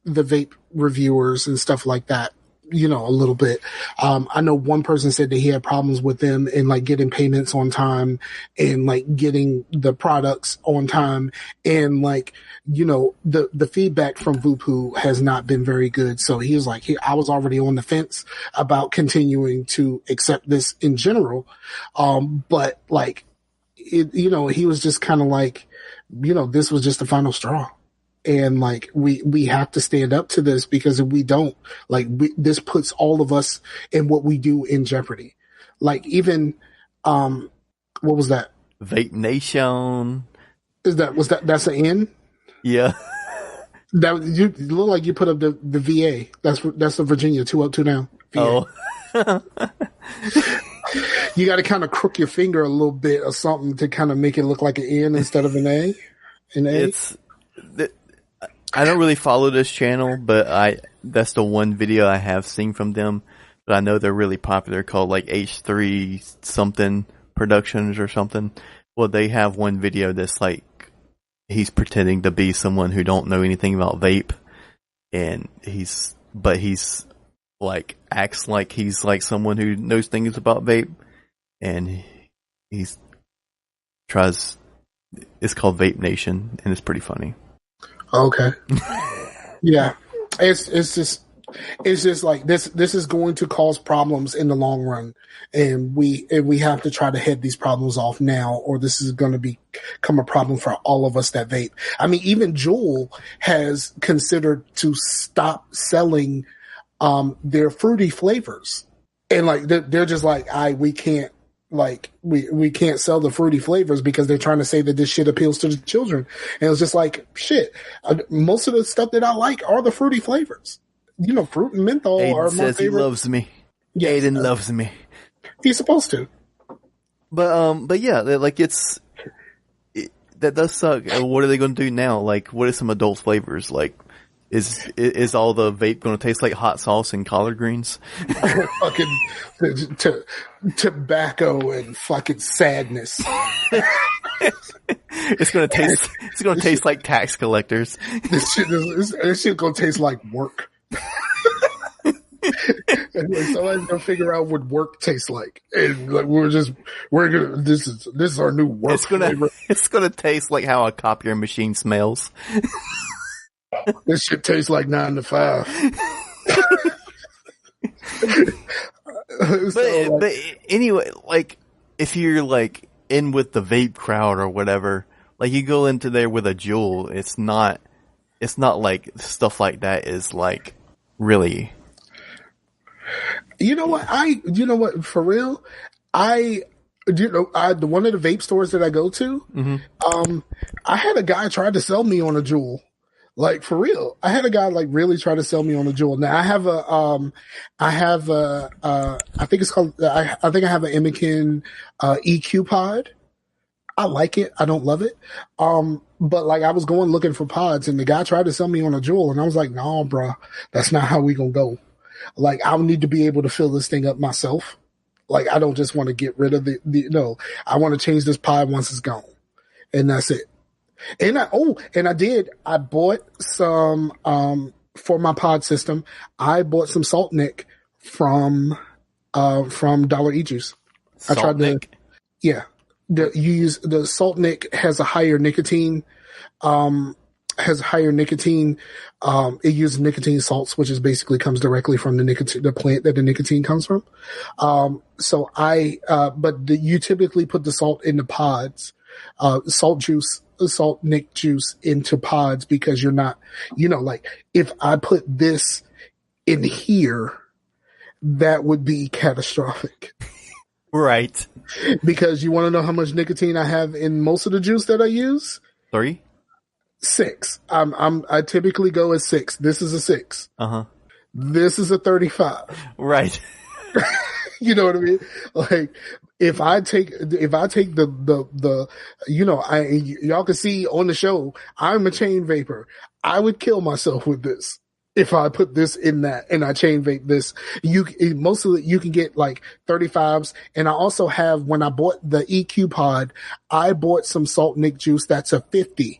vape reviewers and stuff like that a little bit. I know one person said that he had problems with them and like getting payments on time and like getting the products on time. And like, the feedback from Vupu has not been very good. So he was like, I was already on the fence about continuing to accept this in general. But like, he was just kind of like, this was just the final straw. And like, we have to stand up to this, because if we don't, like, this puts all of us and what we do in jeopardy. Like, even, what was that? Vape Nation. That's an N? Yeah. That you look like you put up the VA. That's the Virginia 202 now. VA. Oh. You got to kind of crook your finger a little bit or something to kind of make it look like an N instead of an A. I don't really follow this channel, but that's the one video I have seen from them. But I know they're really popular, called like H3 something Productions or something. Well, they have one video that's like, he's pretending to be someone who don't know anything about vape, and he's like, acts like he's like someone who knows things about vape, and it's called Vape Nation, and it's pretty funny. Okay. Yeah. It's just like this is going to cause problems in the long run, and we have to try to head these problems off now, or this is going to become a problem for all of us that vape. I mean, even Juul has considered to stop selling their fruity flavors, and like they're just like, we can't. Like, we can't sell the fruity flavors because they're trying to say that this shit appeals to the children. And it's just like, shit. Most of the stuff that I like are the fruity flavors. Fruit and menthol Aiden are my says favorite. He loves me. Yes, Aiden loves me. He's supposed to. But yeah, like that does suck. What are they going to do now? Like, what are some adult flavors? Like, is all the vape going to taste like hot sauce and collard greens? Fucking tobacco and fucking sadness. It's going to taste like tax collectors. This shit going to taste like work. And like, somebody's gonna figure out what work tastes like, and like this is our new work. It's gonna taste like how a copier machine smells. This shit tastes like 9 to 5. But anyway, like, if you're like in with the vape crowd or whatever, like, you go into there with a Juul, it's not like stuff like that is like really. You know what? For real, one of the vape stores that I go to, mm-hmm. I had a guy try to sell me on a Juul. Like, for real. I had a guy like really try to sell me on a Juul. Now I have I think it's called, I think I have an Emikin, EQ pod. I like it. I don't love it. But like, I was going looking for pods, and the guy tried to sell me on a Juul, and I was like, no, bro, that's not how we gonna go. Like, I need to be able to fill this thing up myself. Like, I don't just want to get rid of no, I want to change this pod once it's gone, and that's it. And I bought some, for my pod system, I bought some Salt Nick from Dollar E-Juice. I tried Nick? Yeah. The Salt Nick has a higher nicotine, it uses nicotine salts, which is basically comes directly from the plant that the nicotine comes from. You typically put the salt in the pods, salt Nick juice into pods, because you're not, like, if I put this in here, that would be catastrophic. Right. Because you want to know how much nicotine I have in most of the juice that I use? 3? 6. I typically go at 6. This is a 6. Uh-huh. This is a 35. Right. You know what I mean? Like, if I take the y'all can see on the show, I'm a chain vapor. I would kill myself with this. If I put this in that and I chain vape this, most of it you can get like 35s. And I also have, when I bought the EQ pod, I bought some Salt Nick juice that's a 50.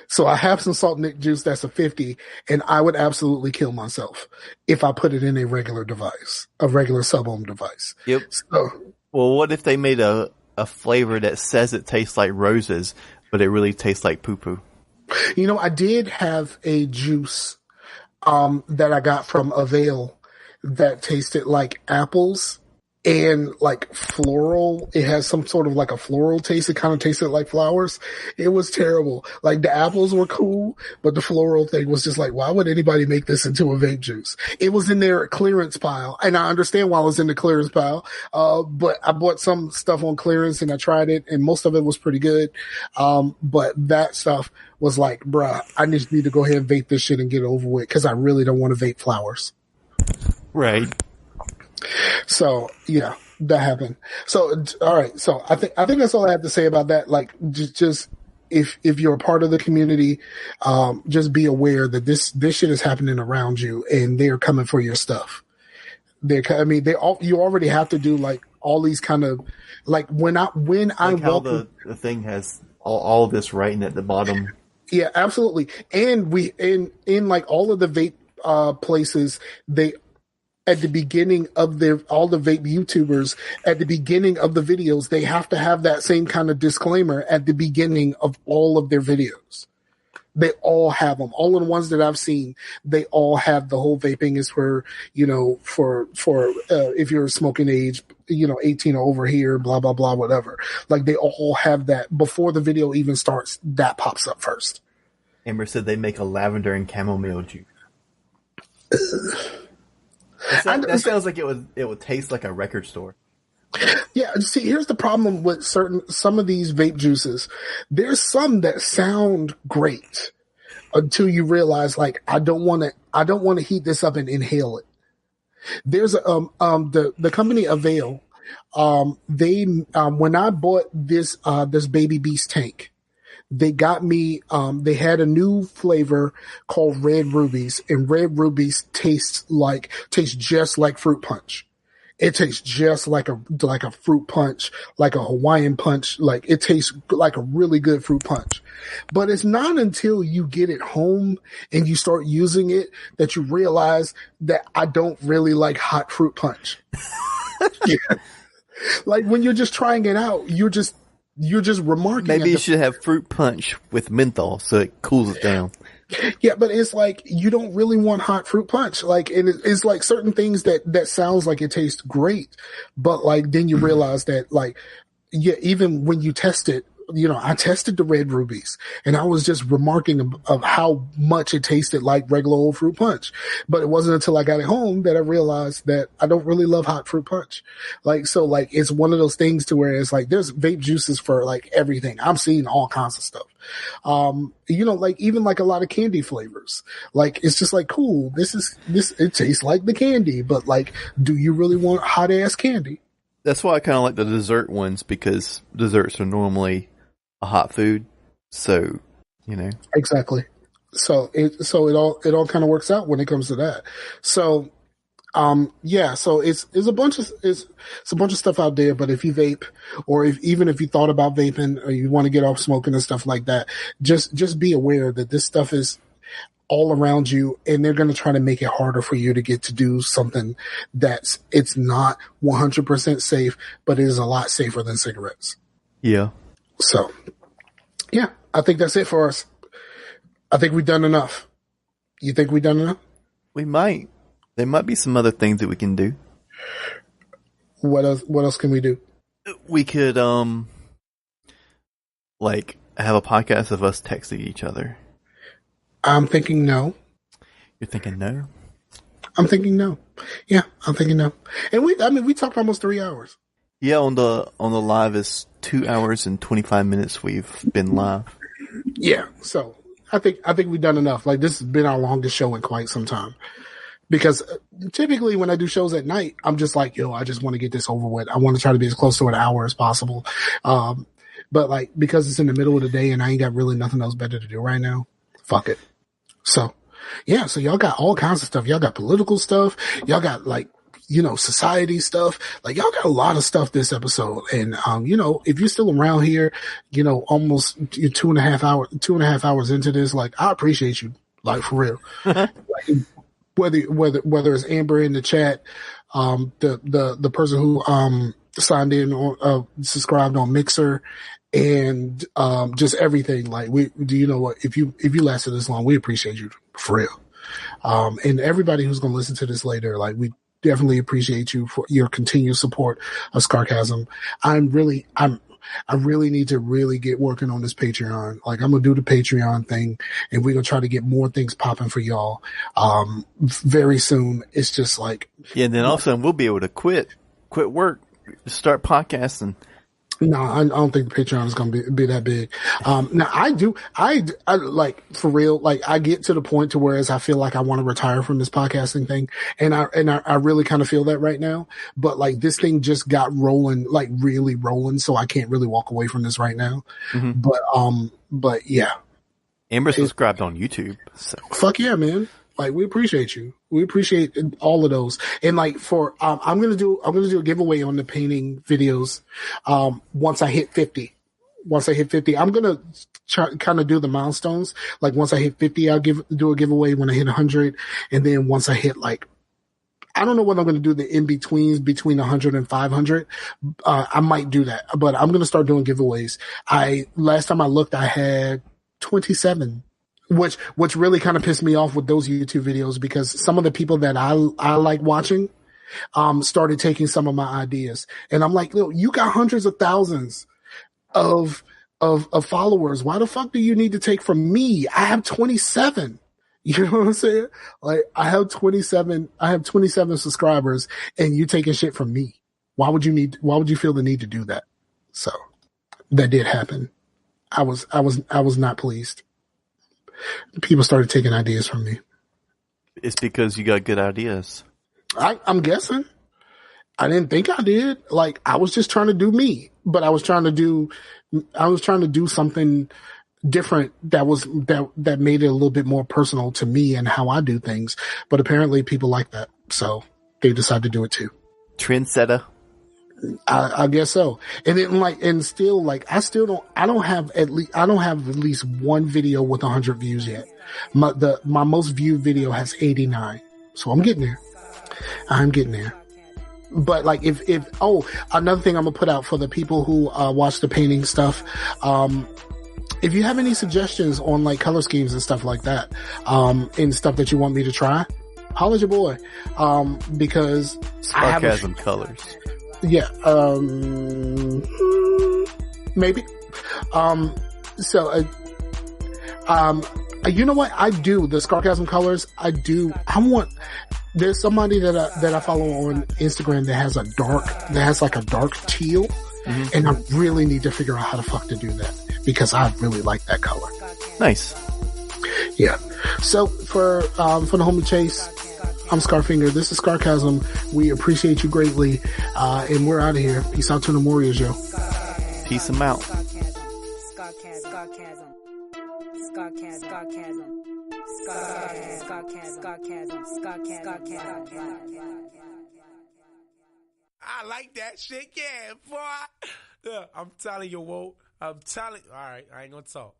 So I have some salt nick juice that's a 50, and I would absolutely kill myself if I put it in a regular device, a regular sub-ohm device. Yep. So, well, what if they made a flavor that says it tastes like roses, but it really tastes like poo-poo? You know, I did have a juice that I got from Avail that tasted like apples and like floral. It has some sort of like a floral taste. It kind of tasted like flowers. It was terrible. Like the apples were cool, but the floral thing was just like, why would anybody make this into a vape juice? It was in their clearance pile, and I understand why it was in the clearance pile. But I bought some stuff on clearance and I tried it, and most of it was pretty good. But that stuff was like, bruh, I just need to go ahead and vape this shit and get it over with, because I really don't want to vape flowers. Right. So yeah, that happened. So all right. So I think that's all I have to say about that. Like, just if you're a part of the community, just be aware that this shit is happening around you, and they're coming for your stuff. You already have to do like all these kind of like when I how the thing has all this writing at the bottom. Yeah, absolutely. And in like all of the vape places, they at the beginning of all the vape YouTubers, at the beginning of the videos, they have to have that same kind of disclaimer at the beginning of all of their videos. They all have them. All of the ones that I've seen, they all have the whole vaping is for, if you're smoking age, 18 or over here, blah, blah, blah, whatever. Like they all have that before the video even starts. That pops up first. Amber said they make a lavender and chamomile juice. That sounds like it would taste like a record store. Yeah, see, here's the problem with some of these vape juices. There's some that sound great until you realize, like, I don't want to heat this up and inhale it. There's the company Avail. When I bought this Baby Beast tank, they got me, they had a new flavor called Red Rubies, and Red Rubies tastes just like fruit punch. It tastes just like a fruit punch, like a Hawaiian punch. Like it tastes like a really good fruit punch. But it's not until you get it home and you start using it that you realize that I don't really like hot fruit punch. Yeah. Like when you're just trying it out, you're just remarking. Maybe you should have fruit punch with menthol so it cools it down. Yeah, but it's like you don't really want hot fruit punch. Like, and it's like certain things that sounds like it tastes great, but like then you realize that like, yeah, even when you test it, I tested the Red Rubies and I was just remarking of how much it tasted like regular old fruit punch. But it wasn't until I got it home that I realized that I don't really love hot fruit punch. Like, so like it's one of those things to where it's like there's vape juices for like everything. I'm seeing all kinds of stuff. Like even like a lot of candy flavors. Like it's just like, cool, it tastes like the candy, but like, do you really want hot ass candy? That's why I kind of like the dessert ones, because desserts are normally a hot food. So, Exactly. So it all kind of works out when it comes to that. So, so it's a bunch of stuff out there, but if you vape, or even if you thought about vaping or you want to get off smoking and stuff like that, just be aware that this stuff is all around you, and they're going to try to make it harder for you to get to do something it's not 100% safe, but it is a lot safer than cigarettes. Yeah. So, yeah, I think that's it for us. I think we've done enough. You think we've done enough? We might. There might be some other things that we can do. What else can we do? We could, like, have a podcast of us texting each other. I'm thinking no. You're thinking no? I'm thinking no. Yeah, I'm thinking no. And we talked almost 3 hours. Yeah, on the live is 2 hours and 25 minutes we've been live. Yeah, so I think we've done enough. Like, this has been our longest show in quite some time. Because typically when I do shows at night, I'm just like, I just want to get this over with. I want to try to be as close to an hour as possible. But like, because it's in the middle of the day and I ain't got really nothing else better to do right now, fuck it. So, yeah, so y'all got all kinds of stuff. Y'all got political stuff. Y'all got like society stuff. Like, y'all got a lot of stuff this episode. And, if you're still around here, almost 2.5 hours into this, like, I appreciate you, like, for real. Like, whether it's Amber in the chat, the person who, signed in or, subscribed on Mixer, and, just everything. Like, if you lasted this long, we appreciate you, for real. And everybody who's going to listen to this later, like, we definitely appreciate you for your continued support of Scarcasm. I really need to really get working on this Patreon. Like, I'm going to do the Patreon thing, and we're going to try to get more things popping for y'all, very soon. It's just like, yeah. And then all of a sudden we'll be able to quit work, start podcasting. No, I don't think the Patreon is going to be that big. Now I like, for real, like, I get to the point to whereas I feel like I want to retire from this podcasting thing. And I really kind of feel that right now, but like, this thing just got rolling, like really rolling. So I can't really walk away from this right now. Mm-hmm. But yeah. Amber subscribed on YouTube. So. Fuck yeah, man. Like, we appreciate you. We appreciate all of those. And like, for, I'm going to do a giveaway on the painting videos. Once I hit 50, I'm going to kind of do the milestones. Like, once I hit 50, I'll do a giveaway when I hit 100. And then once I hit, like, I don't know what I'm going to do the in-betweens between 100 and 500. I might do that, but I'm going to start doing giveaways. Last time I looked, I had 27. Which really kind of pissed me off with those YouTube videos, because some of the people that I like watching, started taking some of my ideas. And I'm like, look, you got hundreds of thousands of followers. Why the fuck do you need to take from me? I have 27. You know what I'm saying? Like, I have 27 subscribers, and you taking shit from me. Why would you feel the need to do that? So that did happen. I was not pleased. People started taking ideas from me. It's because you got good ideas. I'm guessing. I didn't think I did. Like, I was just trying to do me, but I was trying to do something different that made it a little bit more personal to me and how I do things. But apparently people like that, so they decided to do it too. Trendsetter. I guess so. And then I don't have at least one video with 100 views yet. My most viewed video has 89. So I'm getting there. But like, another thing I'm gonna put out for the people who watch the painting stuff, if you have any suggestions on like color schemes and stuff like that, and stuff that you want me to try, holla at your boy. Because Sarcasm colors. Yeah, maybe. You know what? I do the Scarcasm colors. There's somebody that I follow on Instagram that has like a dark teal, mm-hmm. and I really need to figure out how the fuck to do that, because I really like that color. Nice. Yeah. So for the homie Chase, I'm Scarfinger. This is Scarcasm. We appreciate you greatly. And we're out of here. Peace out to the Warriors, yo. Peace them out. I like that shit. Yeah, boy. Yeah, I'm telling you, Whoa. All right, I ain't gonna talk.